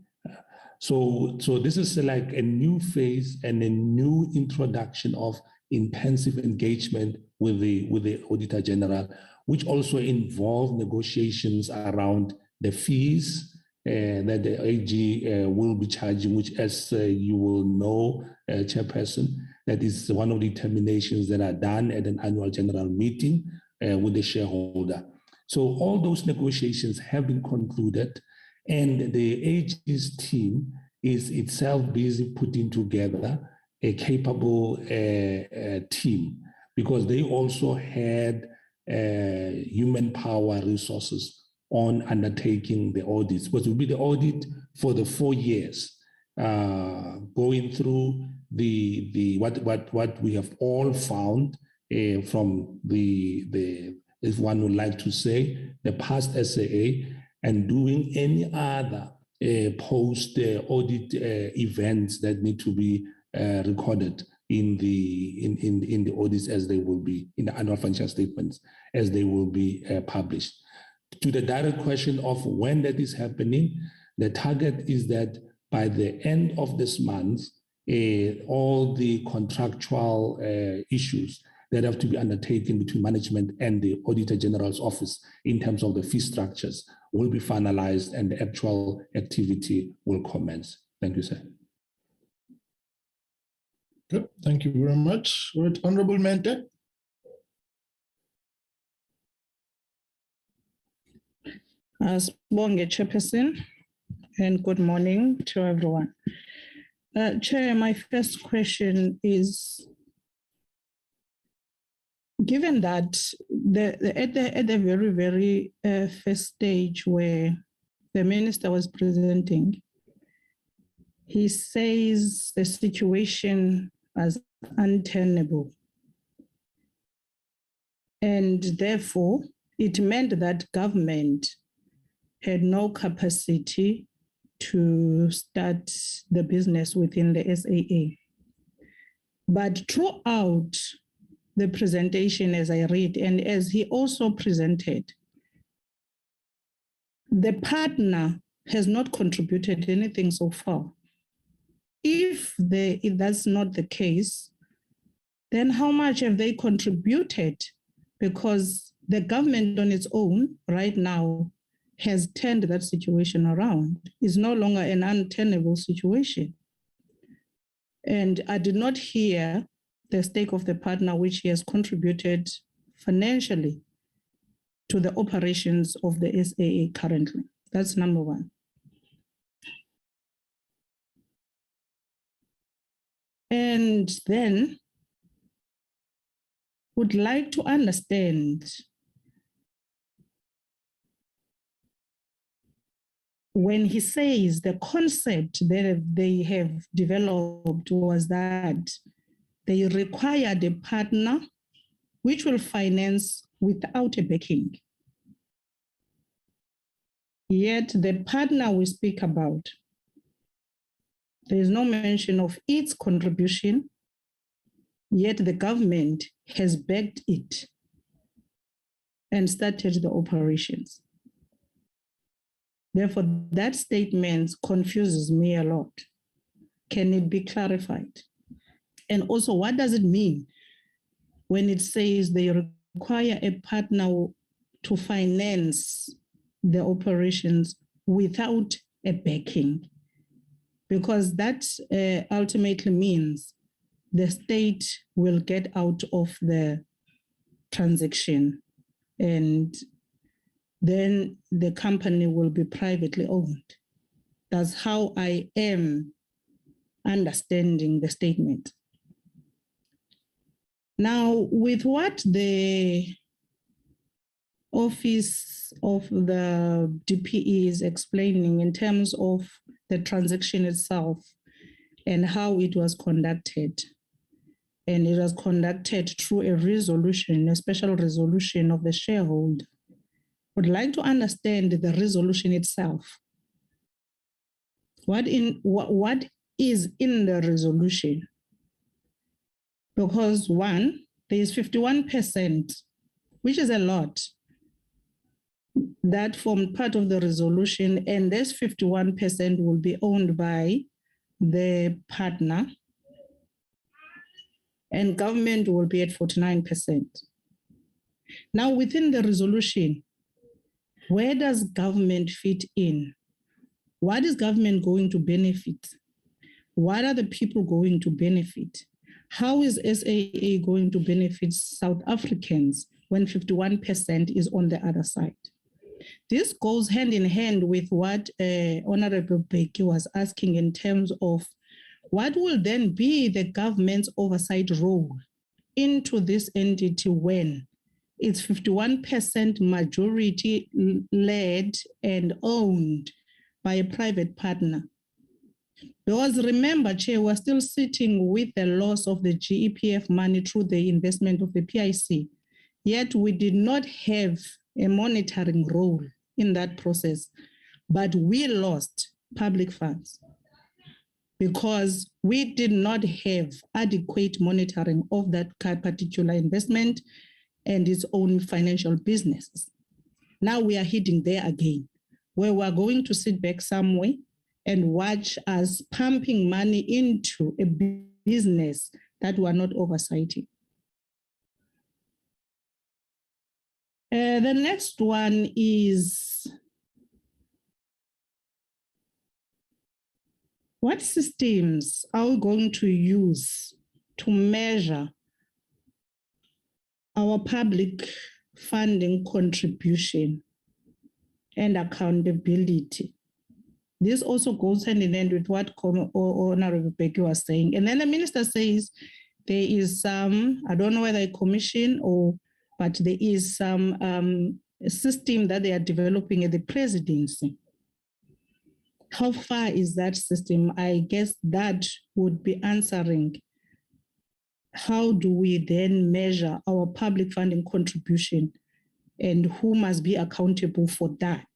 So this is like a new phase and a new introduction of intensive engagement with the Auditor General, which also involve negotiations around the fees that the AG will be charging, which, as you will know, Chairperson, that is one of the determinations that are done at an annual general meeting with the shareholder. So all those negotiations have been concluded, and the AG's team is itself busy putting together a capable team, because they also had human power resources on undertaking the audits, but it will be the audit for the 4 years, going through the what we have all found from the if one would like to say, the past SAA, and doing any other post audit events that need to be recorded in the audits as they will be, in the annual financial statements as they will be published. To the direct question of when that is happening, the target is that by the end of this month, all the contractual issues that have to be undertaken between management and the Auditor General's office in terms of the fee structures will be finalized and the actual activity will commence. Thank you, sir. Good. Thank you very much. Right, Honorable Mente. Sibonge, Chairperson, and good morning to everyone. Chair, my first question is, given that at the very, very first stage where the minister was presenting, he says the situation as untenable. And therefore, it meant that government had no capacity to start the business within the SAA. But throughout the presentation, as I read, and as he also presented, the partner has not contributed anything so far. If that's not the case, then how much have they contributed? Because the government on its own right now has turned that situation around. It's no longer an untenable situation. And I did not hear the stake of the partner which he has contributed financially to the operations of the SAA currently. That's number one. And then would like to understand when he says the concept that they have developed was that they required a partner which will finance without a backing. Yet the partner we speak about, there is no mention of its contribution, yet the government has backed it and started the operations. Therefore, that statement confuses me a lot. Can it be clarified? And also, what does it mean when it says they require a partner to finance the operations without a backing? Because that ultimately means the state will get out of the transaction and then the company will be privately owned. That's how I am understanding the statement. Now, with what the Office of the DPE is explaining in terms of the transaction itself and how it was conducted, and it was conducted through a resolution, a special resolution of the shareholder, would like to understand the resolution itself. What is in the resolution? Because one, there is 51%, which is a lot. that formed part of the resolution, and this 51% will be owned by the partner, and government will be at 49%. Now, within the resolution, where does government fit in? What is government going to benefit? What are the people going to benefit? How is SAA going to benefit South Africans when 51% is on the other side? This goes hand in hand with what Honorable Beki was asking in terms of what will then be the government's oversight role into this entity when it's 51% majority led and owned by a private partner. Because remember, Chair, we're still sitting with the loss of the GEPF money through the investment of the PIC, yet we did not have a monitoring role in that process, but we lost public funds because we did not have adequate monitoring of that particular investment and its own financial businesses. Now we are heading there again, where we're going to sit back somewhere and watch us pumping money into a business that we're not oversighting. The next one is, what systems are we going to use to measure our public funding contribution and accountability? This also goes hand in hand with what Honorable Beki was saying. And then the minister says there is some, I don't know whether a commission but there is some system that they are developing at the presidency. How far is that system? I guess that would be answering how do we then measure our public funding contribution and who must be accountable for that?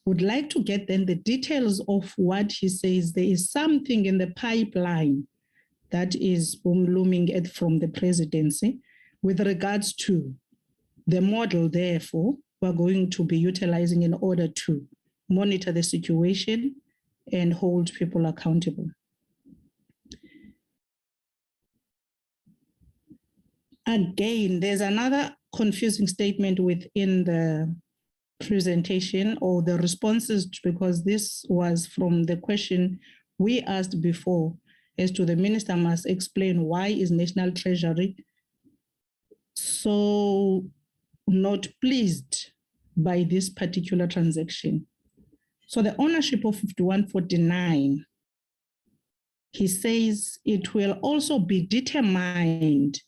Would like to get then the details of what he says. There is something in the pipeline that is looming from the presidency with regards to the model, therefore, we're going to be utilizing in order to monitor the situation and hold people accountable. Again, there's another confusing statement within the presentation or the responses, because this was from the question we asked before as to the minister must explain why is National Treasury so not pleased by this particular transaction. So the ownership of 5149, he says it will also be determined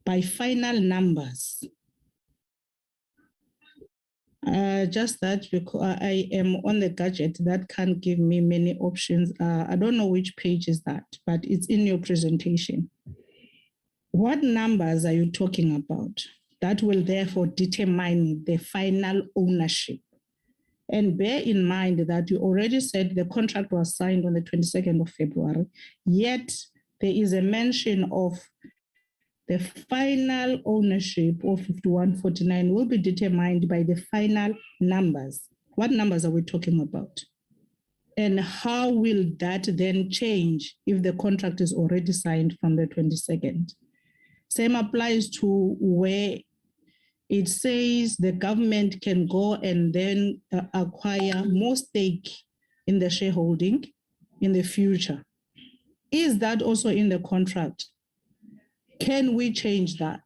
by final numbers. Just that because I am on the gadget that can't give me many options. I don't know which page is that, but it's in your presentation. What numbers are you talking about? That will therefore determine the final ownership. And bear in mind that you already said the contract was signed on the 22nd of February, yet there is a mention of the final ownership of 5149 will be determined by the final numbers. What numbers are we talking about? And how will that then change if the contract is already signed from the 22nd? Same applies to where it says the government can go and then acquire more stake in the shareholding in the future. Is that also in the contract? Can we change that?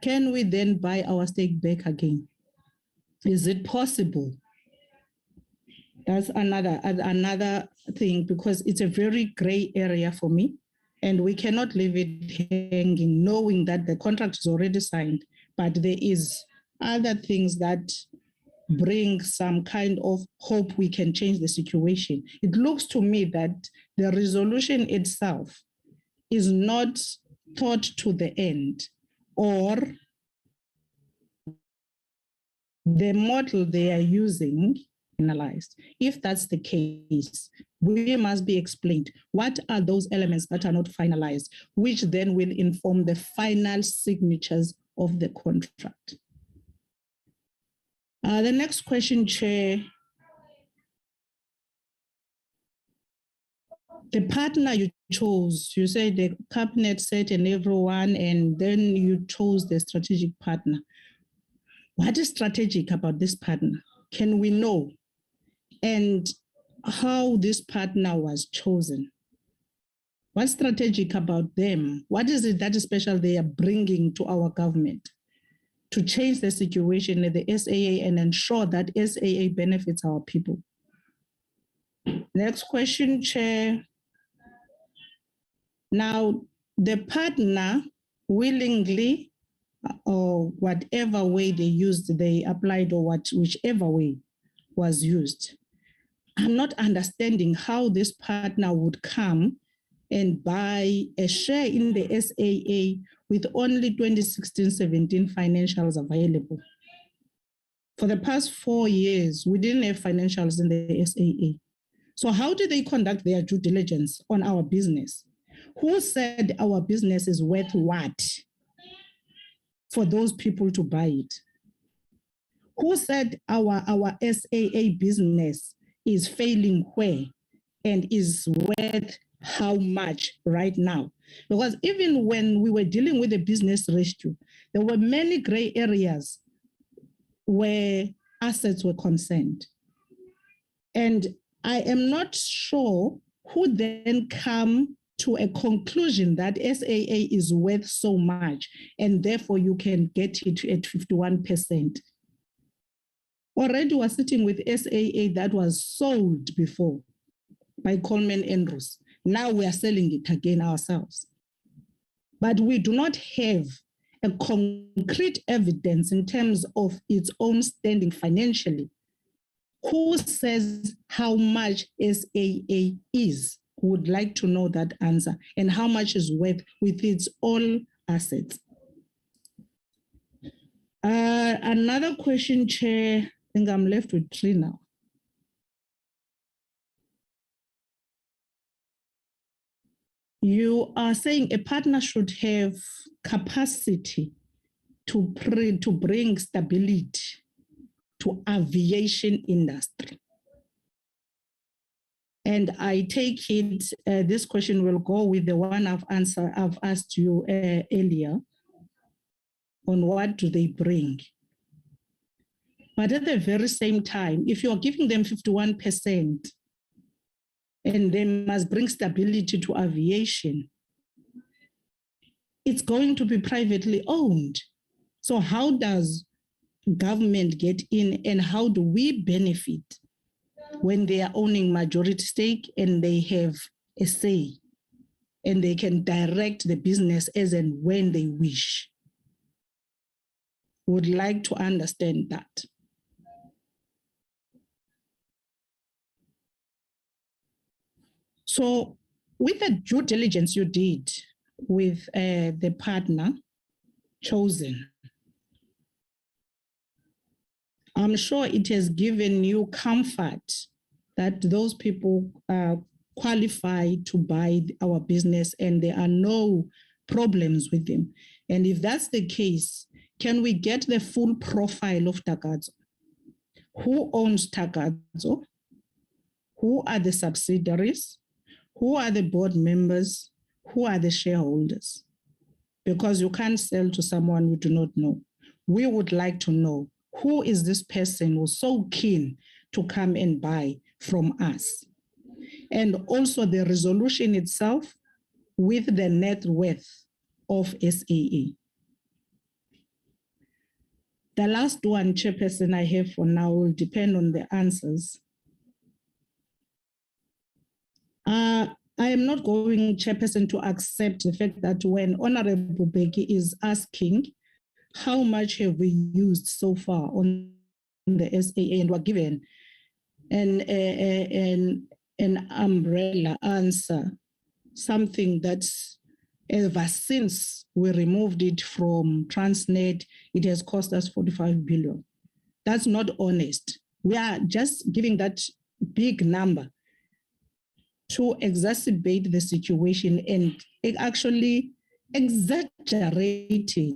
Can we then buy our stake back again? Is it possible? That's another thing, because it's a very gray area for me, and we cannot leave it hanging knowing that the contract is already signed, but there is other things that bring some kind of hope we can change the situation. It looks to me that the resolution itself is not thought to the end, or the model they are using analyzed. If that's the case, we must be explained what are those elements that are not finalized, which then will inform the final signatures of the contract. The next question, Chair. The partner you chose, you said the cabinet set and everyone, and then you chose the strategic partner. What is strategic about this partner? Can we know? And how this partner was chosen? What's strategic about them? What is it that is special they are bringing to our government to change the situation at the SAA and ensure that SAA benefits our people? Next question, Chair. Now, the partner willingly, or whatever way they applied, or whichever way was used. I'm not understanding how this partner would come and buy a share in the SAA with only 2016-17 financials available. For the past 4 years, we didn't have financials in the SAA. So how do they conduct their due diligence on our business? Who said our business is worth what for those people to buy it? Who said our SAA business is failing where and is worth how much right now? Because even when we were dealing with the business ratio, there were many gray areas where assets were concerned. And I am not sure who then come to a conclusion that SAA is worth so much, and therefore you can get it at 51%. Already we're sitting with SAA that was sold before by Coleman Andrews. Now we are selling it again ourselves. But we do not have a concrete evidence in terms of its own standing financially. Who says how much SAA is? Would like to know that answer, and how much is worth with its all assets. Another question, Chair. I think I'm left with 3 now. You are saying a partner should have capacity to bring stability to aviation industry. And I take it this question will go with the one I've asked you earlier on what do they bring. But at the very same time, if you're giving them 51% and they must bring stability to aviation, it's going to be privately owned. So how does government get in, and how do we benefit when they are owning majority stake and they have a say and they can direct the business as and when they wish? Would like to understand that. So with the due diligence you did with the partner chosen, I'm sure it has given you comfort that those people are qualified to buy our business and there are no problems with them. And if that's the case, can we get the full profile of Takatso? Who owns Takatso? Who are the subsidiaries? Who are the board members? Who are the shareholders? Because you can't sell to someone you do not know. We would like to know, who is this person who's so keen to come and buy from us? And also the resolution itself with the net worth of SAA. The last one, Chairperson, I have for now will depend on the answers. I am not going, Chairperson, to accept the fact that when Honorable Beki is asking how much have we used so far on the SAA, and we're given an umbrella answer, something that's ever since we removed it from Transnet, it has cost us 45 billion. That's not honest. We are just giving that big number to exacerbate the situation, and it actually exaggerated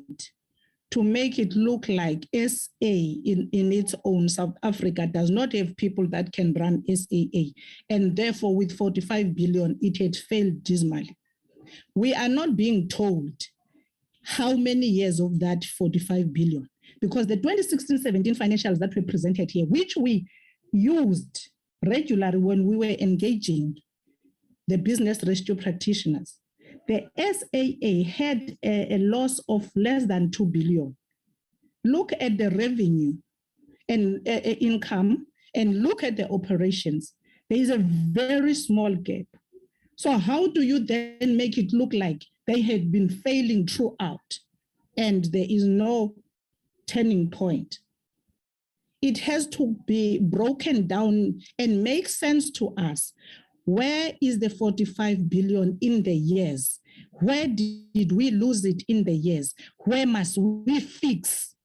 to make it look like SA in its own, South Africa, does not have people that can run SAA. And therefore, with 45 billion, it had failed dismally. We are not being told how many years of that 45 billion, because the 2016-17 financials that were presented here, which we used regularly when we were engaging the business rescue practitioners, the SAA had a loss of less than 2 billion. Look at the revenue and income and look at the operations. There is a very small gap. So how do you then make it look like they had been failing throughout and there is no turning point? It has to be broken down and make sense to us. Where is the 45 billion in the years? Where did we lose it in the years? Where must we fix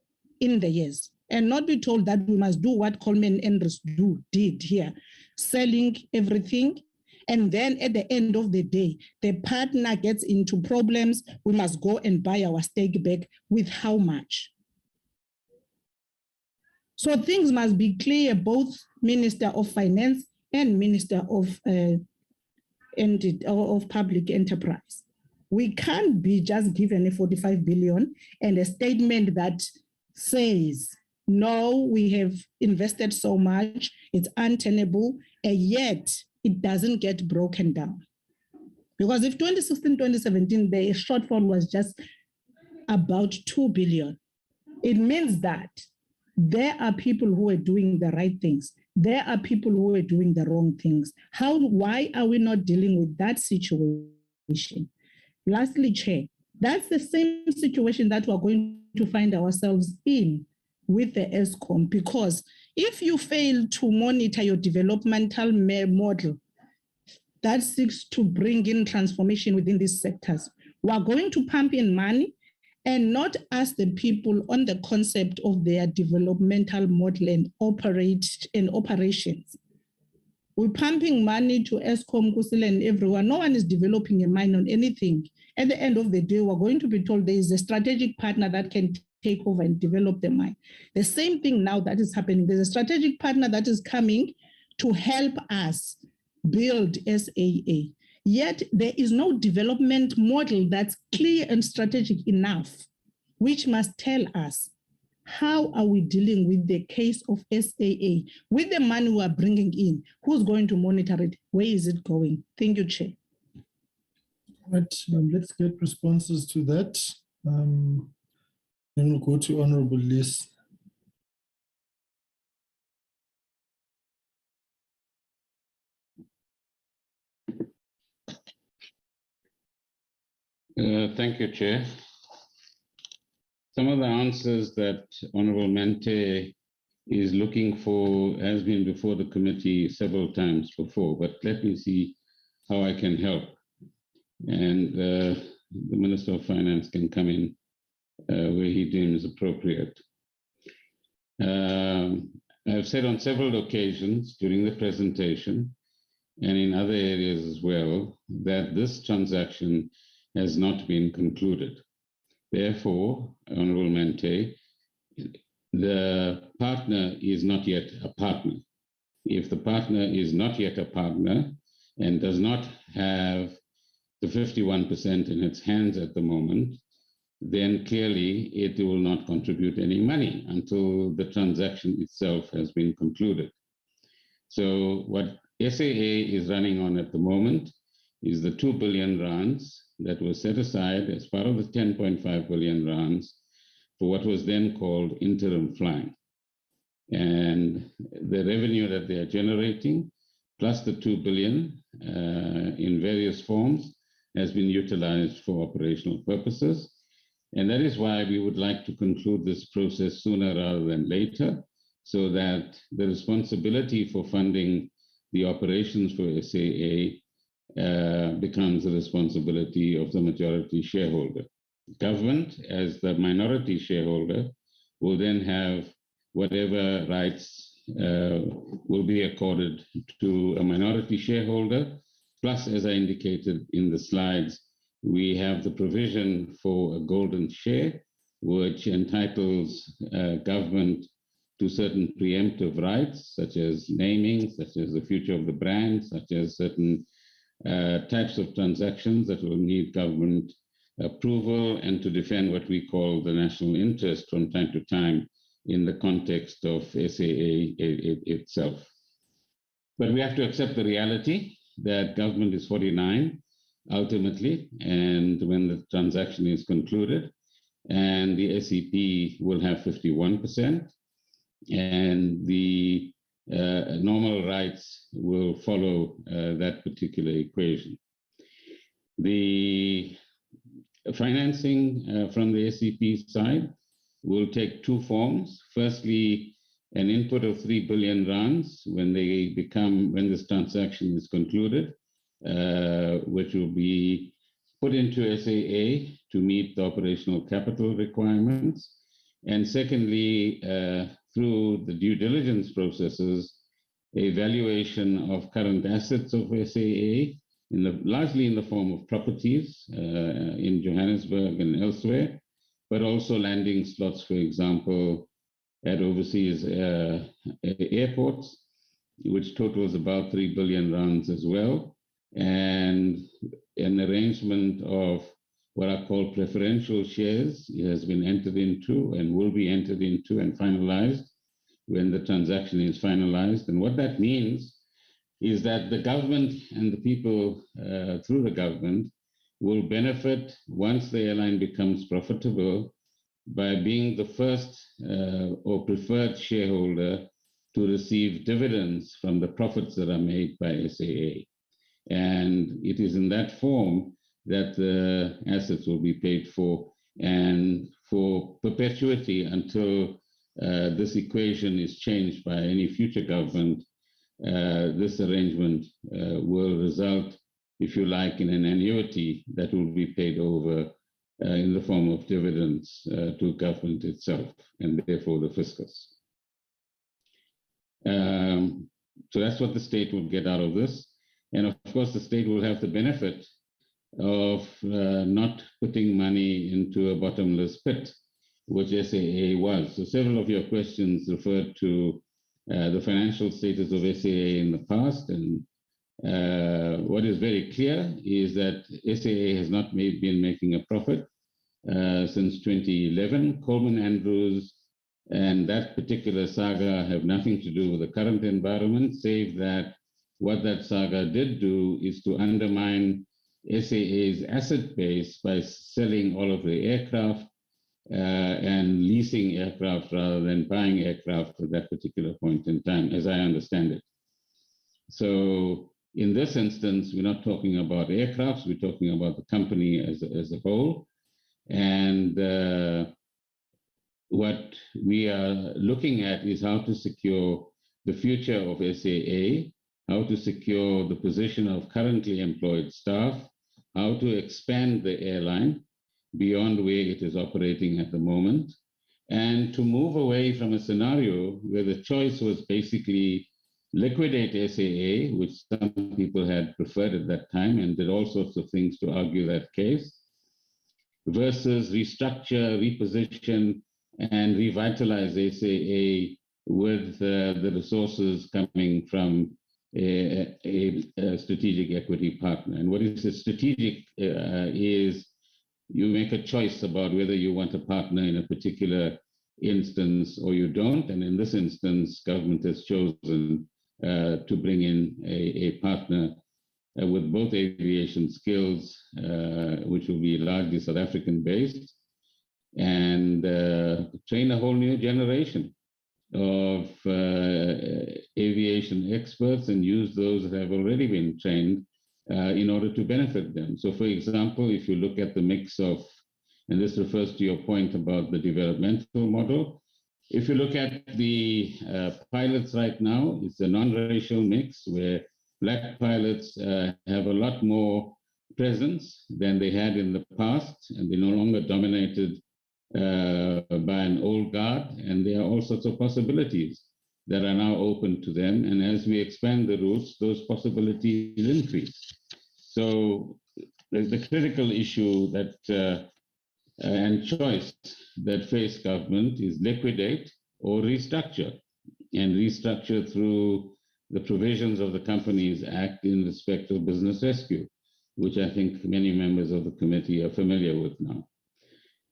in the years? And not be told that we must do what Coleman Andrews did here, selling everything. And then at the end of the day, the partner gets into problems. We must go and buy our stake back with how much? So things must be clear, both Minister of Finance and Minister of Public Enterprise. We can't be just given a 45 billion and a statement that says, no, we have invested so much, it's untenable, and yet it doesn't get broken down. Because if 2016-2017, the shortfall was just about 2 billion, it means that there are people who are doing the right things. There are people who are doing the wrong things. Why are we not dealing with that situation? Lastly, Chair, that's the same situation that we're going to find ourselves in with the ESCOM, because if you fail to monitor your developmental model that seeks to bring in transformation within these sectors, we're going to pump in money and not ask the people on the concept of their developmental model and operations. We're pumping money to ESCOM, Kusile, and everyone. No one is developing a mine on anything. At the end of the day, we're going to be told there is a strategic partner that can take over and develop the mine. The same thing now that is happening. There's a strategic partner that is coming to help us build SAA. Yet there is no development model that's clear and strategic enough, which must tell us how are we dealing with the case of SAA, with the money we are bringing in, who's going to monitor it, where is it going? Thank you, Chair. Right, let's get responses to that. Then we'll go to Honorable Liz. Thank you, Chair. Some of the answers that Honorable Mente is looking for has been before the committee several times before, but let me see how I can help. And the Minister of Finance can come in where he deems appropriate. I've said on several occasions during the presentation and in other areas as well that this transaction has not been concluded. Therefore, Honorable Mente, the partner is not yet a partner. If the partner is not yet a partner and does not have the 51% in its hands at the moment, then clearly it will not contribute any money until the transaction itself has been concluded. So what SAA is running on at the moment is the 2 billion rands that was set aside as part of the 10.5 billion rands for what was then called interim flying. And the revenue that they are generating, plus the 2 billion in various forms, has been utilized for operational purposes. And that is why we would like to conclude this process sooner rather than later, so that the responsibility for funding the operations for SAA becomes the responsibility of the majority shareholder. Government, as the minority shareholder, will then have whatever rights will be accorded to a minority shareholder. Plus, as I indicated in the slides, we have the provision for a golden share which entitles government to certain preemptive rights, such as naming, such as the future of the brand, such as certain types of transactions that will need government approval, and to defend what we call the national interest from time to time in the context of SAA itself. But we have to accept the reality that government is 49 ultimately, and when the transaction is concluded, and the SCP will have 51%, and the normal rights will follow that particular equation. The financing from the SCP side will take two forms. Firstly, an input of 3 billion rands when this transaction is concluded, which will be put into SAA to meet the operational capital requirements. And secondly, through the due diligence processes, a valuation of current assets of SAA, largely in the form of properties in Johannesburg and elsewhere, but also landing slots, for example, at overseas airports, which totals about 3 billion rands as well, and an arrangement of what are called preferential shares has been entered into and will be entered into and finalized when the transaction is finalized. And what that means is that the government and the people through the government will benefit once the airline becomes profitable by being the first or preferred shareholder to receive dividends from the profits that are made by SAA. And it is in that form that the assets will be paid for, and for perpetuity until this equation is changed by any future government. This arrangement will result, if you like, in an annuity that will be paid over in the form of dividends to government itself, and therefore the fiscus. So that's what the state will get out of this. And of course, the state will have the benefit of not putting money into a bottomless pit, which SAA was. So several of your questions referred to the financial status of SAA in the past. And what is very clear is that SAA has not been making a profit since 2011. Coleman Andrews and that particular saga have nothing to do with the current environment, save that what that saga did do is to undermine SAA's asset base by selling all of the aircraft and leasing aircraft rather than buying aircraft at that particular point in time, as I understand it. So in this instance, we're not talking about aircrafts, we're talking about the company as a whole. And what we are looking at is how to secure the future of SAA, how to secure the position of currently employed staff, how to expand the airline beyond where it is operating at the moment, and to move away from a scenario where the choice was basically liquidate SAA, which some people had preferred at that time and did all sorts of things to argue that case, versus restructure, reposition, and revitalize SAA with the resources coming from a strategic equity partner. And what is a strategic is you make a choice about whether you want a partner in a particular instance or you don't. And in this instance, government has chosen to bring in a partner with both aviation skills, which will be largely South African based, and train a whole new generation of aviation experts and use those that have already been trained in order to benefit them. So for example, if you look at the mix of, and this refers to your point about the developmental model, if you look at the pilots right now, it's a non-racial mix where Black pilots have a lot more presence than they had in the past, and they're no longer dominated by an old guard, and there are all sorts of possibilities that are now open to them. And as we expand the routes, those possibilities increase. So the critical issue that and choice that face government is liquidate or restructure, and restructure through the provisions of the Companies Act in respect of business rescue, which I think many members of the committee are familiar with now.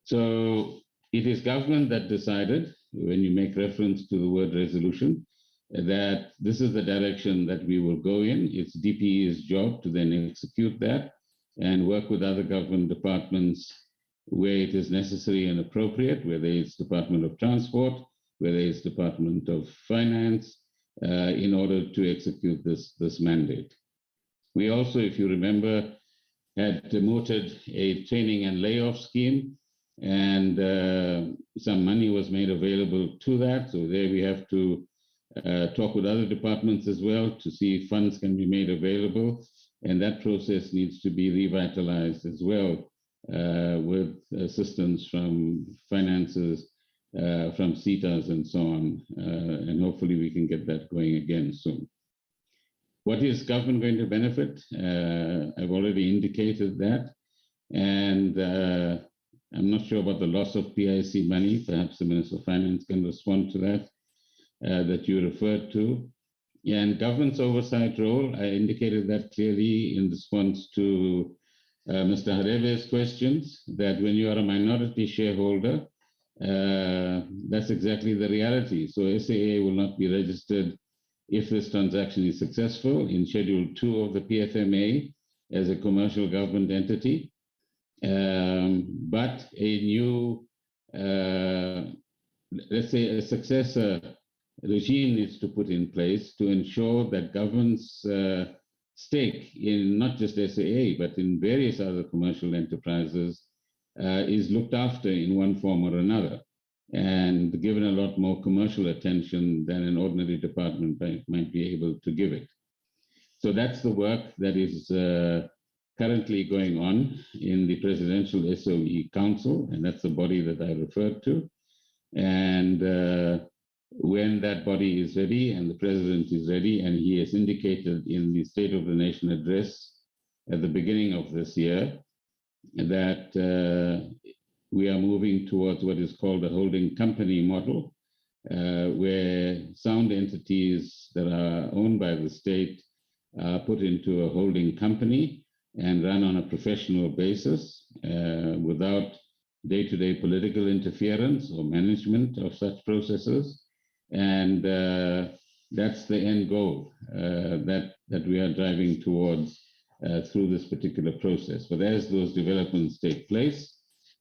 So it is government that decided, when you make reference to the word resolution, that this is the direction that we will go in. It's DPE's job to then execute that and work with other government departments where it is necessary and appropriate, whether it's Department of Transport, whether it's Department of Finance, in order to execute this mandate. We also, if you remember, had mooted a training and layoff scheme, and some money was made available to that. So there we have to talk with other departments as well to see if funds can be made available, and that process needs to be revitalized as well, with assistance from finances, from CETAs and so on, and hopefully we can get that going again soon. What is government going to benefit? I've already indicated that, and I'm not sure about the loss of PIC money. Perhaps the Minister of Finance can respond to that, that you referred to. And government's oversight role, I indicated that clearly in response to Mr. Harebe's questions, that when you are a minority shareholder, that's exactly the reality. So SAA will not be registered if this transaction is successful in Schedule 2 of the PFMA as a commercial government entity. But a new, let's say a successor regime needs to put in place to ensure that government's stake in not just SAA, but in various other commercial enterprises is looked after in one form or another, and given a lot more commercial attention than an ordinary department might be able to give it. So that's the work that is currently going on in the Presidential SOE Council, and that's the body that I referred to. And when that body is ready and the President is ready, and he has indicated in the State of the Nation address at the beginning of this year that we are moving towards what is called a holding company model, where sound entities that are owned by the state are put into a holding company and run on a professional basis without day-to-day political interference or management of such processes. And that's the end goal that we are driving towards through this particular process. But as those developments take place,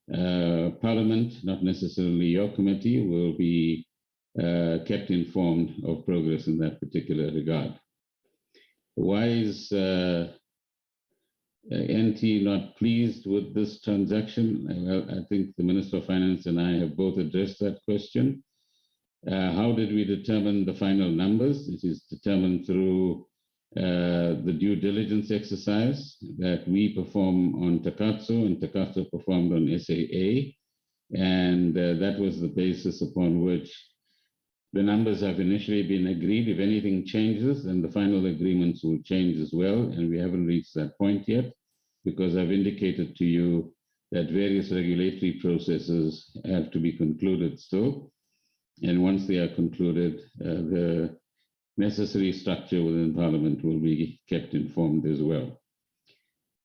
Parliament, not necessarily your committee, will be kept informed of progress in that particular regard. Why is NT not pleased with this transaction? Well, I think the Minister of Finance and I have both addressed that question. How did we determine the final numbers? It is determined through the due diligence exercise that we perform on Takatso, and Takatso performed on SAA. And that was the basis upon which the numbers have initially been agreed. If anything changes, then the final agreements will change as well. And we haven't reached that point yet, because I've indicated to you that various regulatory processes have to be concluded still. And once they are concluded, the necessary structure within Parliament will be kept informed as well.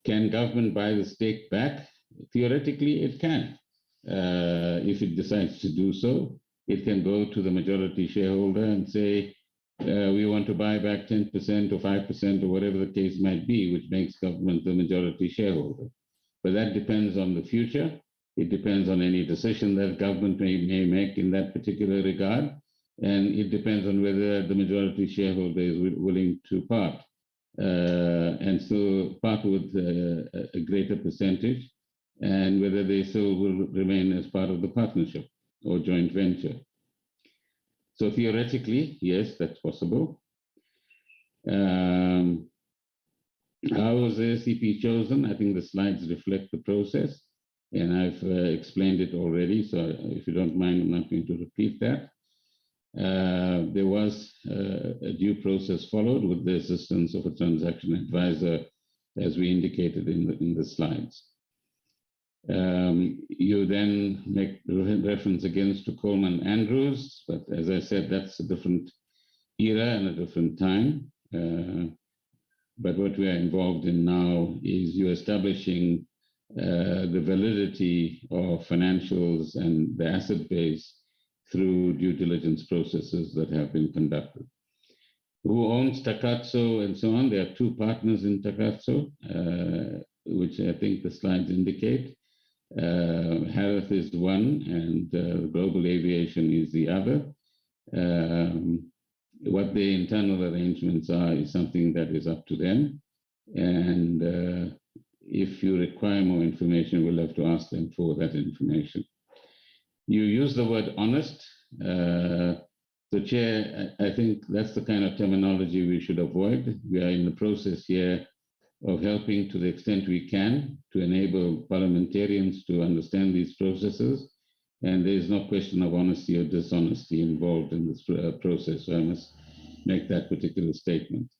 Can government buy the stake back? Theoretically, it can. If it decides to do so, it can go to the majority shareholder and say, we want to buy back 10% or 5% or whatever the case might be, which makes government the majority shareholder. But that depends on the future. It depends on any decision that government may make in that particular regard. And it depends on whether the majority shareholder is willing to part and still part with a greater percentage, and whether they still will remain as part of the partnership or joint venture. So theoretically, yes, that's possible. How was the SCP chosen? I think the slides reflect the process, and I've explained it already, so if you don't mind, I'm not going to repeat that. There was a due process followed with the assistance of a transaction advisor, as we indicated in the slides. You then make reference against to Coleman Andrews, but as I said, that's a different era and a different time. But what we are involved in now is you establishing the validity of financials and the asset base through due diligence processes that have been conducted. Who owns Takatso and so on? There are two partners in Takatso, which I think the slides indicate. Harith is one, and Global Aviation is the other. What the internal arrangements are is something that is up to them. And if you require more information, we'll have to ask them for that information. You use the word honest. So, Chair, I think that's the kind of terminology we should avoid. We are in the process here of helping to the extent we can to enable parliamentarians to understand these processes. And there is no question of honesty or dishonesty involved in this process. So I must make that particular statement.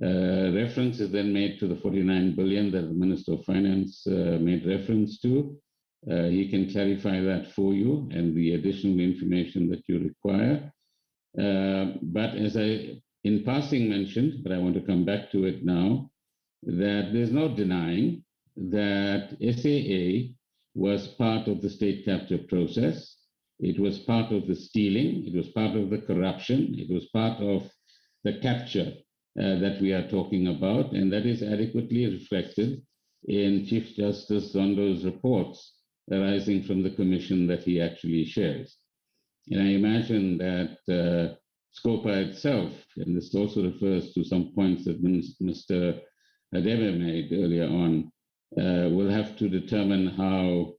Reference is then made to the 49 billion that the Minister of Finance made reference to. He can clarify that for you and the additional information that you require. But as I, in passing, mentioned, but I want to come back to it now, that there's no denying that SAA was part of the state capture process. It was part of the stealing. It was part of the corruption. It was part of the capture that we are talking about, and that is adequately reflected in Chief Justice Zondo's reports arising from the commission that he actually shares. And I imagine that SCOPA itself, and this also refers to some points that Mr. Hadebe made earlier on, will have to determine how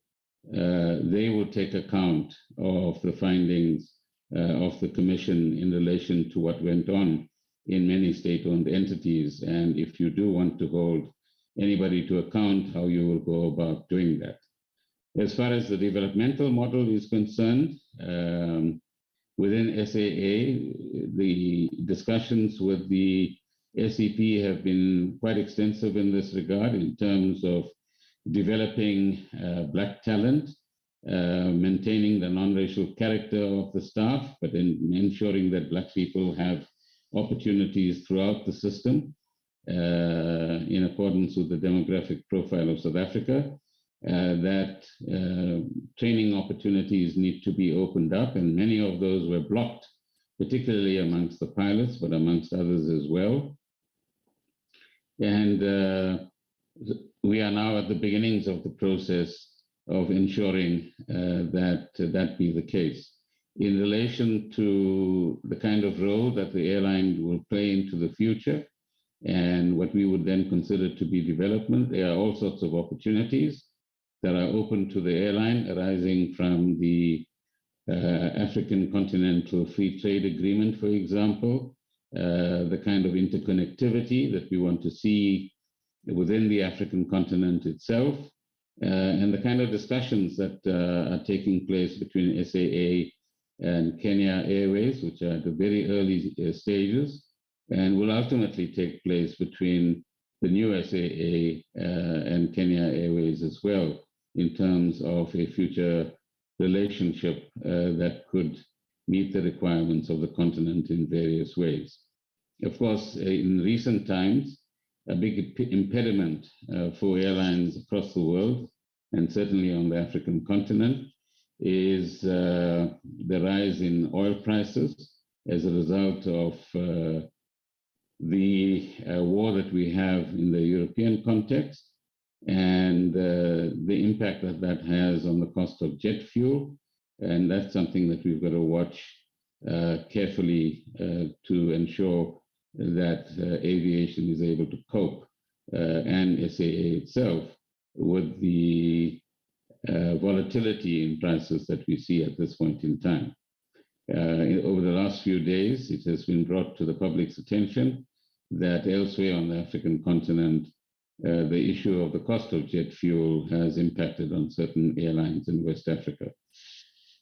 they will take account of the findings of the commission in relation to what went on in many state-owned entities. And if you do want to hold anybody to account, how you will go about doing that. As far as the developmental model is concerned, within SAA, the discussions with the SCP have been quite extensive in this regard in terms of developing Black talent, maintaining the non-racial character of the staff, but in ensuring that Black people have opportunities throughout the system in accordance with the demographic profile of South Africa, that training opportunities need to be opened up, and many of those were blocked, particularly amongst the pilots, but amongst others as well. And we are now at the beginnings of the process of ensuring that be the case. In relation to the kind of role that the airline will play into the future and what we would then consider to be development, there are all sorts of opportunities that are open to the airline arising from the African Continental Free Trade Agreement, for example, the kind of interconnectivity that we want to see within the African continent itself, and the kind of discussions that are taking place between SAA and Kenya Airways, which are at the very early stages, and will ultimately take place between the new SAA and Kenya Airways as well, in terms of a future relationship that could meet the requirements of the continent in various ways. Of course, in recent times, a big impediment for airlines across the world, and certainly on the African continent, is the rise in oil prices as a result of the war that we have in the European context, and the impact that that has on the cost of jet fuel. And that's something that we've got to watch carefully to ensure that aviation is able to cope, and SAA itself, with the volatility in prices that we see at this point in time. Over the last few days, it has been brought to the public's attention that elsewhere on the African continent, the issue of the cost of jet fuel has impacted on certain airlines in West Africa.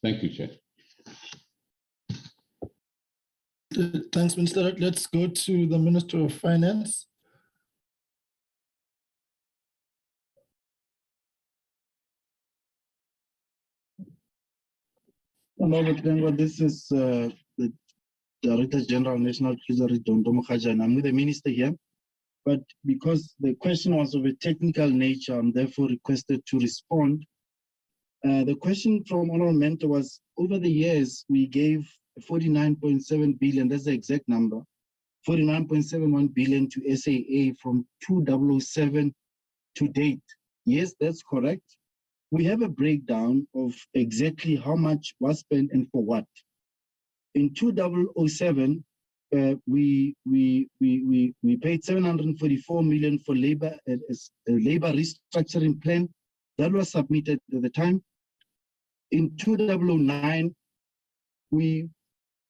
Thank you, Chair. Thanks, Minister. Let's go to the Minister of Finance. This is the Director General National Treasury, Dondo Mukhajan. I'm with the Minister here, but because the question was of a technical nature, I'm therefore requested to respond. The question from Honorable Mentor was, over the years, we gave 49.7 billion, that's the exact number, 49.71 billion to SAA from 2007 to date. Yes, that's correct. We have a breakdown of exactly how much was spent and for what. In 2007, we paid 744 million for labor labor restructuring plan that was submitted at the time. In 2009, we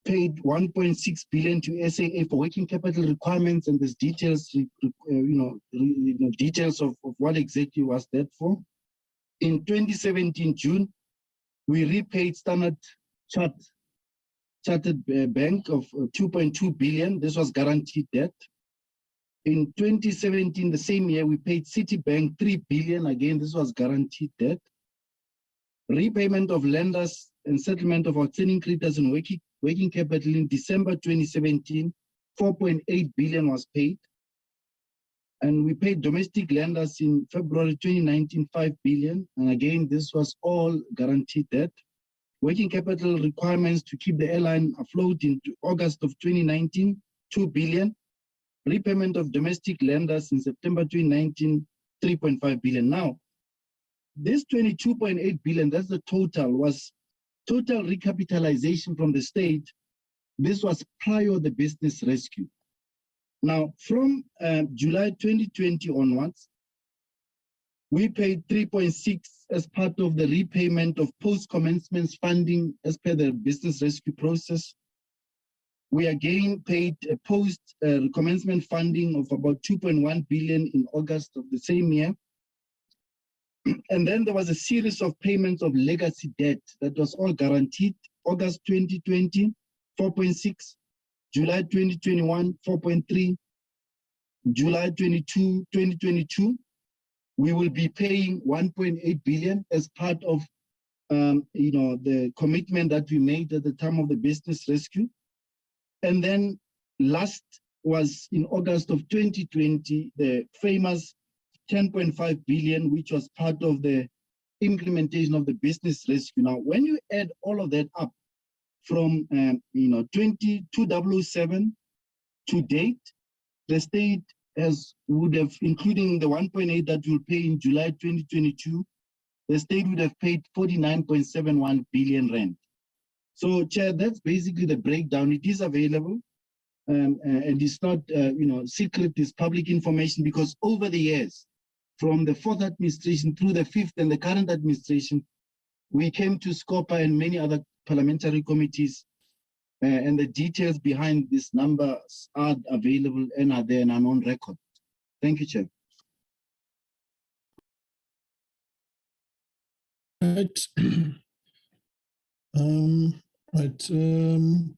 paid 1.6 billion to SAA for working capital requirements, and there's details, details of what exactly was that for. In 2017 June, we repaid Standard Chartered Bank of 2.2 billion. This was guaranteed debt. In 2017, the same year, we paid Citibank 3 billion. Again, this was guaranteed debt. Repayment of lenders and settlement of outstanding creditors and working capital in December 2017, 4.8 billion was paid. And we paid domestic lenders in February 2019, 5 billion. And again, this was all guaranteed debt. Working capital requirements to keep the airline afloat into August of 2019, 2 billion. Repayment of domestic lenders in September 2019, 3.5 billion. Now, this 22.8 billion, that's the total, was total recapitalization from the state. This was prior to the business rescue. Now, from July 2020 onwards, we paid 3.6 as part of the repayment of post-commencement funding as per the business rescue process. We again paid a post-commencement funding of about 2.1 billion in August of the same year. And then there was a series of payments of legacy debt that was all guaranteed. August 2020, 4.6. July 2021, 4.3. July 2022, we will be paying 1.8 billion as part of the commitment that we made at the time of the business rescue. And then last was in August of 2020, the famous 10.5 billion, which was part of the implementation of the business rescue. Now, when you add all of that up from 2007 to date, the state would have, including the 1.8 that will pay in July 2022, the state would have paid 49.71 billion rand. So, Chair, that's basically the breakdown. It is available, and it's not, secret. It's public information, because over the years, from the 4th administration through the 5th and the current administration, we came to SCOPA and many other parliamentary committees, and the details behind these numbers are available and are there and are on record. Thank you, Chair. Right.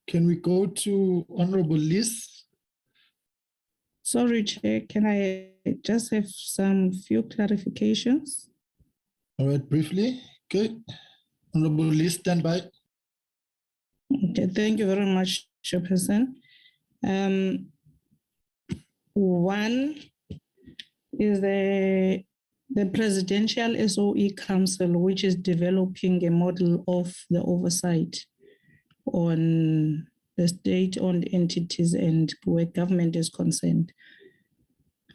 Can we go to Honorable Liz? Sorry, Chair, can I just have some few clarifications? All right, briefly. Okay. Honorable Liz, stand by. Okay, thank you very much, Chairperson. One is the Presidential SOE Council, which is developing a model of the oversight on the state-owned entities and where government is concerned.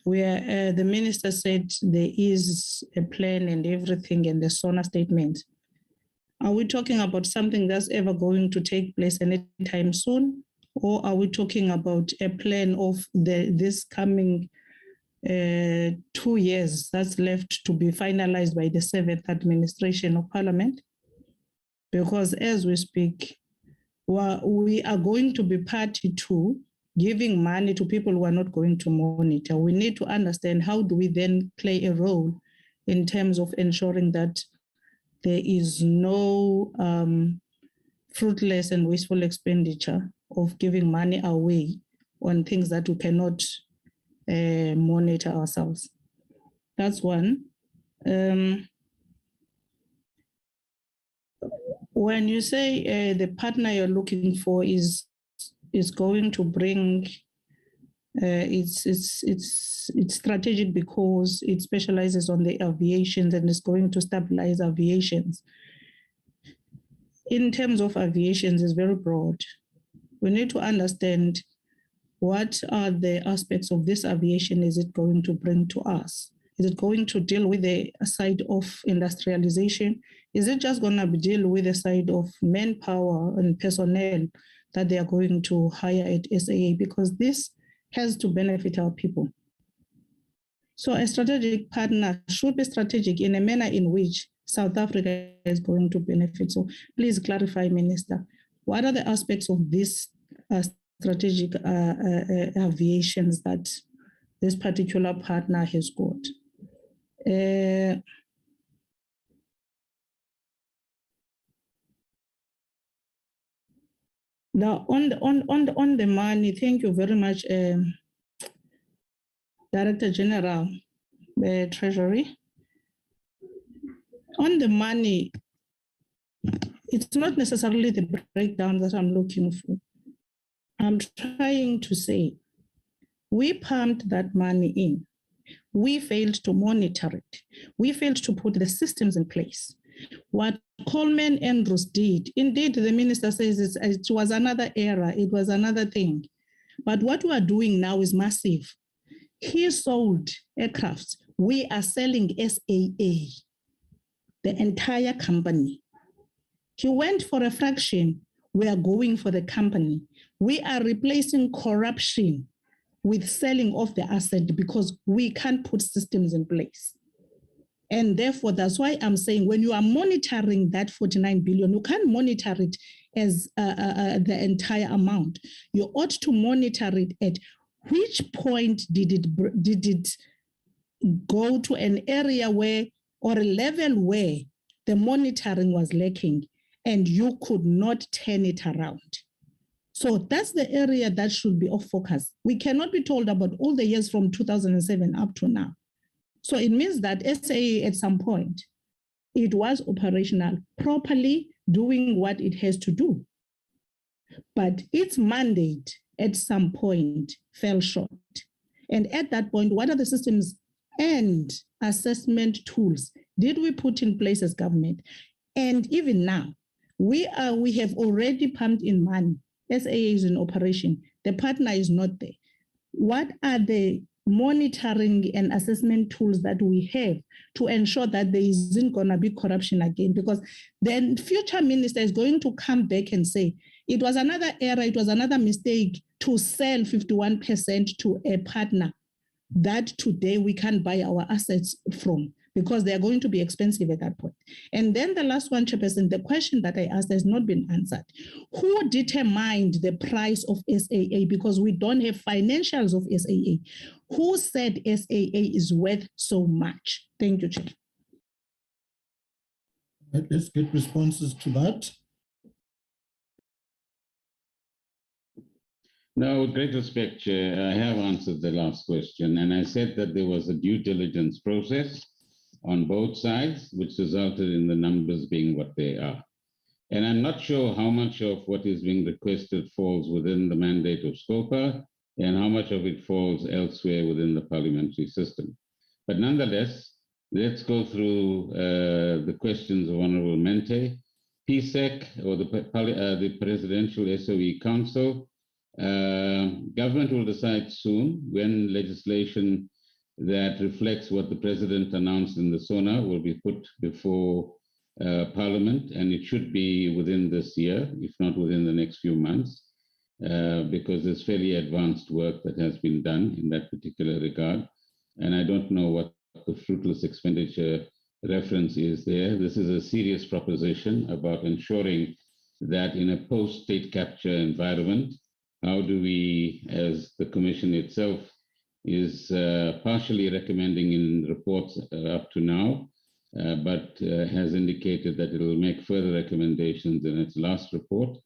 Where the minister said there is a plan and everything and the SONA statement. Are we talking about something that's ever going to take place anytime soon? Or are we talking about a plan of this coming 2 years that's left to be finalized by the 7th administration of Parliament? Because as we speak, we are going to be party to giving money to people who are not going to monitor. We need to understand how do we then play a role in terms of ensuring that there is no fruitless and wasteful expenditure of giving money away on things that we cannot monitor ourselves. That's one. when you say the partner you're looking for is going to bring, it's strategic because it specializes on the aviations and is going to stabilize aviations. In terms of aviations, is very broad. We need to understand what are the aspects of this aviation is it going to bring to us? Is it going to deal with the side of industrialization? Is it just going to deal with the side of manpower and personnel that they are going to hire at SAA? Because this has to benefit our people. So a strategic partner should be strategic in a manner in which South Africa is going to benefit. So please clarify, Minister, what are the aspects of this strategic aviations that this particular partner has got? Now, on the money, thank you very much, Director General, Treasury. On the money, it's not necessarily the breakdown that I'm looking for. I'm trying to say, we pumped that money in. We failed to monitor it. We failed to put the systems in place. What Coleman Andrews did, indeed, the minister says it was another era, it was another thing. But what we are doing now is massive. He sold aircrafts. We are selling SAA, the entire company. He went for a fraction. We are going for the company. We are replacing corruption with selling off the asset because we can't put systems in place. And therefore, that's why I'm saying when you are monitoring that 49 billion, you can't monitor it as the entire amount. You ought to monitor it at which point did it go to an area where, or a level where the monitoring was lacking and you could not turn it around. So that's the area that should be of focus. We cannot be told about all the years from 2007 up to now. So it means that SAA at some point, it was operational, properly doing what it has to do. But its mandate at some point fell short. And at that point, what are the systems and assessment tools did we put in place as government? And even now, we have already pumped in money. SAA is in operation. The partner is not there. What are the monitoring and assessment tools that we have to ensure that there isn't going to be corruption again? Because then future minister is going to come back and say, it was another error, it was another mistake to sell 51% to a partner that today we can't buy our assets from because they are going to be expensive at that point. And then the last one, Chairperson, the question that I asked has not been answered. Who determined the price of SAA? Because we don't have financials of SAA. Who said SAA is worth so much? Thank you, Chair. Right, let's get responses to that. No, with great respect, Chair, I have answered the last question, and I said that there was a due diligence process on both sides, which resulted in the numbers being what they are. And I'm not sure how much of what is being requested falls within the mandate of SCOPA and how much of it falls elsewhere within the parliamentary system. But nonetheless, let's go through the questions of Honorable Mente. PSEC, or the Presidential SOE Council, government will decide soon when legislation that reflects what the President announced in the SONA will be put before Parliament, and it should be within this year, if not within the next few months, because there's fairly advanced work that has been done in that particular regard. And I don't know what the fruitless expenditure reference is there. This is a serious proposition about ensuring that in a post-state capture environment, how do we, as the Commission itself is partially recommending in reports up to now, but has indicated that it will make further recommendations in its last report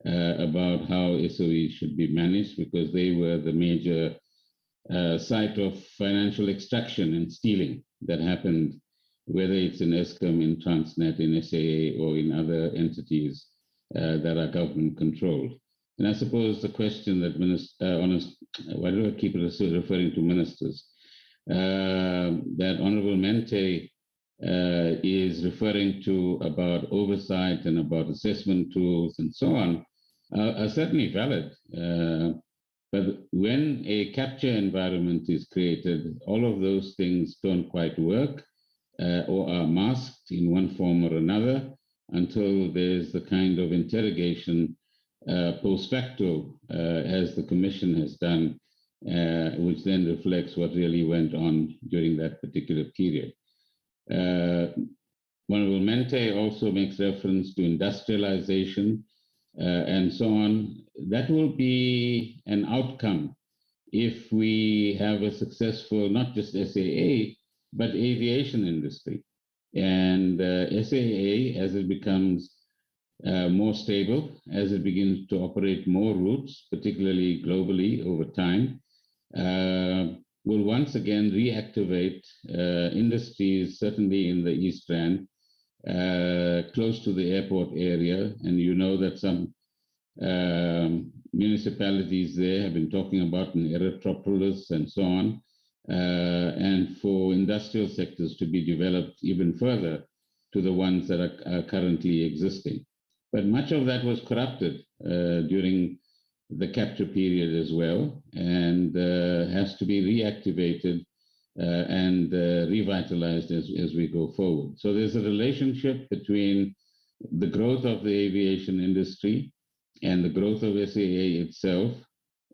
about how SOEs should be managed, because they were the major site of financial extraction and stealing that happened whether it's in Eskom, in Transnet, in SAA, or in other entities that are government controlled. And I suppose the question that why do I keep referring to ministers? That Honorable Mente is referring to about oversight and about assessment tools and so on are certainly valid. But when a capture environment is created, all of those things don't quite work or are masked in one form or another until there's the kind of interrogation post facto, as the Commission has done, which then reflects what really went on during that particular period. Honorable Mente also makes reference to industrialization and so on. That will be an outcome if we have a successful, not just SAA, but aviation industry. And SAA, as it becomes more stable, as it begins to operate more routes, particularly globally over time, will once again reactivate industries, certainly in the East Rand, close to the airport area. And you know that some municipalities there have been talking about an Erythropolis and so on, and for industrial sectors to be developed even further to the ones that are currently existing. But much of that was corrupted during the capture period as well, and has to be reactivated and revitalized as we go forward. So there's a relationship between the growth of the aviation industry and the growth of SAA itself,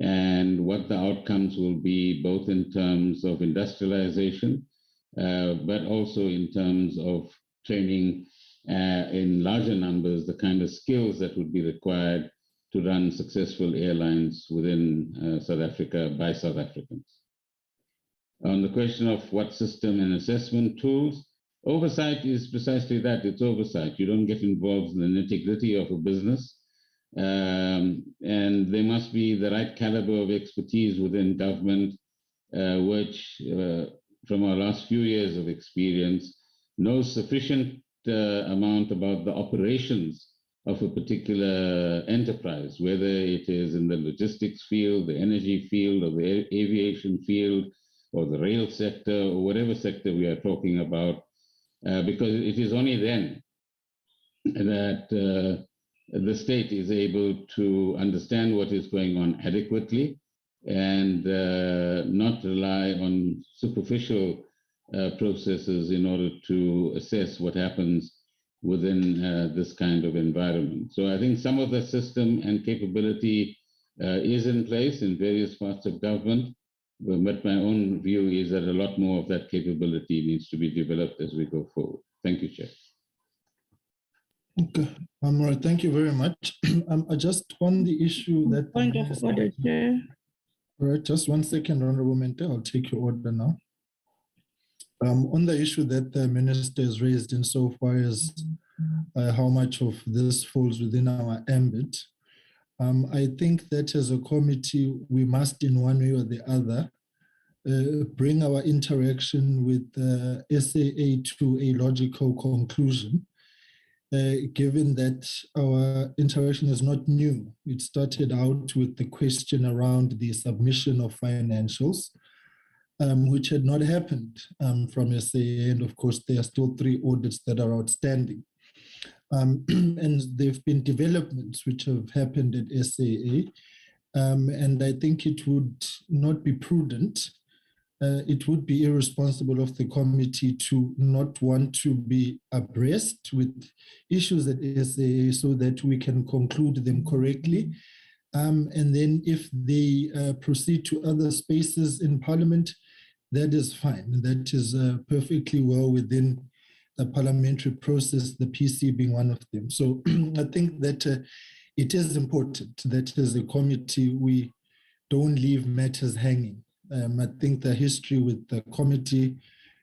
and what the outcomes will be, both in terms of industrialization, but also in terms of training in larger numbers, the kind of skills that would be required to run successful airlines within South Africa by South Africans. On the question of what system and assessment tools, oversight is precisely that, it's oversight. You don't get involved in the nitty-gritty of a business. And there must be the right caliber of expertise within government, which from our last few years of experience knows sufficient amount about the operations of a particular enterprise, whether it is in the logistics field, the energy field, or the aviation field, or the rail sector, or whatever sector we are talking about, because it is only then that the state is able to understand what is going on adequately and not rely on superficial processes in order to assess what happens within this kind of environment. So I think some of the system and capability is in place in various parts of government, but my own view is that a lot more of that capability needs to be developed as we go forward. Thank you, Chair. Okay, all right, thank you very much. I just on the issue that... Point of order, Chair. All right, just 1 second, Honorable Mente, I'll take your order now. On the issue that the Minister has raised insofar as how much of this falls within our ambit, I think that as a committee, we must in one way or the other bring our interaction with SAA to a logical conclusion, given that our interaction is not new. It started out with the question around the submission of financials, which had not happened from SAA. And of course, there are still 3 audits that are outstanding. And there have been developments which have happened at SAA. And I think it would not be prudent. It would be irresponsible of the committee to not want to be abreast with issues at SAA so that we can conclude them correctly. And then if they proceed to other spaces in Parliament, that is fine. That is perfectly well within the parliamentary process, the PC being one of them. So I think that it is important that as a committee, we don't leave matters hanging. I think the history with the committee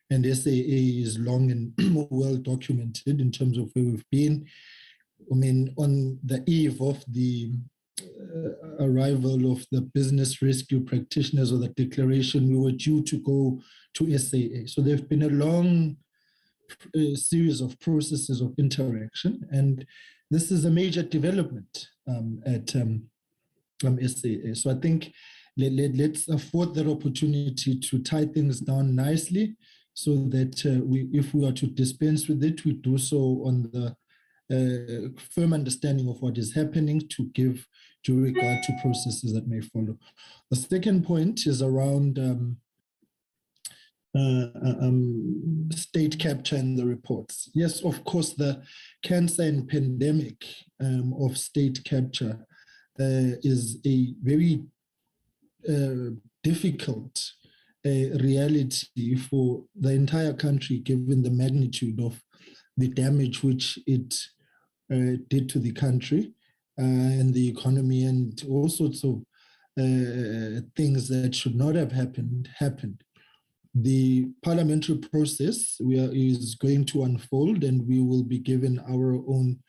and SAA is long and well documented in terms of where we've been. I mean, on the eve of the arrival of the business rescue practitioners or the declaration, we were due to go to SAA. So there've been a long series of processes of interaction, and this is a major development at SAA. So I think let's afford that opportunity to tie things down nicely, so that if we are to dispense with it, we do so on the firm understanding of what is happening, to give due regard to processes that may follow. The second point is around state capture in the reports. Yes, of course, the cancer and pandemic of state capture is a very difficult reality for the entire country, given the magnitude of the damage which it did to the country and the economy, and all sorts of things that should not have happened. The parliamentary process is going to unfold, and we will be given our own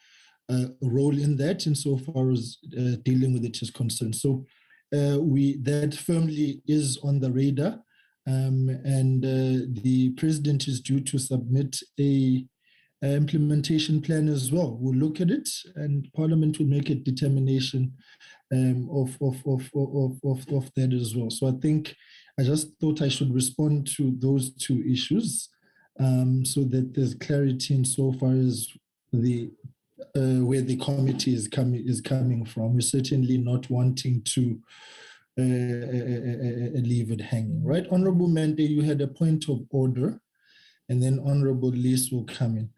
role in that, insofar as dealing with it is concerned. So that firmly is on the radar, and the president is due to submit a implementation plan as well. We'll look at it, and Parliament will make a determination of that as well. So I think I just thought I should respond to those two issues, so that there's clarity insofar as the where the committee is coming from. We're certainly not wanting to leave it hanging, right? Honorable Mende, you had a point of order, and then Honorable Lise will come in.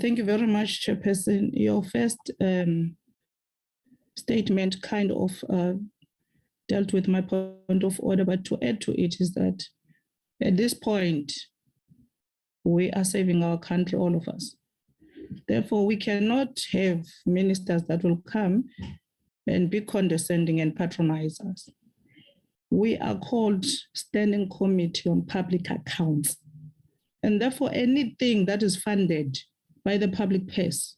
Thank you very much, Chairperson. Your first statement kind of dealt with my point of order, but to add to it is that at this point, we are saving our country, all of us. Therefore, we cannot have ministers that will come and be condescending and patronize us. We are called Standing Committee on Public Accounts. And therefore, anything that is funded by the public purse,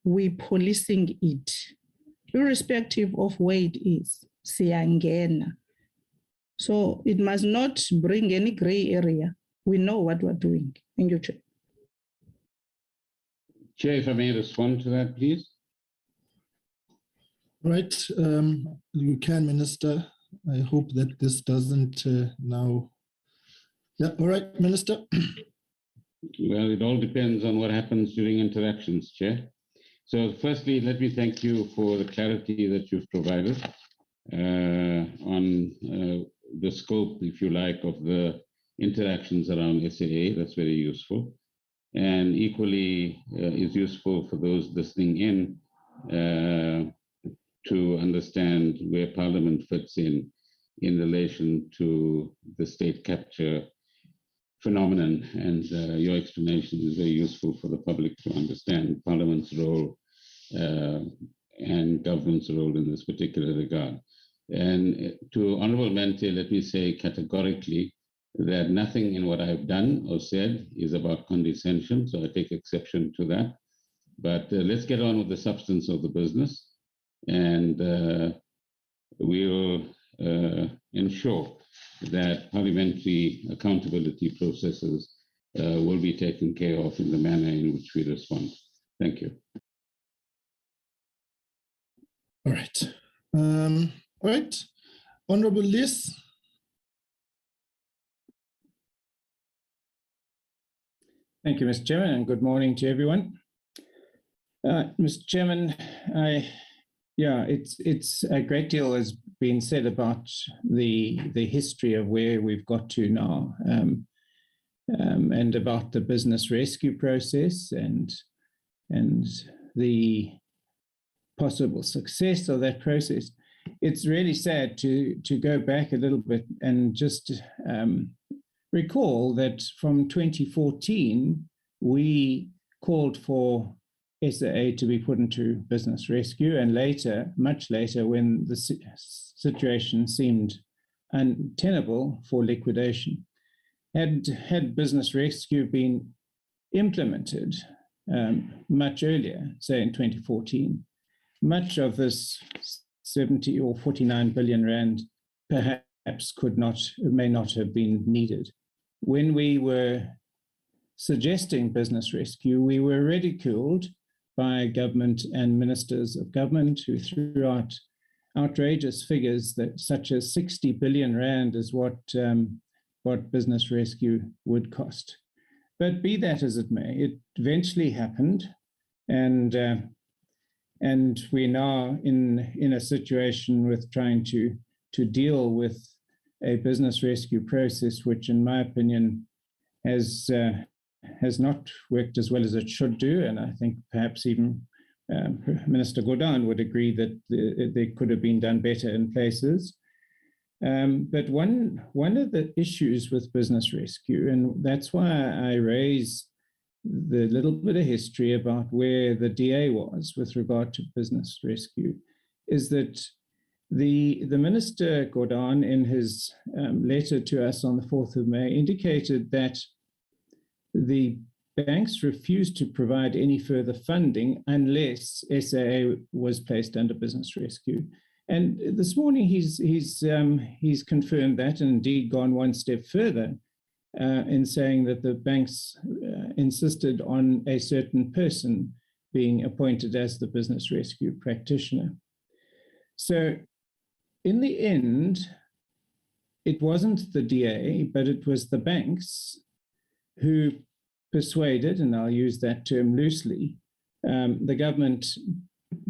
we policing it, irrespective of where it is. Siyangena. So it must not bring any gray area. We know what we're doing. Thank you, Chair. Chair, if I may respond to that, please. Right, you can, Minister. I hope that this doesn't now. Yeah, all right, Minister. Well, it all depends on what happens during interactions, Chair. So firstly, let me thank you for the clarity that you've provided on the scope, if you like, of the interactions around SAA. That's very useful. And equally is useful for those listening in to understand where Parliament fits in relation to the state capture phenomenon. And your explanation is very useful for the public to understand Parliament's role and government's role in this particular regard. And to Honorable Mente, let me say categorically that nothing in what I've done or said is about condescension, so I take exception to that. But let's get on with the substance of the business, and we'll ensure that parliamentary accountability processes will be taken care of in the manner in which we respond. Thank you. All right. All right. Honorable Lise. Thank you, Mr. Chairman, and good morning to everyone. Mr. Chairman, it's a great deal has been said about the history of where we've got to now, and about the business rescue process and the possible success of that process. It's really sad to go back a little bit and just recall that from 2014, we called for SAA to be put into business rescue, and later, much later, when the situation seemed untenable for liquidation, had business rescue been implemented much earlier, say in 2014, much of this 70 or 49 billion rand perhaps may not have been needed. When we were suggesting business rescue, we were ridiculed by government and ministers of government who threw out outrageous figures that such as 60 billion rand is what business rescue would cost. But be that as it may, it eventually happened, and we're now in a situation with trying to deal with a business rescue process, which, in my opinion, has not worked as well as it should do, and I think perhaps even Minister Gordhan would agree that they could have been done better in places. But one of the issues with business rescue, and that's why I raise the little bit of history about where the DA was with regard to business rescue, is that the Minister Gordhan, in his letter to us on the 4th of May, indicated that the banks refused to provide any further funding unless SAA was placed under business rescue. And this morning he's confirmed that, and indeed gone one step further in saying that the banks insisted on a certain person being appointed as the business rescue practitioner. So in the end, it wasn't the DA, but it was the banks who persuaded, and I'll use that term loosely, the government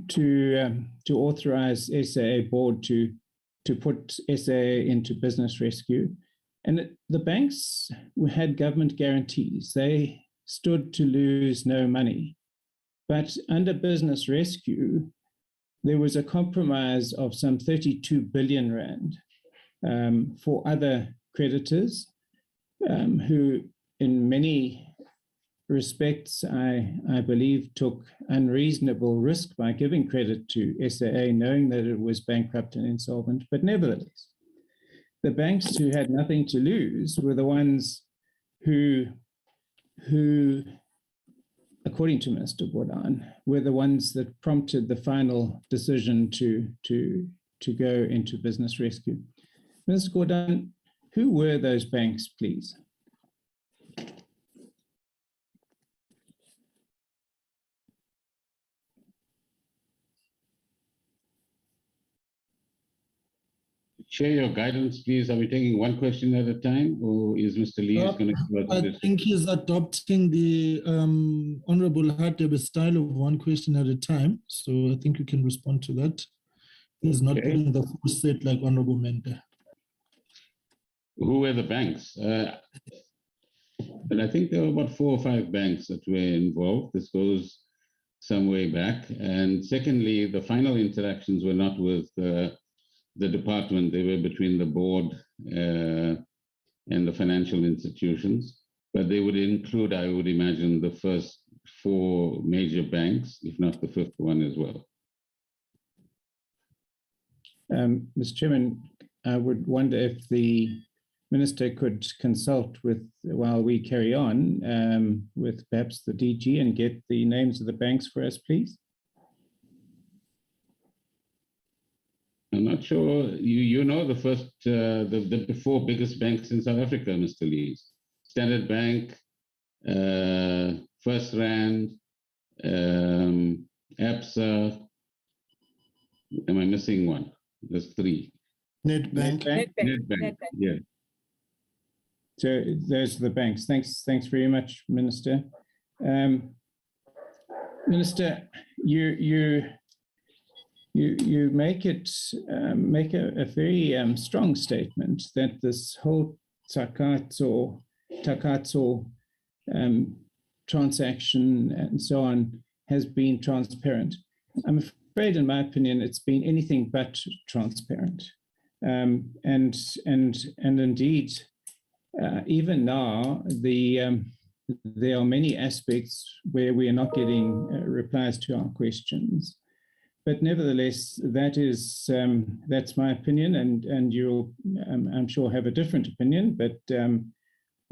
to authorize SAA board to put SAA into business rescue. And the banks had government guarantees. They stood to lose no money. But under business rescue, there was a compromise of some 32 billion rand for other creditors who, in many respects, I believe, took unreasonable risk by giving credit to SAA, knowing that it was bankrupt and insolvent. But nevertheless, the banks who had nothing to lose were the ones who according to Mr. Gordhan, were the ones that prompted the final decision to go into business rescue. Mr. Gordhan, who were those banks, please? Share your guidance, please. Are we taking one question at a time, or is Mr. Lee going to? I think he's adopting the Honorable Hadebe's style of one question at a time. So I think you can respond to that. He's not putting the full set like Honorable Mende. Who were the banks? And I think there were about 4 or 5 banks that were involved. This goes some way back. And secondly, the final interactions were not with the department. They were between the board and the financial institutions, but they would include, I would imagine, the first 4 major banks, if not the 5th one as well. Mr. Chairman, I would wonder if the Minister could consult with, while we carry on, with perhaps the DG and get the names of the banks for us, please. I'm not sure. You know the first, the 4 biggest banks in South Africa, Mr. Lee. Standard Bank, First Rand, ABSA. Am I missing one? There's 3. Nedbank. Nedbank. Yeah. So those are the banks. Thanks very much, Minister. Minister, you make a very strong statement that this whole Takatso transaction and so on has been transparent. I'm afraid, in my opinion, it's been anything but transparent, and indeed, even now, there are many aspects where we are not getting replies to our questions. But nevertheless, that's my opinion, and you'll, I'm sure, have a different opinion. But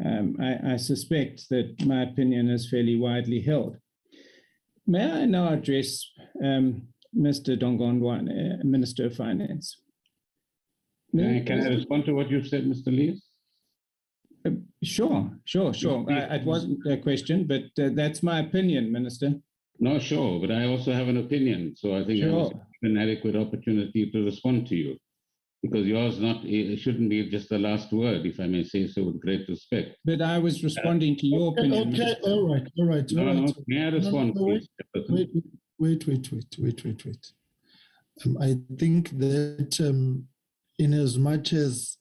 I suspect that my opinion is fairly widely held. May I now address Mr. Dongondwane, Minister of Finance? Can I respond to what you've said, Mr. Lee? Sure. It wasn't a question, but that's my opinion, Minister. No, sure, but I also have an opinion. So I think I must have an adequate opportunity to respond to you, because yours it shouldn't be just the last word, if I may say so with great respect. But I was responding to your opinion. Okay, all right. No, may I respond, please? Wait. I think that in as much as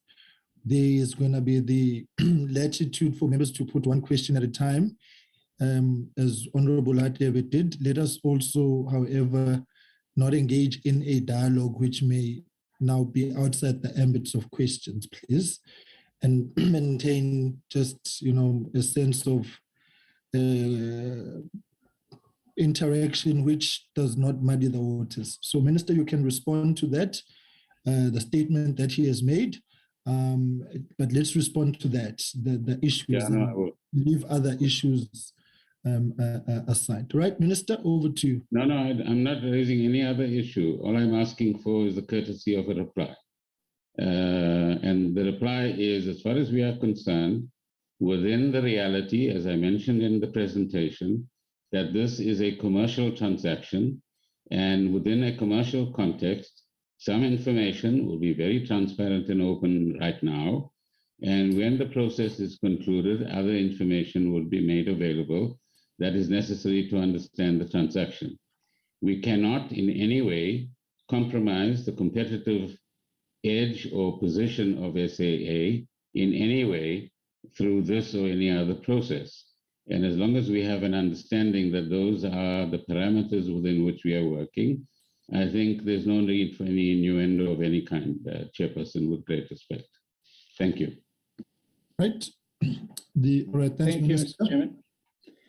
there is going to be the latitude for members to put one question at a time, as Honorable Hatebe did, let us also, however, not engage in a dialogue which may now be outside the ambits of questions, please, and maintain just, a sense of interaction which does not muddy the waters. So, Minister, you can respond to that, the statement that he has made, but let's respond to that, the issues, and leave other issues aside. Right, Minister, over to you. No, I'm not raising any other issue. All I'm asking for is the courtesy of a reply. And the reply is, as far as we are concerned, within the reality, as I mentioned in the presentation, that this is a commercial transaction, and within a commercial context, some information will be very transparent and open right now. And when the process is concluded, other information will be made available that is necessary to understand the transaction. We cannot in any way compromise the competitive edge or position of SAA in any way through this or any other process. And as long as we have an understanding that those are the parameters within which we are working, I think there's no need for any innuendo of any kind, Chairperson, with great respect. Thank you. Right. Thank you, Mr. Chairman.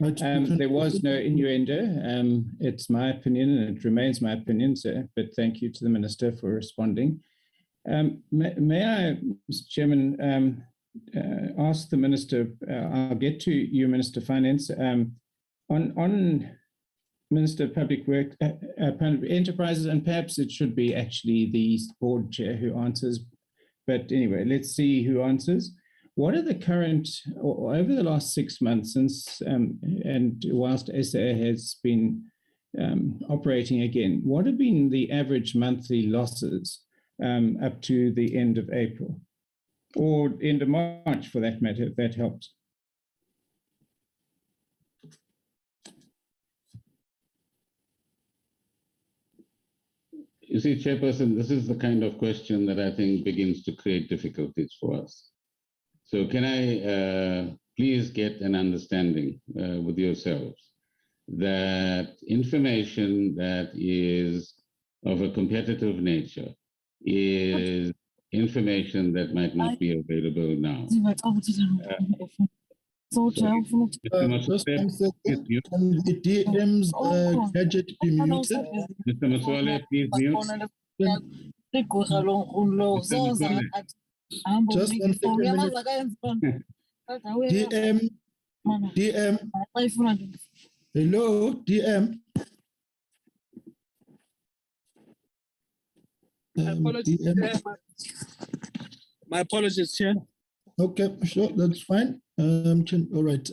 Right. There was no innuendo. It's my opinion, and it remains my opinion, sir, but thank you to the Minister for responding. May I, Mr. Chairman, ask the Minister, I'll get to you, Minister of Finance, on Minister of Public Work, Enterprises, and perhaps it should be actually the board chair who answers, but anyway, let's see who answers. What are the current, or over the last 6 months since, and whilst SAA has been operating again, what have been the average monthly losses up to the end of April? Or end of March, for that matter, if that helps. You see, Chairperson, this is the kind of question that I think begins to create difficulties for us. So can I please get an understanding with yourselves that information that is of a competitive nature is information that might not be available now. Can the DM's gadget be muted? Mr. Maswale, please mute. Just 1 second. DM. Hello, DM. My apologies, Chair. Okay, sure, that's fine. All right.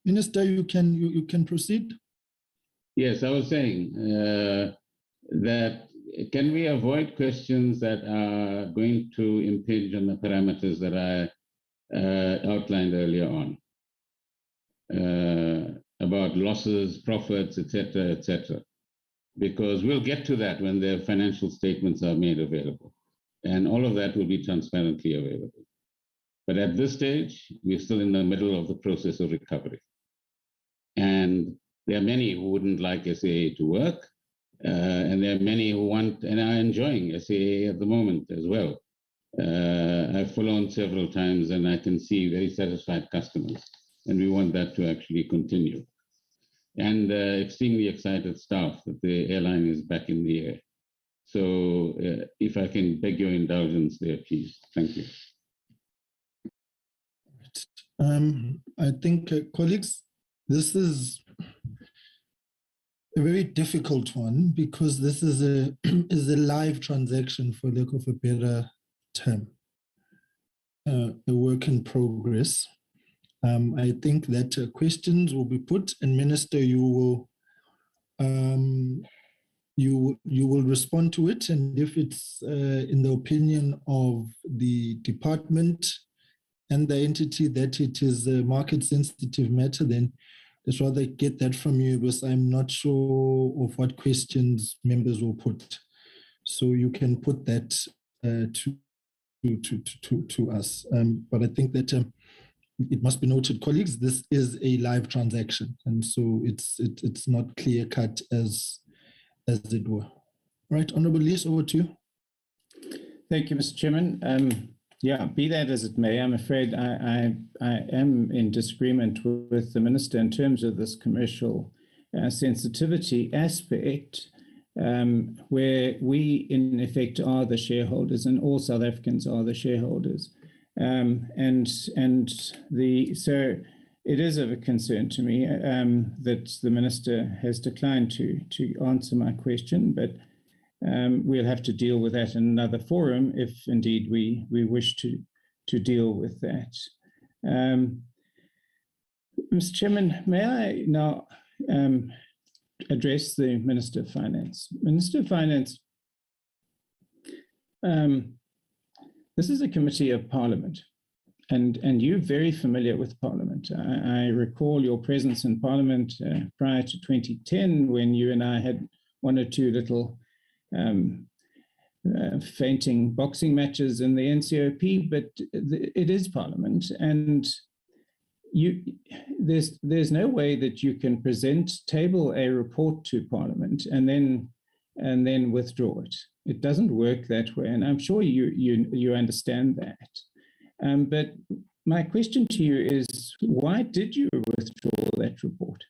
Minister, you can proceed. Yes, I was saying that can we avoid questions that are going to impinge on the parameters that I outlined earlier on about losses, profits, etc., because we'll get to that when the financial statements are made available. And all of that will be transparently available. But at this stage, we're still in the middle of the process of recovery. And there are many who wouldn't like SAA to work, and there are many who want and are enjoying SAA at the moment as well. I've flown several times and I can see very satisfied customers, and we want that to actually continue. And extremely excited staff that the airline is back in the air. So if I can beg your indulgence there, please. Thank you. I think, colleagues, this is a very difficult one because this is a live transaction, for lack of a better term. a work in progress. I think that questions will be put, and Minister, you will respond to it, and if it's in the opinion of the department and the entity that it is a market-sensitive matter, then let's rather get that from you, because I'm not sure of what questions members will put. So you can put that to us. But I think that it must be noted, colleagues, this is a live transaction, and so it's not clear cut as it were. Right, Honourable Lees, over to you. Thank you, Mr. Chairman. Yeah, be that as it may, I'm afraid I am in disagreement with the Minister in terms of this commercial sensitivity aspect, where we, in effect, are the shareholders, and all South Africans are the shareholders. So it is of a concern to me that the Minister has declined to answer my question, but we'll have to deal with that in another forum if indeed we wish to deal with that. Mr. Chairman, may I now address the Minister of Finance? Minister of Finance, this is a committee of Parliament, and you're very familiar with Parliament. I recall your presence in Parliament prior to 2010, when you and I had one or two little fainting boxing matches in the NCOP, but it is Parliament, and there's no way that you can table a report to Parliament and then withdraw it. It doesn't work that way, and I'm sure you understand that. But my question to you is, why did you withdraw that report?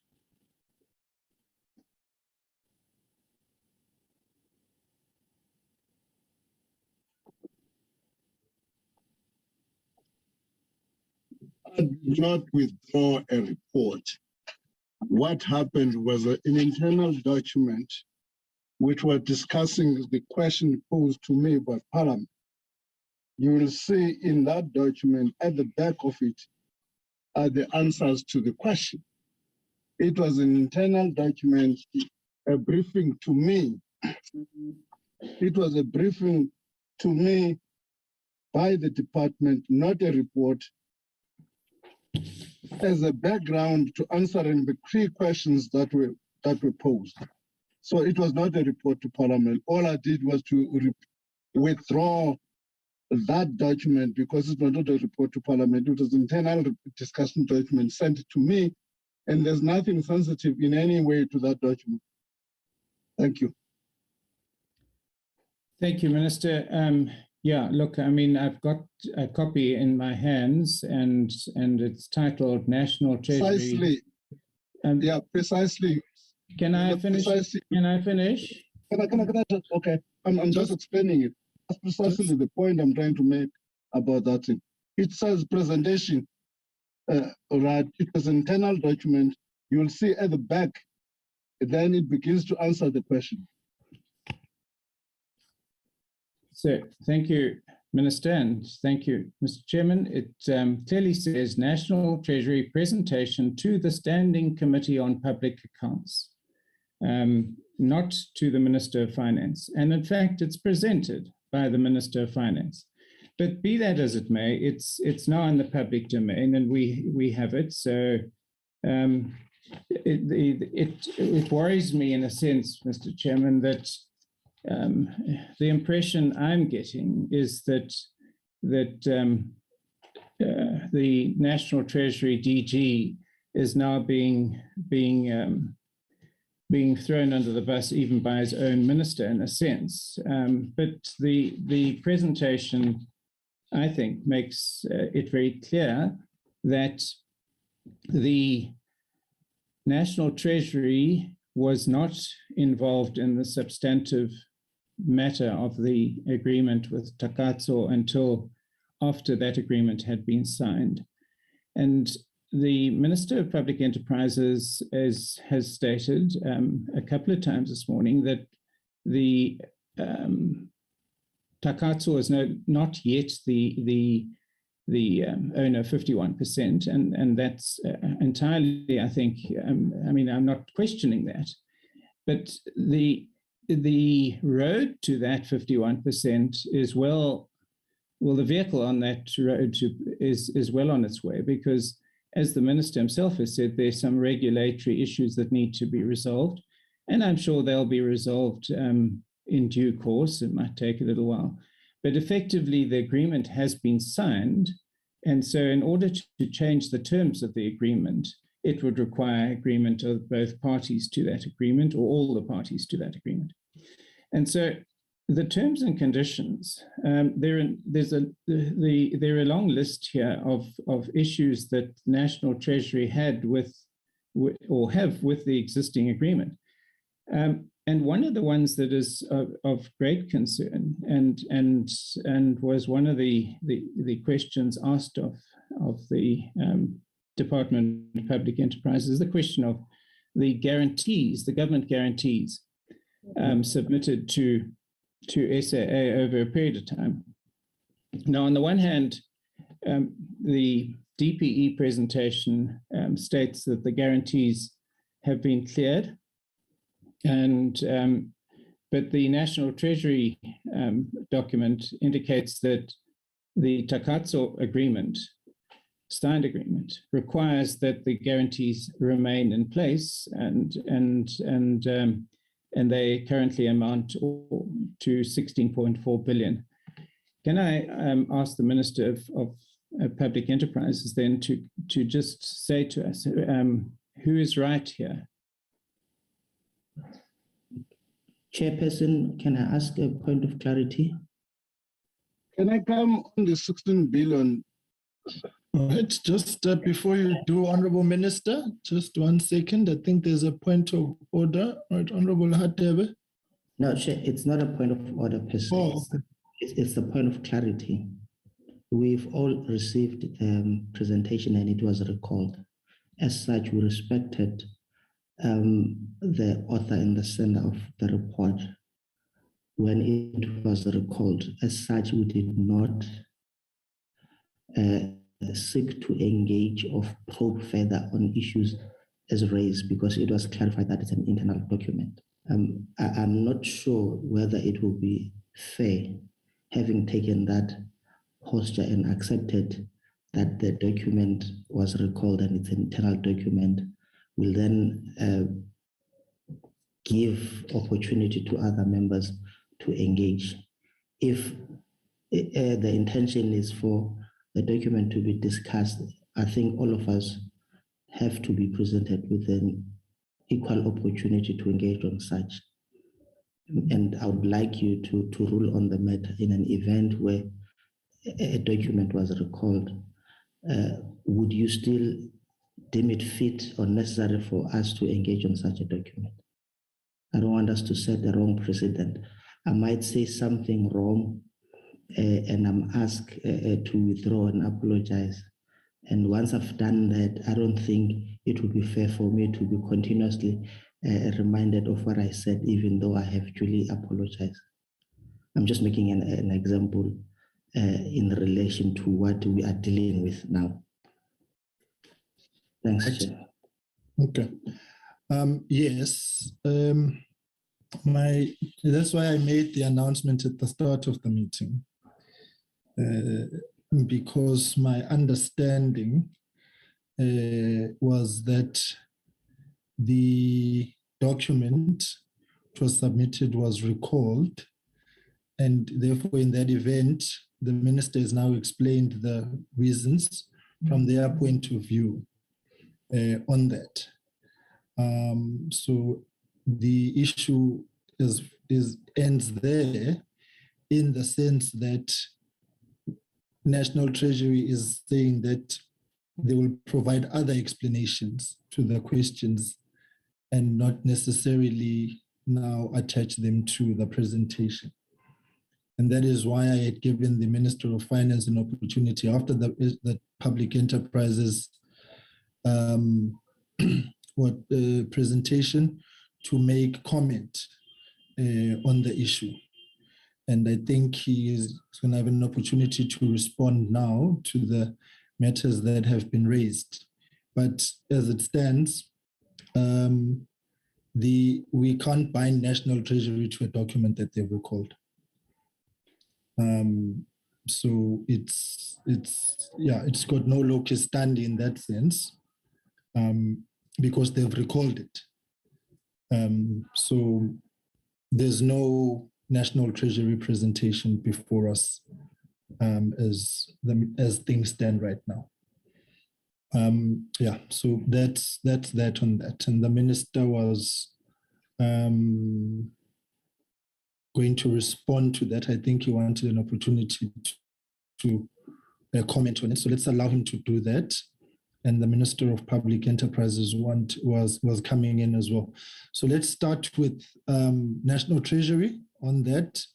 I did not withdraw a report. What happened was an internal document which was discussing the question posed to me by Parliament. You will see in that document, at the back of it, are the answers to the question. It was an internal document, a briefing to me. It was a briefing to me by the department, not a report, as a background to answering the three questions that were posed. So it was not a report to Parliament. All I did was to withdraw that document because it was not a report to Parliament. It was an internal discussion document sent to me, and there's nothing sensitive in any way to that document. Thank you. Thank you, Minister. Yeah, look, I mean, I've got a copy in my hands, and it's titled National Treasury. Precisely. Yeah, precisely. Can I finish? Precisely. Can I finish? Can I just, okay, I'm just explaining it. That's precisely the point I'm trying to make about that thing. It says presentation, right? It was an internal document. You will see at the back, then it begins to answer the question. So thank you, Minister, and thank you, Mr. Chairman. It clearly says National Treasury presentation to the Standing Committee on Public Accounts, not to the Minister of Finance. And in fact, it's presented by the Minister of Finance. But be that as it may, it's now in the public domain, and we have it. So it worries me in a sense, Mr. Chairman, that the impression I'm getting is that the National Treasury DG is now being thrown under the bus even by his own minister in a sense. But the presentation, I think, makes it very clear that the National Treasury was not involved in the substantive matter of the agreement with Takatso until after that agreement had been signed. And the Minister of Public Enterprises has stated a couple of times this morning that the Takatso is not yet the owner 51%, and that's entirely, I think, I mean, I'm not questioning that, but the road to that 51% is well, the vehicle on that road is well on its way, because as the minister himself has said, there's some regulatory issues that need to be resolved, and I'm sure they'll be resolved in due course. It might take a little while. But effectively, the agreement has been signed. And so in order to change the terms of the agreement, it would require agreement of both parties to that agreement, or all the parties to that agreement. And so the terms and conditions, there are a long list here of issues that National Treasury had or have with the existing agreement. And one of the ones that is of great concern, and was one of the questions asked of the Department of Public Enterprise, is the question of the guarantees, the government guarantees submitted to SAA over a period of time. Now, on the one hand, the DPE presentation states that the guarantees have been cleared, and but the National Treasury document indicates that the Takatso agreement, signed agreement, requires that the guarantees remain in place, and they currently amount to 16.4 billion. Can I ask the Minister of Public Enterprises then to just say to us who is right here? Chairperson, can I ask a point of clarity? Can I come on the 16 billion? All right, just before you do, Honorable Minister, just 1 second. I think there's a point of order. Right, Honorable Hatebe? No, Chair, it's not a point of order per se. Oh. It's a point of clarity. We've all received the presentation and it was recalled. As such, we respected the author and the sender of the report when it was recalled. As such, we did not seek to engage or probe further on issues as raised, because it was clarified that it's an internal document. I'm not sure whether it will be fair, having taken that posture and accepted that the document was recalled and it's an internal document, will then give opportunity to other members to engage. If the intention is for the document to be discussed, I think all of us have to be presented with an equal opportunity to engage on such. And I would like you to rule on the matter in an event where a document was recalled. Would you still deem it fit or necessary for us to engage on such a document? I don't want us to set the wrong precedent. I might say something wrong and I'm asked to withdraw and apologize. And once I've done that, I don't think it would be fair for me to be continuously reminded of what I said, even though I have duly apologized. I'm just making an example in relation to what we are dealing with now. Thanks, Chair. Okay. Yes. That's why I made the announcement at the start of the meeting, because my understanding was that the document which was submitted was recalled, and therefore in that event, the minister has now explained the reasons from their point of view on that. So the issue ends there, in the sense that National Treasury is saying that they will provide other explanations to the questions and not necessarily now attach them to the presentation. And that is why I had given the Minister of Finance an opportunity after the public enterprises presentation to make comment on the issue. And I think he is going to have an opportunity to respond now to the matters that have been raised. But as it stands, we can't bind National Treasury to a document that they've recalled. So it's got no locus standi in that sense, because they've recalled it. So there's no National Treasury presentation before us as things stand right now. So that's that on that. And the minister was going to respond to that. I think he wanted an opportunity to comment on it. So let's allow him to do that. And the Minister of Public Enterprises was coming in as well. So let's start with National Treasury on that,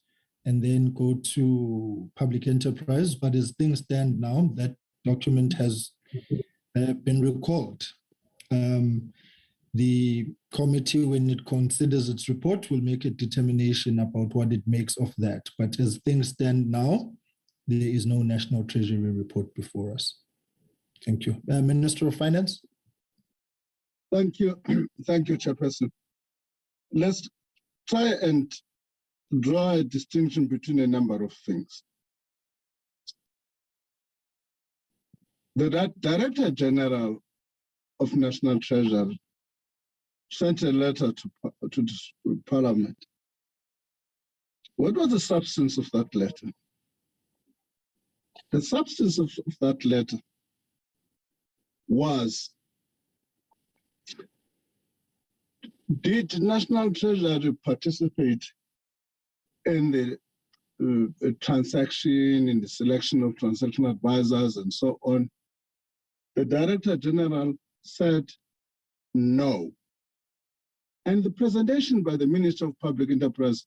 and then go to Public Enterprise. But as things stand now, that document has been recalled. The committee, when it considers its report, will make a determination about what it makes of that. But as things stand now, there is no National Treasury report before us. Thank you. Minister of Finance. Thank you. Thank you, Chairperson. Let's try and draw a distinction between a number of things. The Director General of National Treasury sent a letter to Parliament. What was the substance of that letter? The substance of that letter was, did National Treasury participate in the transaction, in the selection of transaction advisors and so on? The Director General said no. And the presentation by the Minister of Public Enterprise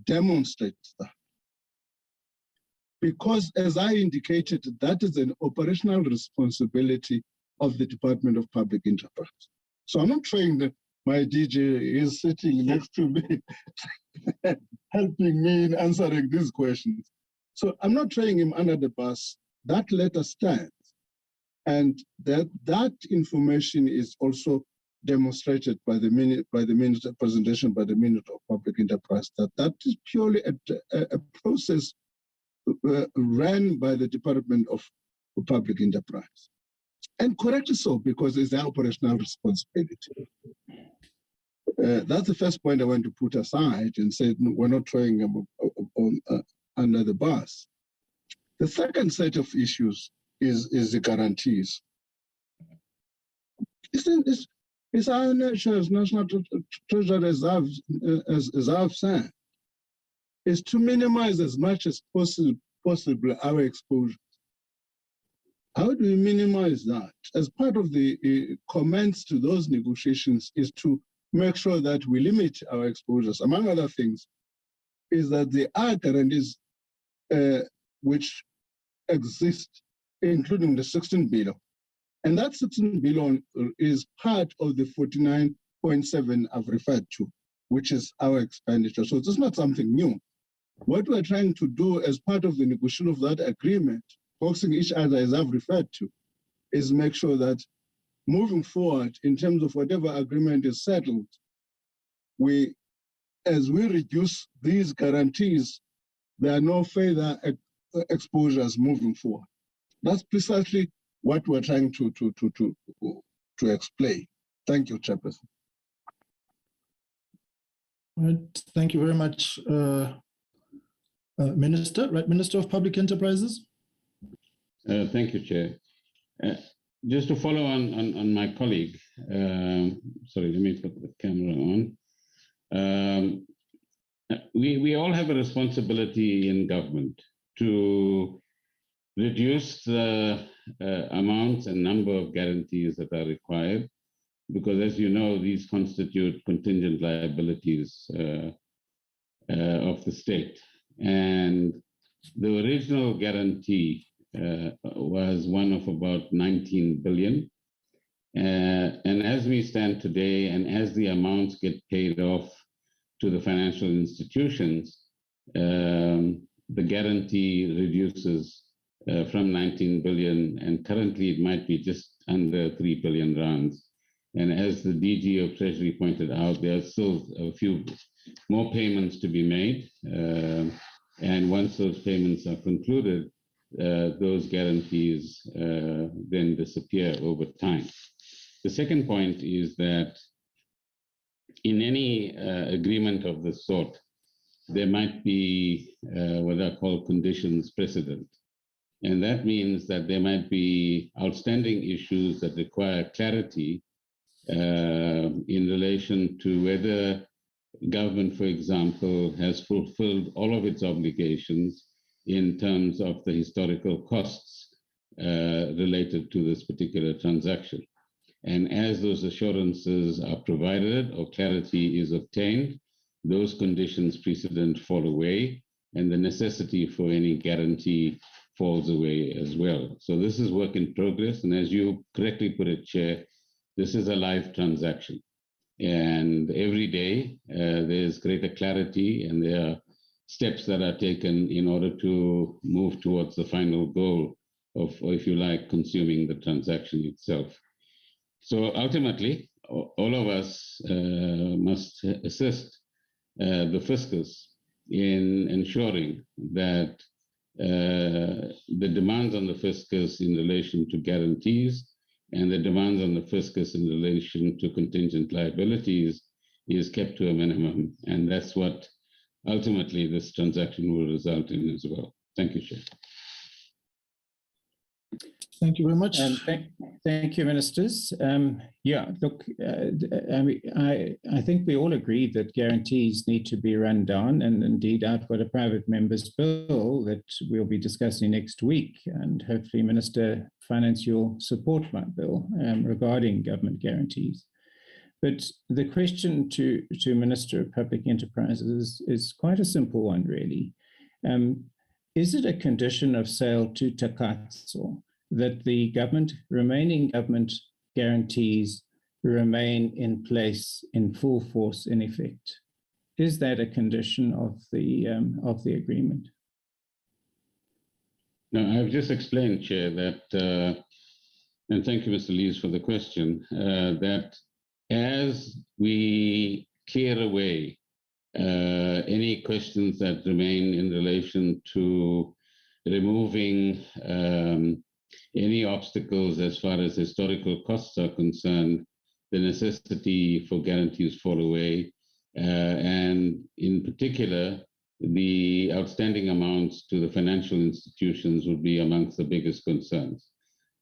demonstrates that. Because as I indicated, that is an operational responsibility of the Department of Public Enterprise. So I'm not trying that my DJ is sitting next to me, helping me in answering these questions. So I'm not throwing him under the bus. That letter stands. And that information is also demonstrated by the minister presentation by the Minister of Public Enterprise, that is purely a process ran by the Department of Public Enterprise. And correctly so, because it's their operational responsibility. That's the first point I want to put aside and say, no, we're not throwing them under the bus. The second set of issues is the guarantees. It's our nature as National Treasury, as I've said, is to minimize as much as possible our exposure. How do we minimize that? As part of the comments to those negotiations is to make sure that we limit our exposures. Among other things, is that there are guarantees which exist, including the 16 billion. And that 16 billion is part of the 49.7 I've referred to, which is our expenditure. So it's not something new. What we're trying to do as part of the negotiation of that agreement, boxing each other as I've referred to, is make sure that moving forward in terms of whatever agreement is settled, as we reduce these guarantees, there are no further exposures moving forward. That's precisely what we're trying to explain. Thank you, Chairperson. Right. Thank you very much, Minister. Right, Minister of Public Enterprises. Thank you, Chair. Just to follow on my colleague, sorry, let me put the camera on. We all have a responsibility in government to reduce the amounts and number of guarantees that are required, because as you know, these constitute contingent liabilities of the state. And the original guarantee was one of about 19 billion. And as we stand today, and as the amounts get paid off to the financial institutions, the guarantee reduces from 19 billion, and currently it might be just under 3 billion rands. And as the DG of Treasury pointed out, there are still a few more payments to be made. And once those payments are concluded, those guarantees then disappear over time. The second point is that in any agreement of this sort, there might be what are called conditions precedent. And that means that there might be outstanding issues that require clarity in relation to whether government, for example, has fulfilled all of its obligations in terms of the historical costs related to this particular transaction. And as those assurances are provided or clarity is obtained, those conditions precedent fall away, and the necessity for any guarantee falls away as well. So this is work in progress. And as you correctly put it, Chair, this is a live transaction. And every day there's greater clarity, and there are steps that are taken in order to move towards the final goal of, if you like, consuming the transaction itself. So ultimately, all of us must assist the fiscus in ensuring that the demands on the fiscus in relation to guarantees and the demands on the fiscus in relation to contingent liabilities is kept to a minimum. And that's what ultimately this transaction will result in as well. Thank you, Chair. Thank you very much. Thank you, ministers. Yeah, look, I think we all agree that guarantees need to be run down, and indeed I've got a private member's bill that we'll be discussing next week, and hopefully, Minister Finance, you'll support my bill regarding government guarantees. But the question to Minister of Public Enterprises is quite a simple one, really. Is it a condition of sale to Takatso that the remaining government guarantees remain in place in full force in effect? Is that a condition of the agreement? No, I've just explained, Chair, that, and thank you, Mr. Lees, for the question, that as we clear away any questions that remain in relation to removing any obstacles as far as historical costs are concerned, the necessity for guarantees fall away, and in particular, the outstanding amounts to the financial institutions would be amongst the biggest concerns.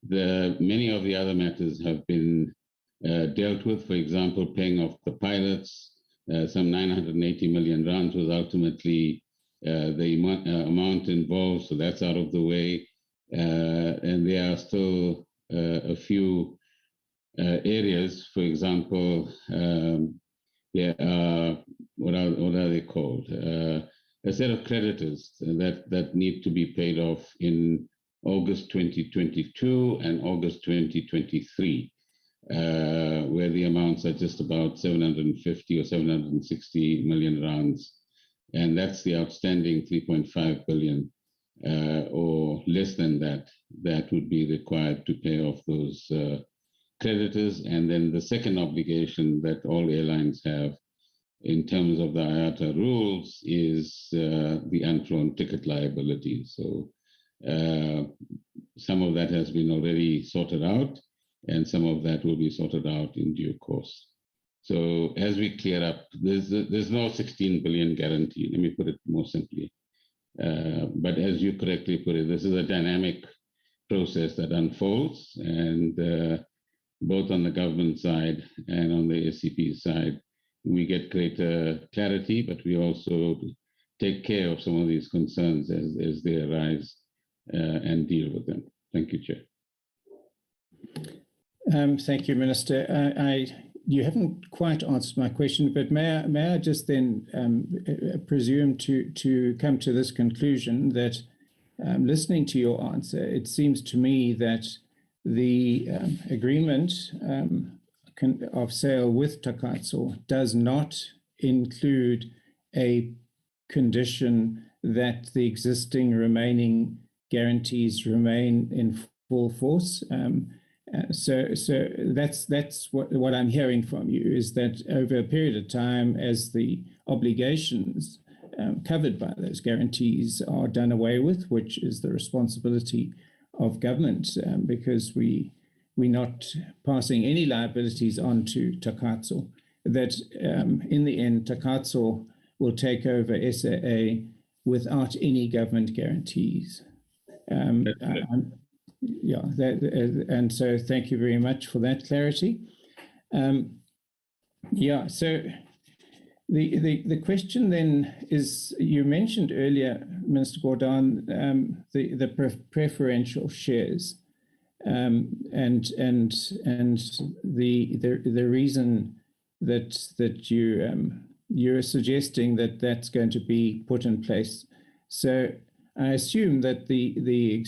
Many of the other matters have been dealt with. For example, paying off the pilots, some 980 million rands was ultimately the amount involved, so that's out of the way. And there are still a few areas. For example, there are, what are they called? A set of creditors that need to be paid off in August 2022 and August 2023, where the amounts are just about 750 or 760 million rands. And that's the outstanding 3.5 billion or less than that would be required to pay off those creditors. And then the second obligation that all airlines have in terms of the IATA rules is the unflown ticket liability. So some of that has been already sorted out, and some of that will be sorted out in due course. So as we clear up, there's no 16 billion guarantee, let me put it more simply. But as you correctly put it, this is a dynamic process that unfolds, and both on the government side and on the SCP side, we get greater clarity, but we also take care of some of these concerns as they arise and deal with them. Thank you, Chair. Thank you, Minister. You haven't quite answered my question, but may I just then presume to come to this conclusion that listening to your answer, it seems to me that the agreement of sale with Takatso does not include a condition that the existing remaining guarantees remain in full force. So that's what I'm hearing from you, is that over a period of time, as the obligations covered by those guarantees are done away with, which is the responsibility of government, because we're not passing any liabilities on to Takatso, that in the end, Takatso will take over SAA without any government guarantees. Yeah, and so thank you very much for that clarity. Yeah, so the question then is, you mentioned earlier, Minister Gordhan, the preferential shares, and the reason that you're suggesting that that's going to be put in place. So I assume that the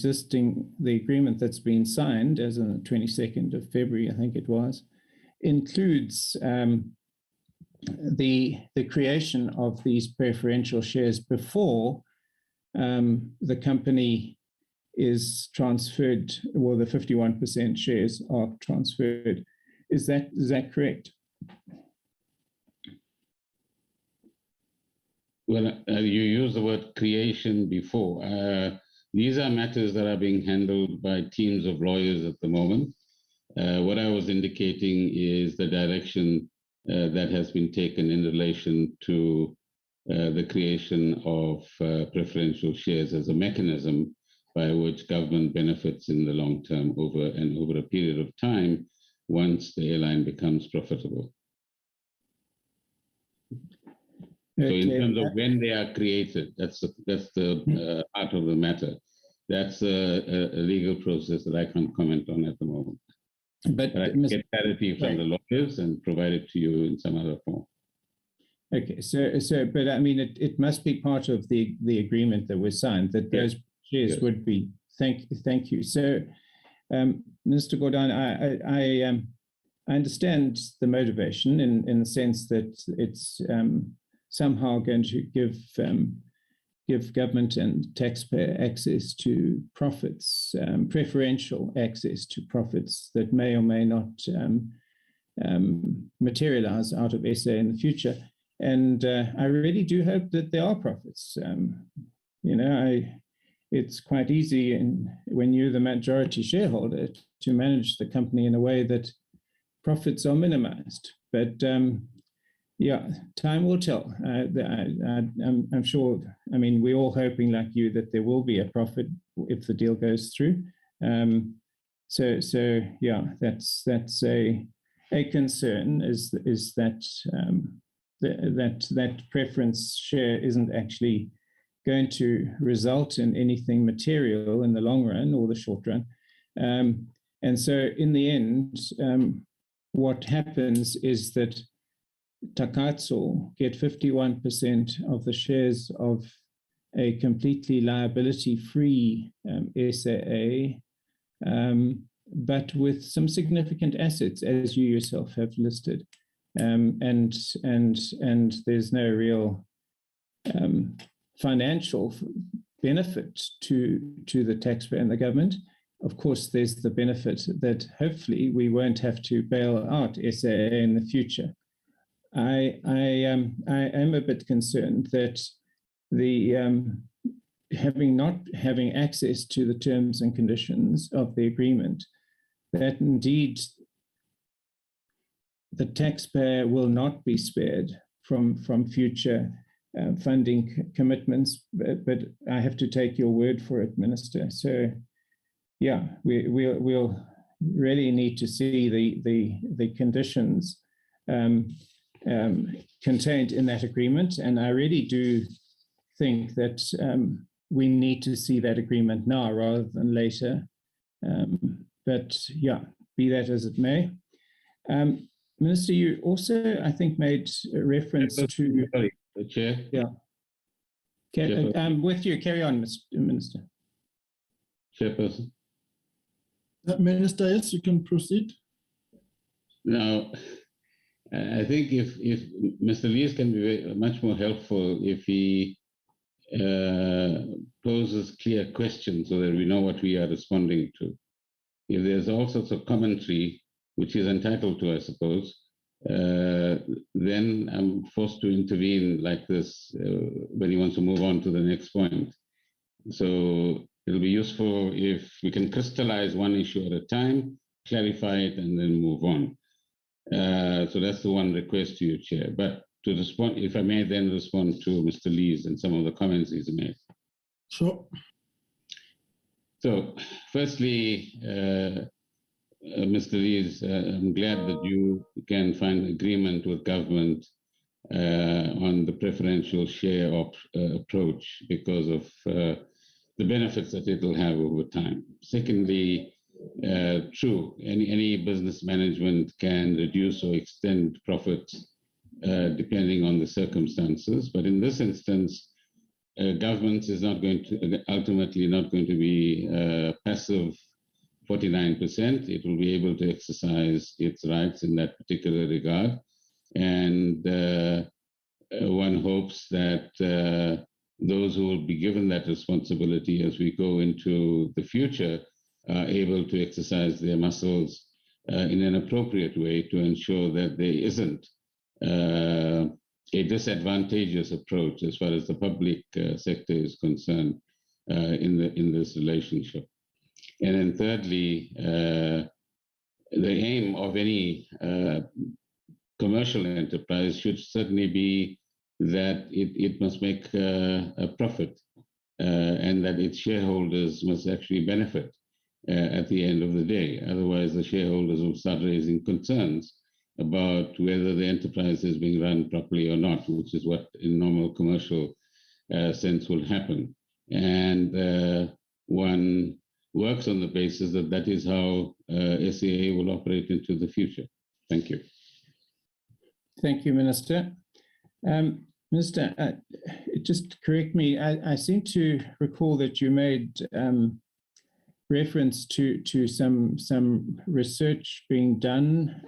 agreement that's been signed as on the 22nd of February, I think it was, includes the creation of these preferential shares before the company is transferred, or the 51% shares are transferred. Is that correct? Well, you used the word creation before. These are matters that are being handled by teams of lawyers at the moment. What I was indicating is the direction that has been taken in relation to the creation of preferential shares as a mechanism by which government benefits in the long term over a period of time once the airline becomes profitable. So in terms of when they are created, that's the part of the matter. That's a legal process that I can't comment on at the moment. But I can get clarity from the lawyers and provide it to you in some other form. Okay, so, but I mean, it must be part of the agreement that was signed, that those shares would be. Thank you. So, Mr. Gordhan, I understand the motivation in the sense that it's somehow going to give government and taxpayer access to profits, preferential access to profits that may or may not materialize out of SA in the future. And I really do hope that there are profits. It's quite easy when you're the majority shareholder to manage the company in a way that profits are minimized. But yeah, time will tell. I'm sure. I mean, we're all hoping, like you, that there will be a profit if the deal goes through. So yeah, that's a concern. Is that that preference share isn't actually going to result in anything material in the long run or the short run. And so in the end, what happens is that Takatso get 51% of the shares of a completely liability-free SAA, but with some significant assets, as you yourself have listed. And there's no real financial benefit to the taxpayer and the government. Of course, there's the benefit that hopefully we won't have to bail out SAA in the future. I am a bit concerned that the not having access to the terms and conditions of the agreement, that indeed the taxpayer will not be spared from future funding commitments, but I have to take your word for it, Minister. So, yeah, we'll really need to see the conditions contained in that agreement, and I really do think that we need to see that agreement now rather than later. But yeah, be that as it may. Minister, you also, I think, made a reference to... Sorry, Chair. Yeah. With you, carry on, Mr. Minister. Chairperson. Minister, yes, you can proceed. Now, I think if Mr. Lees can be much more helpful if he poses clear questions so that we know what we are responding to. If there's all sorts of commentary, which is entitled to, I suppose, then I'm forced to intervene like this when he wants to move on to the next point. So it'll be useful if we can crystallize one issue at a time, clarify it, and then move on. So that's the one request to you, Chair. But to respond, if I may then respond to Mr. Lees and some of the comments he's made. Sure. So firstly, Mr. Lees, I'm glad that you can find agreement with government on the preferential share approach because of the benefits that it will have over time. Secondly, true, any business management can reduce or extend profits depending on the circumstances. But in this instance, government is not going to ultimately not going to be passive 49%. It will be able to exercise its rights in that particular regard. And one hopes that those who will be given that responsibility as we go into the future are able to exercise their muscles in an appropriate way to ensure that there isn't a disadvantageous approach as far as the public sector is concerned in this relationship. And then thirdly, the aim of any commercial enterprise should certainly be that it must make a profit and that its shareholders must actually benefit at the end of the day. Otherwise, the shareholders will start raising concerns about whether the enterprise is being run properly or not, which is what in normal commercial sense will happen. And one works on the basis that that is how SAA will operate into the future. Thank you. Thank you, Minister. Minister, just correct me, I seem to recall that you made reference to some research being done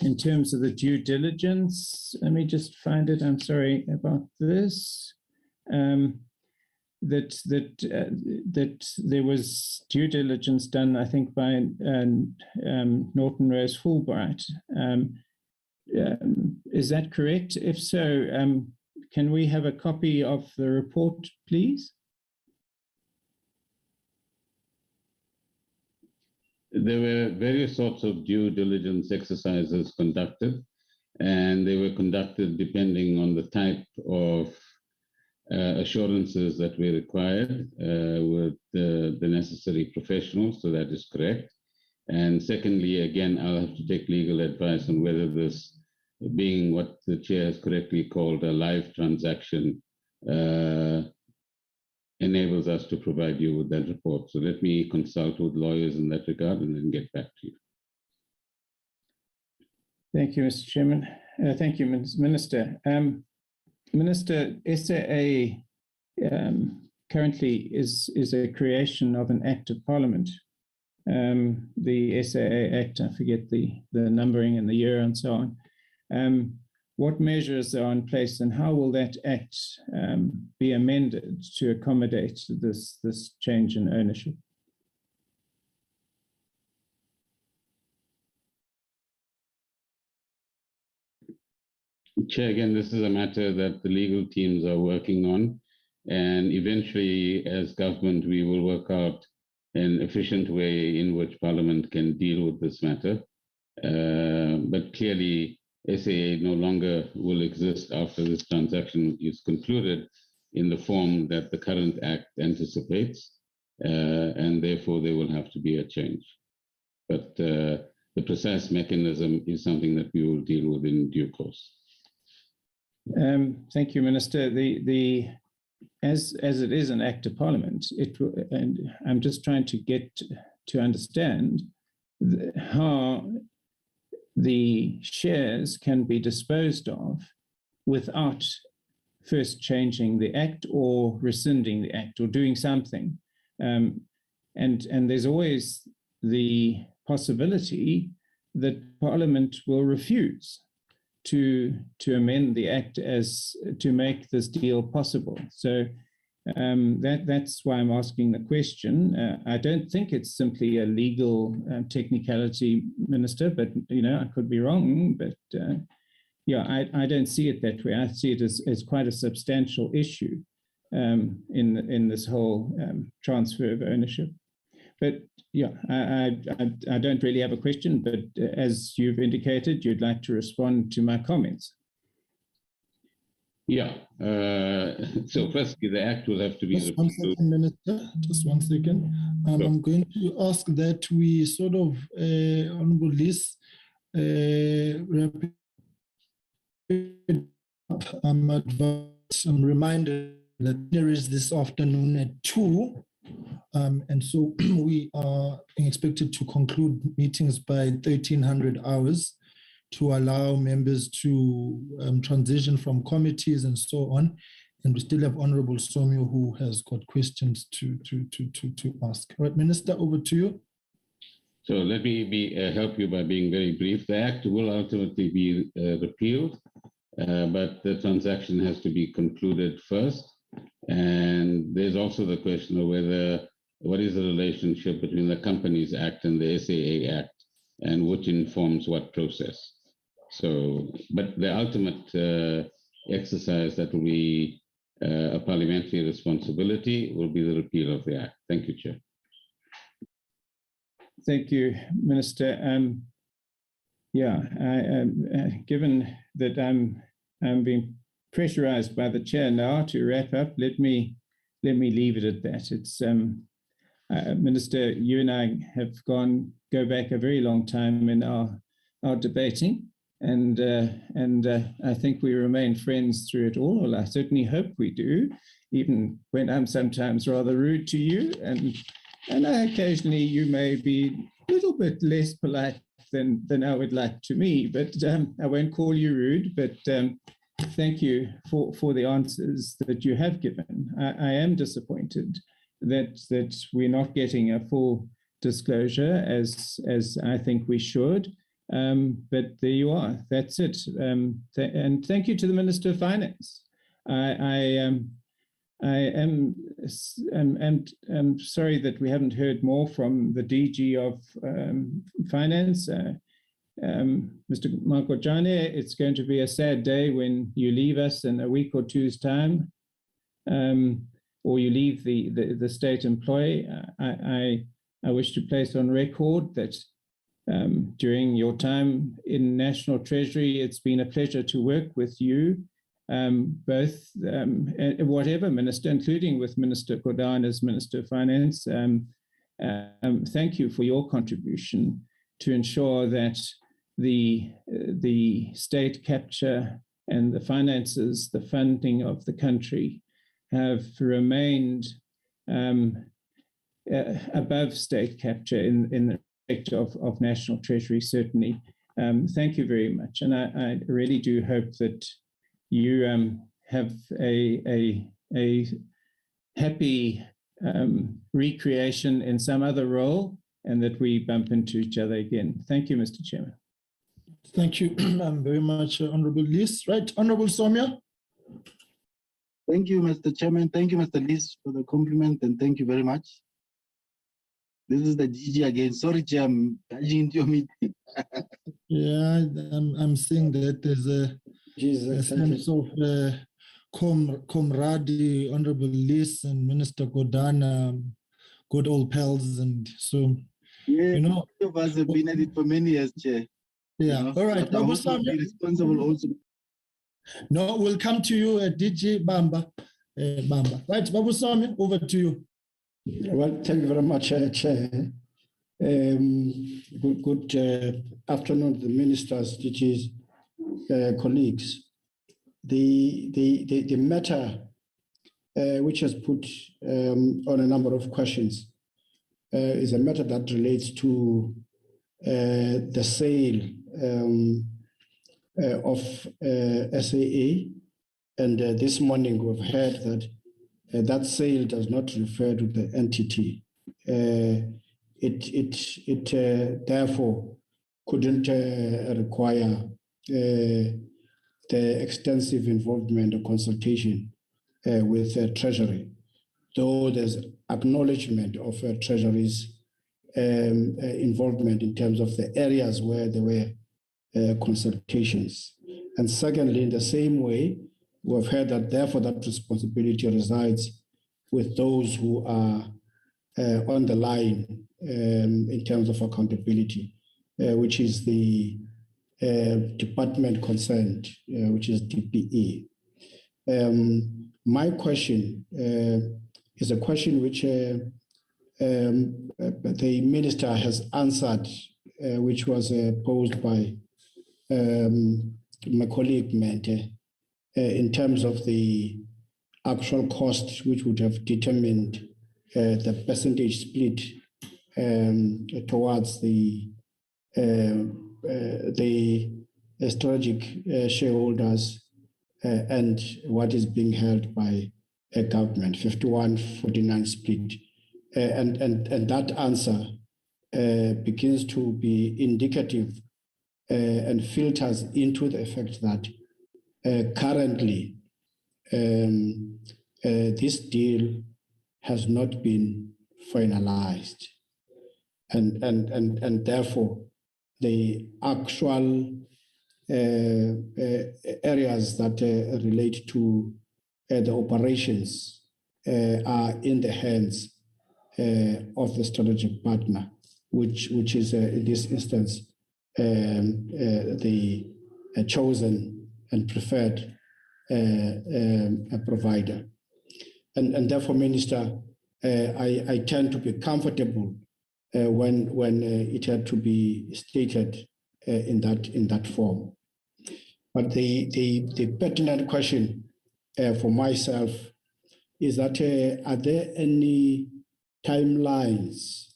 in terms of the due diligence. Let me just find it. I'm sorry about this. That there was due diligence done, I think, by Norton Rose Fulbright. Is that correct? If so, can we have a copy of the report, please? There were various sorts of due diligence exercises conducted, and they were conducted depending on the type of assurances that were required with the necessary professionals, so that is correct. And secondly, again, I'll have to take legal advice on whether this, being what the chair has correctly called a live transaction, enables us to provide you with that report. So let me consult with lawyers in that regard and then get back to you. Thank you, Mr. Chairman. Thank you, Minister. Minister, SAA currently is a creation of an Act of Parliament. The SAA Act, I forget the numbering and the year and so on. What measures are in place and how will that Act be amended to accommodate this change in ownership? Chair, again, this is a matter that the legal teams are working on, and eventually as government we will work out an efficient way in which Parliament can deal with this matter. But clearly SAA no longer will exist after this transaction is concluded in the form that the current Act anticipates, and therefore there will have to be a change. But the precise mechanism is something that we will deal with in due course. Thank you, Minister. As it is an Act of Parliament, and I'm just trying to get to understand how the shares can be disposed of without first changing the Act or rescinding the Act or doing something. And there's always the possibility that Parliament will refuse. to amend the Act as to make this deal possible. So that's why I'm asking the question. I don't think it's simply a legal technicality, Minister, but I could be wrong. But I don't see it that way. I see it as quite a substantial issue in this whole transfer of ownership. But I don't really have a question, but as you've indicated, you'd like to respond to my comments. Yeah. So firstly, the Act will have to be Just 1 second, Minister. Just 1 second. Sure. I'm going to ask that we sort of, Honorable Liz, I'm reminded that there is this afternoon at 2. And so we are expected to conclude meetings by 1300 hours to allow members to transition from committees and so on. And we still have Honorable Somio who has got questions to ask. All right, Minister, over to you. So let me help you by being very brief. The Act will ultimately be repealed, but the transaction has to be concluded first. And there's also the question of what is the relationship between the Companies Act and the SAA Act, and which informs what process. So, but the ultimate exercise that will be a parliamentary responsibility will be the repeal of the Act. Thank you, Chair. Thank you, Minister. Given that I'm being pressurized by the chair now to wrap up, let me leave it at that. It's Minister, you and I have go back a very long time in our debating, and I think we remain friends through it all. Well, I certainly hope we do, even when I'm sometimes rather rude to you, and occasionally you may be a little bit less polite than I would like to me, but I won't call you rude, but thank you for the answers that you have given. I am disappointed that we're not getting a full disclosure as I think we should. But there you are. That's it. And thank you to the Minister of Finance. I'm sorry that we haven't heard more from the DG of Finance. Mr. Makojane, it's going to be a sad day when you leave us in a week or two's time, or you leave the state employ. I wish to place on record that during your time in National Treasury, it's been a pleasure to work with you, both whatever minister, including with Minister Godana as Minister of Finance. Thank you for your contribution to ensure that the state capture and the finances, the funding of the country have remained above state capture in the respect of National Treasury, certainly. Thank you very much. And I really do hope that you have a happy recreation in some other role, and that we bump into each other again. Thank you, Mr. Chairman. Thank you very much, Honorable Liz. Right, Honorable Somia. Thank you, Mr. Chairman. Thank you, Mr. Liz, for the compliment, and thank you very much. This is the DG again. Sorry, Chair, I'm dodging into your meeting. Yeah, I'm seeing that there's a sense of camaraderie, Honorable Liz and Minister Godana, good old pals, and so, yeah, both of us have been at it for many years, Chair. Yeah, all right. But I hope we'll be responsible also. No, we'll come to you at DG Bamba. Right, Babu Sami, over to you. Well, thank you very much, Chair. Good afternoon, the ministers, DGs, colleagues. The matter which has put on a number of questions is a matter that relates to the sale of SAA. And this morning we've heard that that sale does not refer to the entity. It therefore couldn't require the extensive involvement or consultation with Treasury, though there's acknowledgement of Treasury's involvement in terms of the areas where there were consultations. And secondly, in the same way, we've heard that therefore that responsibility resides with those who are on the line in terms of accountability, which is the department concerned, which is DPE. My question is a question which the minister has answered, which was posed by my colleague Mente, in terms of the actual cost, which would have determined the percentage split towards the strategic shareholders and what is being held by a government, 51-49 split. And that answer begins to be indicative and filters into the effect that currently this deal has not been finalized. And therefore, the actual areas that relate to the operations are in the hands of the strategic partner, which is in this instance the chosen and preferred provider. And therefore, Minister, I tend to be comfortable when it had to be stated in that form. But the pertinent question for myself is that are there any timelines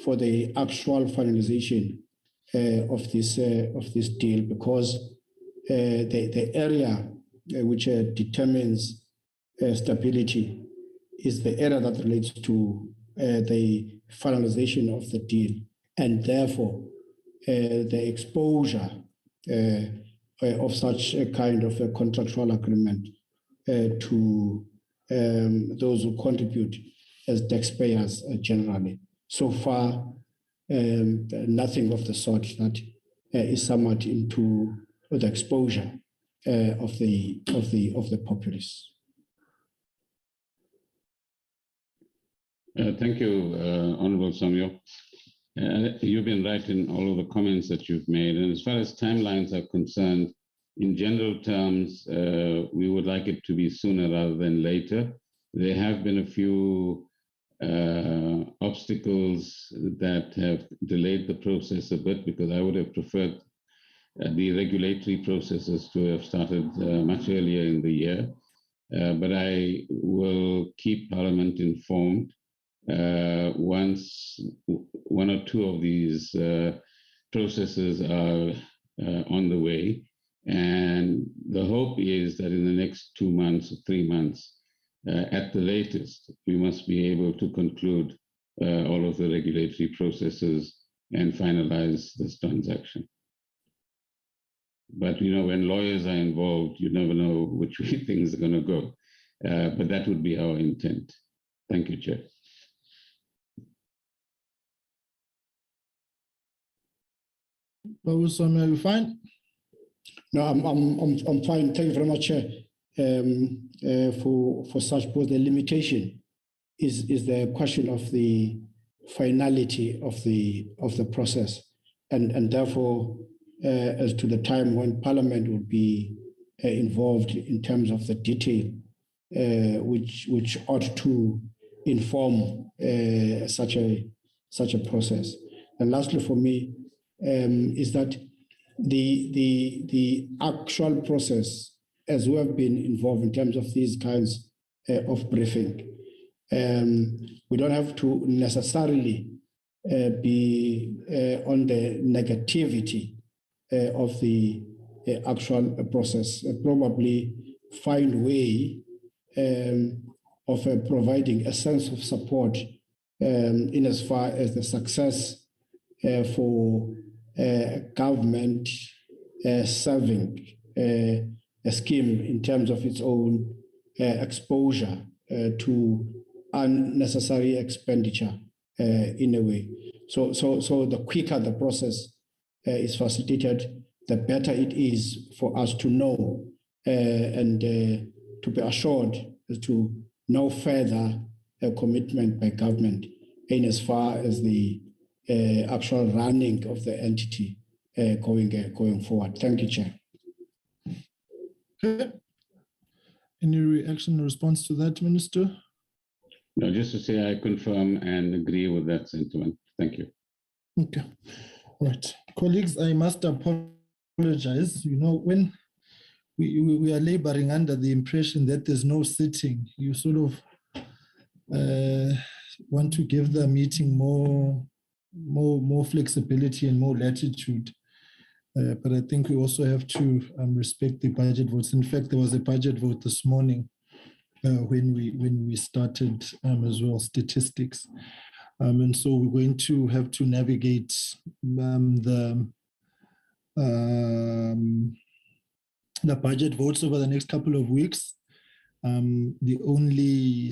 for the actual finalization of this deal? Because the area which determines stability is the area that relates to the finalization of the deal, and therefore the exposure of such a kind of a contractual agreement to those who contribute as taxpayers generally. So far, nothing of the sort that is summed into the exposure of the populace. Thank you, Honorable Samuel. You've been right in all of the comments that you've made. And as far as timelines are concerned, in general terms, we would like it to be sooner rather than later. There have been a few obstacles that have delayed the process a bit, because I would have preferred the regulatory processes to have started much earlier in the year. But I will keep Parliament informed once one or two of these processes are on the way. And the hope is that in the next 2 months or 3 months, at the latest, we must be able to conclude all of the regulatory processes and finalize this transaction. But, you know, when lawyers are involved, you never know which way things are going to go. But that would be our intent. Thank you, Chair. Are you fine? No, I'm fine. Thank you very much for such. Because the limitation is the question of the finality of the process, and therefore as to the time when Parliament will be involved in terms of the detail, which ought to inform such a process. And lastly, for me, is that the actual process, as we have been involved in terms of these kinds of briefing, we don't have to necessarily be on the negativity of the actual process. Probably find way of providing a sense of support in as far as the success for government serving a scheme in terms of its own exposure to unnecessary expenditure in a way. So the quicker the process is facilitated, the better it is for us to know and to be assured as to no further commitment by government in as far as the actual running of the entity going forward. Thank you, Chair. Okay. Any reaction or response to that, Minister? No, just to say I confirm and agree with that sentiment. Thank you. Okay. All right. Colleagues, I must apologize. You know, when we are laboring under the impression that there's no sitting, you sort of want to give the meeting more flexibility and more latitude. But I think we also have to respect the budget votes. In fact, there was a budget vote this morning when we started as well, statistics. And so we're going to have to navigate the budget votes over the next couple of weeks. The only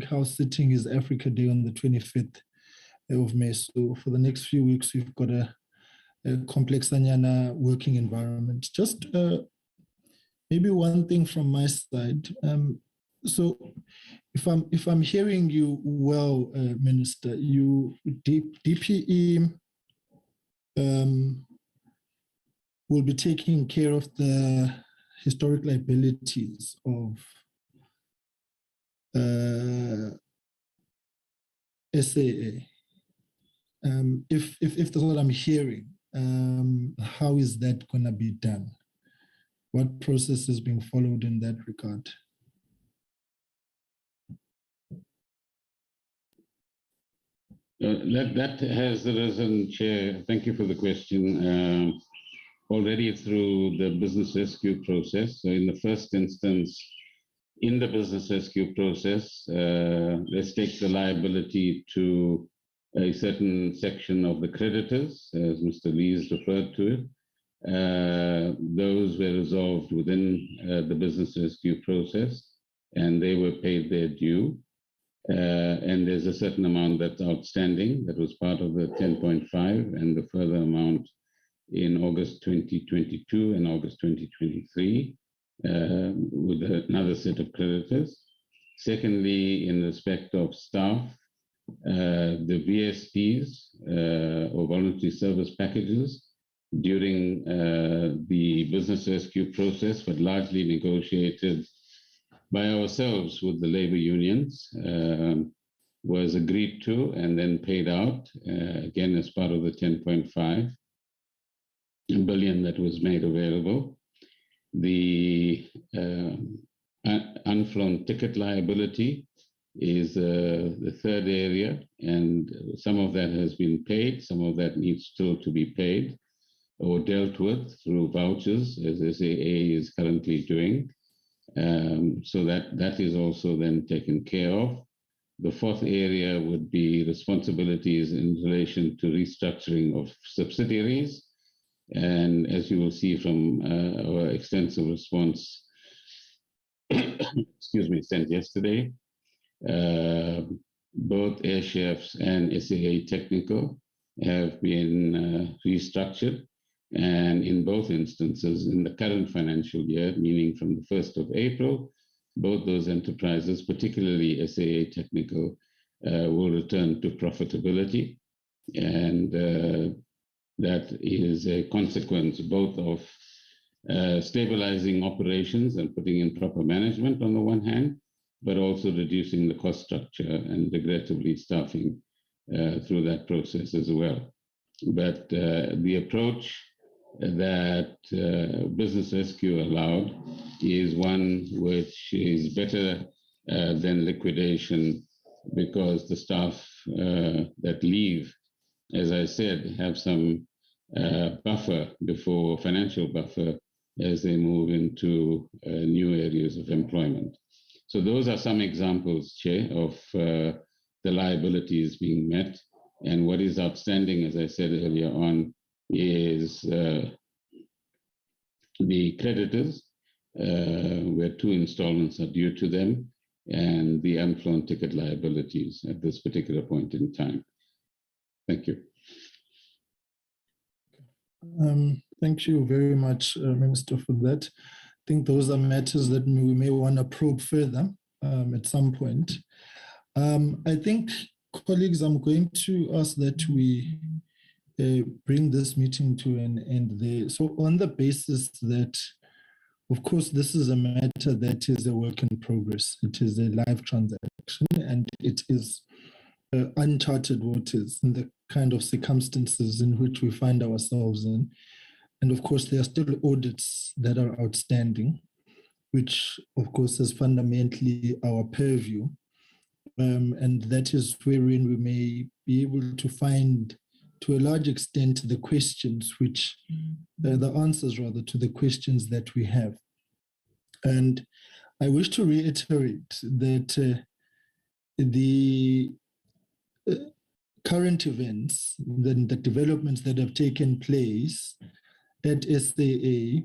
house sitting is Africa Day on the 25th of May. So for the next few weeks, we've got a complex anyana working environment. Just maybe one thing from my side. So if I'm hearing you well, Minister, DPE will be taking care of the historic liabilities of SAA. If that's what I'm hearing, how is that going to be done? What process is being followed in that regard? That has arisen, Chair. Thank you for the question. Already through the business rescue process. So in the first instance, in the business rescue process, let's take the liability to a certain section of the creditors, as Mr. Lees referred to it. Those were resolved within the business rescue process, and they were paid their due. And there's a certain amount that's outstanding that was part of the 10.5, and the further amount in August 2022 and August 2023 with another set of creditors. Secondly, in respect of staff, the VSPs or voluntary service packages during the business rescue process, but largely negotiated by ourselves with the labor unions, was agreed to and then paid out, again, as part of the 10.5 billion that was made available. The unflown ticket liability is the third area, and some of that has been paid, some of that needs still to be paid or dealt with through vouchers, as SAA is currently doing. So that is also then taken care of. The fourth area would be responsibilities in relation to restructuring of subsidiaries. And as you will see from our extensive response, excuse me, sent yesterday, both Air Chefs and SAA Technical have been restructured. And in both instances, in the current financial year, meaning from the 1st of April, both those enterprises, particularly SAA Technical, will return to profitability. And that is a consequence both of stabilizing operations and putting in proper management on the one hand, but also reducing the cost structure and regrettably staffing through that process as well. But the approach that business rescue allowed is one which is better than liquidation, because the staff that leave, as I said, have some buffer before financial buffer as they move into new areas of employment. So those are some examples, Chair, of the liabilities being met. And what is outstanding, as I said earlier on, is the creditors, where 2 installments are due to them, and the unflown ticket liabilities at this particular point in time. Thank you. Thank you very much, Minister, for that. I think those are matters that we may want to probe further at some point. I think, colleagues, I'm going to ask that we bring this meeting to an end there. So on the basis that, of course, this is a matter that is a work in progress. It is a live transaction, and it is uncharted waters in the kind of circumstances in which we find ourselves in. And of course, there are still audits that are outstanding, which of course is fundamentally our purview. And that is wherein we may be able to find, to a large extent, the questions which, the answers rather, to the questions that we have. And I wish to reiterate that the current events, the developments that have taken place at SAA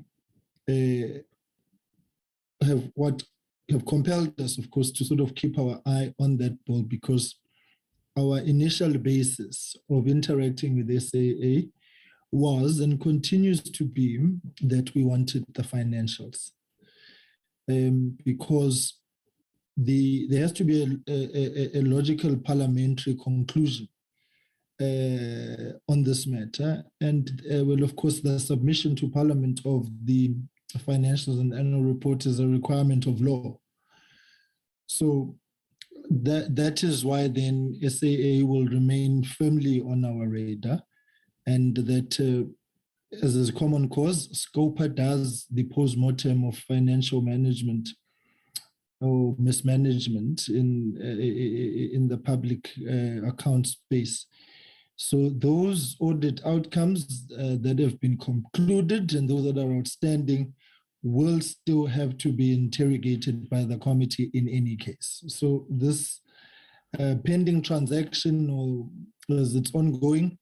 have compelled us, of course, to sort of keep our eye on that ball, because our initial basis of interacting with SAA was and continues to be that we wanted the financials. Because there has to be a logical parliamentary conclusion on this matter. And well, of course, the submission to Parliament of the financials and annual report is a requirement of law. So that is why then SAA will remain firmly on our radar, and that as is common cause, SCOPA does the post-mortem of financial management or mismanagement in the public account space. So those audit outcomes that have been concluded and those that are outstanding will still have to be interrogated by the committee in any case. So this pending transaction, or as it's ongoing,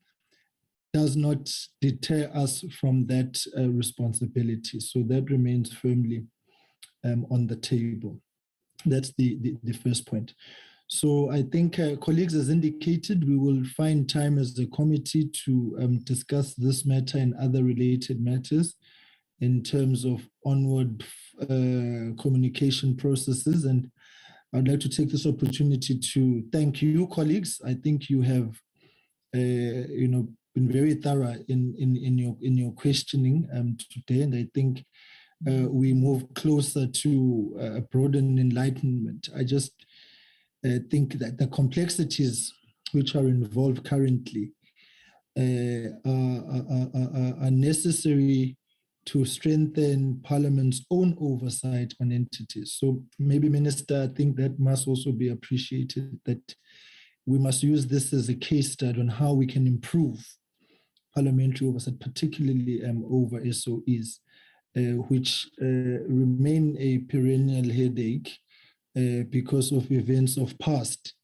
does not deter us from that responsibility. So that remains firmly on the table. That's the first point. So I think colleagues, as indicated, we will find time as a committee to discuss this matter and other related matters in terms of onward communication processes. And I'd like to take this opportunity to thank you, colleagues. I think you have, been very thorough in your questioning today, and I think we move closer to a broadened enlightenment. I just think that the complexities which are involved currently are necessary to strengthen Parliament's own oversight on entities. So maybe, Minister, I think that must also be appreciated, that we must use this as a case study on how we can improve parliamentary oversight, particularly over SOEs, which remain a perennial headache because of events of past.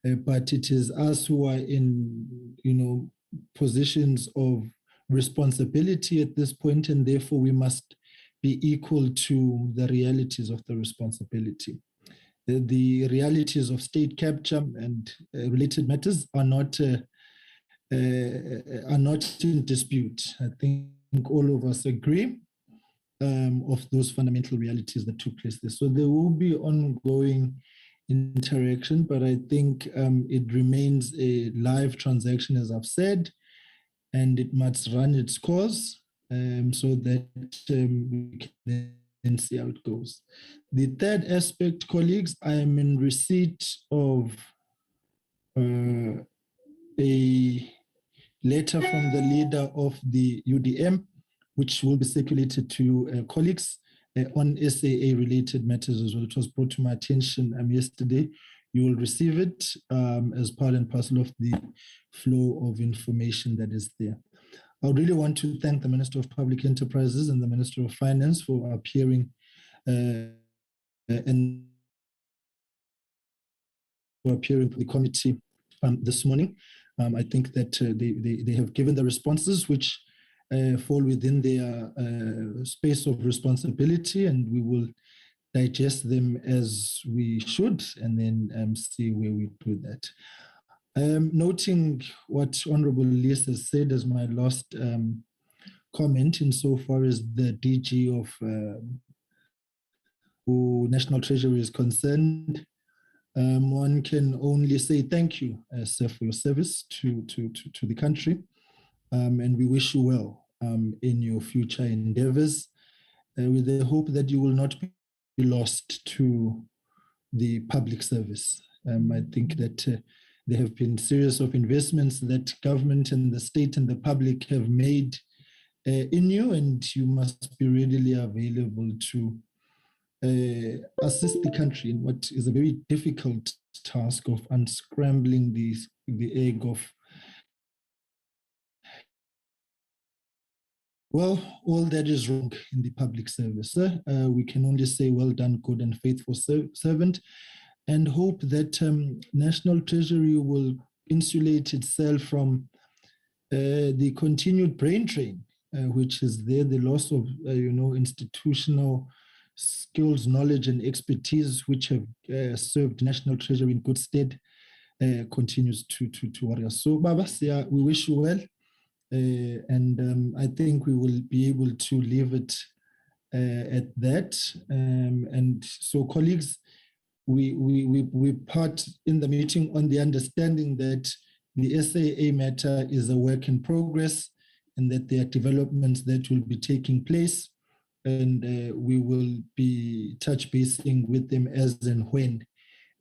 But it is us who are in, positions of responsibility at this point, and therefore we must be equal to the realities of the responsibility. The realities of state capture and related matters are not in dispute. I think all of us agree of those fundamental realities that took place there. So there will be ongoing interaction, but I think it remains a live transaction, as I've said, and it must run its course so that we can then see how it goes. The third aspect, colleagues, I am in receipt of a letter from the leader of the UDM, which will be circulated to colleagues on SAA-related matters as well. It was brought to my attention yesterday. You will receive it as part and parcel of the flow of information that is there. I really want to thank the Minister of Public Enterprises and the Minister of Finance for appearing and for appearing to the committee this morning. I think that they have given the responses which fall within their space of responsibility, and we will digest them as we should, and then see where we do that. Noting what Honorable Lisa said as my last comment insofar as the DG of who National Treasury is concerned, one can only say thank you, sir, for your service to the country, and we wish you well in your future endeavors, with the hope that you will not be lost to the public service. I think that there have been series of investments that government and the state and the public have made in you, and you must be readily available to assist the country in what is a very difficult task of unscrambling the egg of, well, all that is wrong in the public service. We can only say well done, good and faithful servant, and hope that National Treasury will insulate itself from the continued brain drain, which is there, the loss of institutional skills, knowledge, and expertise which have served National Treasury in good stead, continues to worry us. So, Baba, we wish you well, and I think we will be able to leave it at that. And so, colleagues, we part in the meeting on the understanding that the SAA matter is a work in progress, and that there are developments that will be taking place, and we will be touch basing with them as and when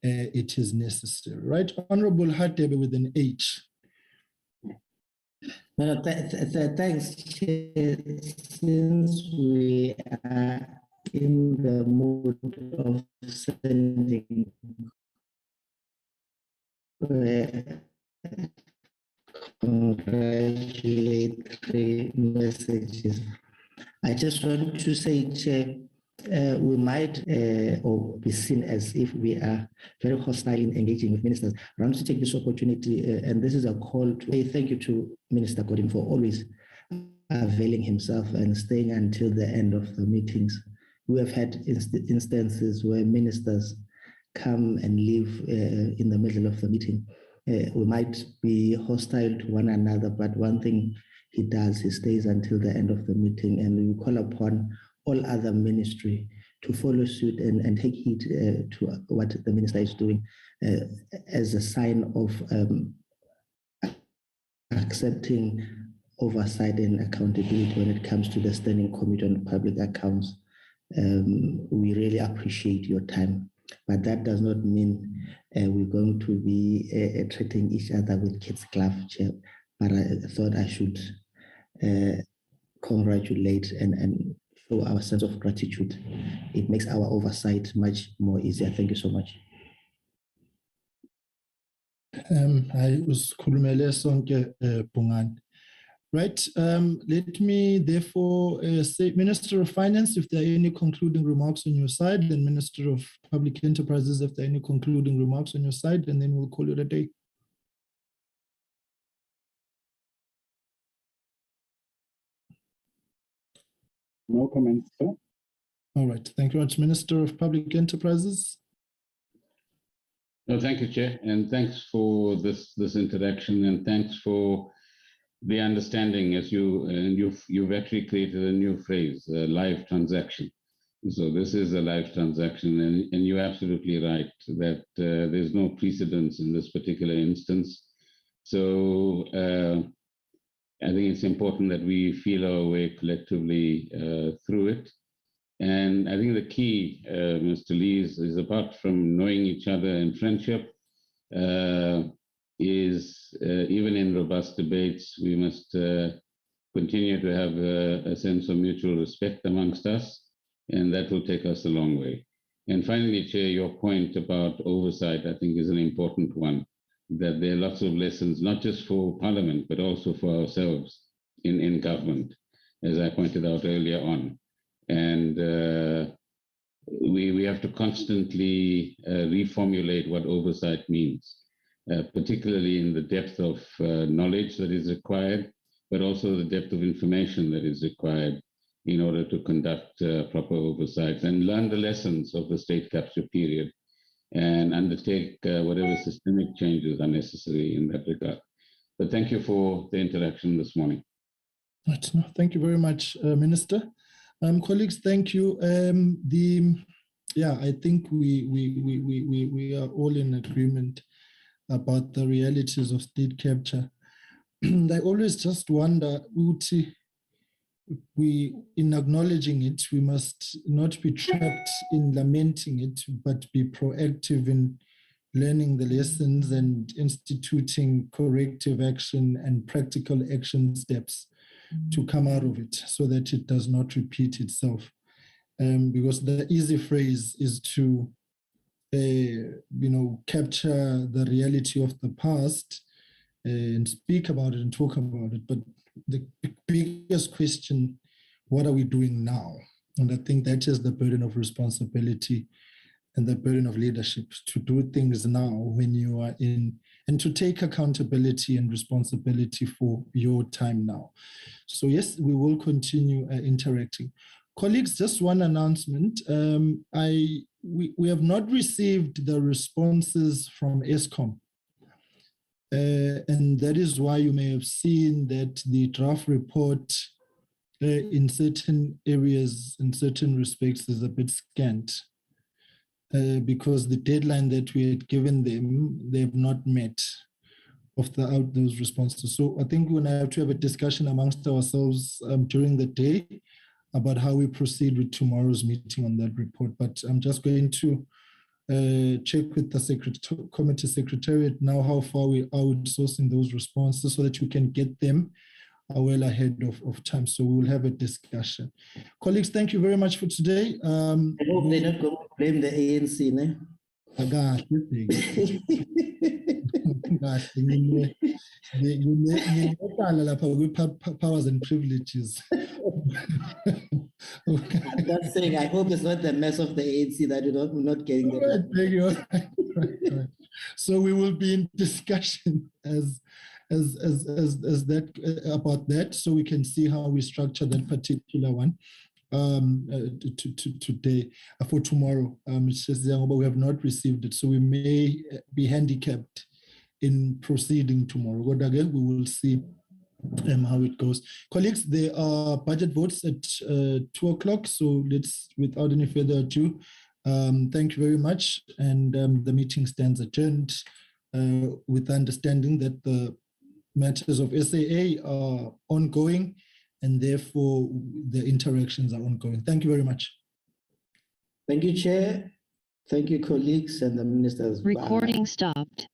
it is necessary. Right, Honorable Hadebe with an H. No, thanks, Chair. Since we are in the mood of sending congratulatory messages, I just want to say, Chair, we might or be seen as if we are very hostile in engaging with ministers. I want to take this opportunity, and this is a call to say thank you to Minister Gordon for always availing himself and staying until the end of the meetings. We have had instances where ministers come and leave in the middle of the meeting. We might be hostile to one another, but one thing he does, he stays until the end of the meeting, and we call upon all other ministry to follow suit and take heed to what the minister is doing as a sign of accepting oversight and accountability when it comes to the Standing Committee on Public Accounts. We really appreciate your time, but that does not mean we're going to be treating each other with kids' glove, Chair. But I thought I should congratulate and show our sense of gratitude. It makes our oversight much more easier. Thank you so much. I was Kulumele Sonke Pungan. Right. Let me therefore say, Minister of Finance, if there are any concluding remarks on your side, and Minister of Public Enterprises, if there are any concluding remarks on your side, and then we'll call it a day. No comments, sir. All right. Thank you much, Minister of Public Enterprises. No, thank you, Chair, and thanks for this interaction, and thanks for the understanding as you've actually created a new phrase, a live transaction. So this is a live transaction, and you're absolutely right that there's no precedence in this particular instance. So I think it's important that we feel our way collectively through it. And I think the key, Mr. Lee, is apart from knowing each other in friendship, is even in robust debates, we must continue to have a sense of mutual respect amongst us, and that will take us a long way. And finally, Chair, your point about oversight, I think, is an important one, that there are lots of lessons, not just for Parliament, but also for ourselves in government, as I pointed out earlier on. And we have to constantly reformulate what oversight means. Particularly in the depth of knowledge that is required, but also the depth of information that is required in order to conduct proper oversight and learn the lessons of the state capture period and undertake whatever systemic changes are necessary in that regard. But thank you for the interaction this morning. Right. No, thank you very much, Minister. Colleagues, thank you. I think we are all in agreement about the realities of state capture. I always just wonder, in acknowledging it, we must not be trapped in lamenting it, but be proactive in learning the lessons and instituting corrective action and practical action steps to come out of it so that it does not repeat itself. Because the easy phrase is to, capture the reality of the past and speak about it and talk about it. But the biggest question, what are we doing now? And I think that is the burden of responsibility and the burden of leadership, to do things now when you are in, and to take accountability and responsibility for your time now. So yes, we will continue interacting. Colleagues, just one announcement. We have not received the responses from ESCOM. And that is why you may have seen that the draft report in certain areas, in certain respects, is a bit scant. Because the deadline that we had given them, they have not met of those responses. So I think we're going to have to have a discussion amongst ourselves during the day about how we proceed with tomorrow's meeting on that report. But I'm just going to check with the committee secretariat now how far we are with sourcing those responses so that we can get them well ahead of time. So we'll have a discussion. Colleagues, thank you very much for today. I hope they're not going to blame the ANC, ne? Powers and privileges. I'm just saying, I hope it's not the mess of the ANC that we're not getting the right. So we will be in discussion as that about that, so we can see how we structure that particular one today for tomorrow. It's just, but we have not received it, so we may be handicapped in proceeding tomorrow. But again, we will see how it goes. Colleagues, there are budget votes at 2 o'clock, so let's, without any further ado, thank you very much, and the meeting stands adjourned with the understanding that the matters of SAA are ongoing, and therefore the interactions are ongoing. Thank you very much. Thank you, Chair. Thank you, colleagues and the ministers. Recording stopped.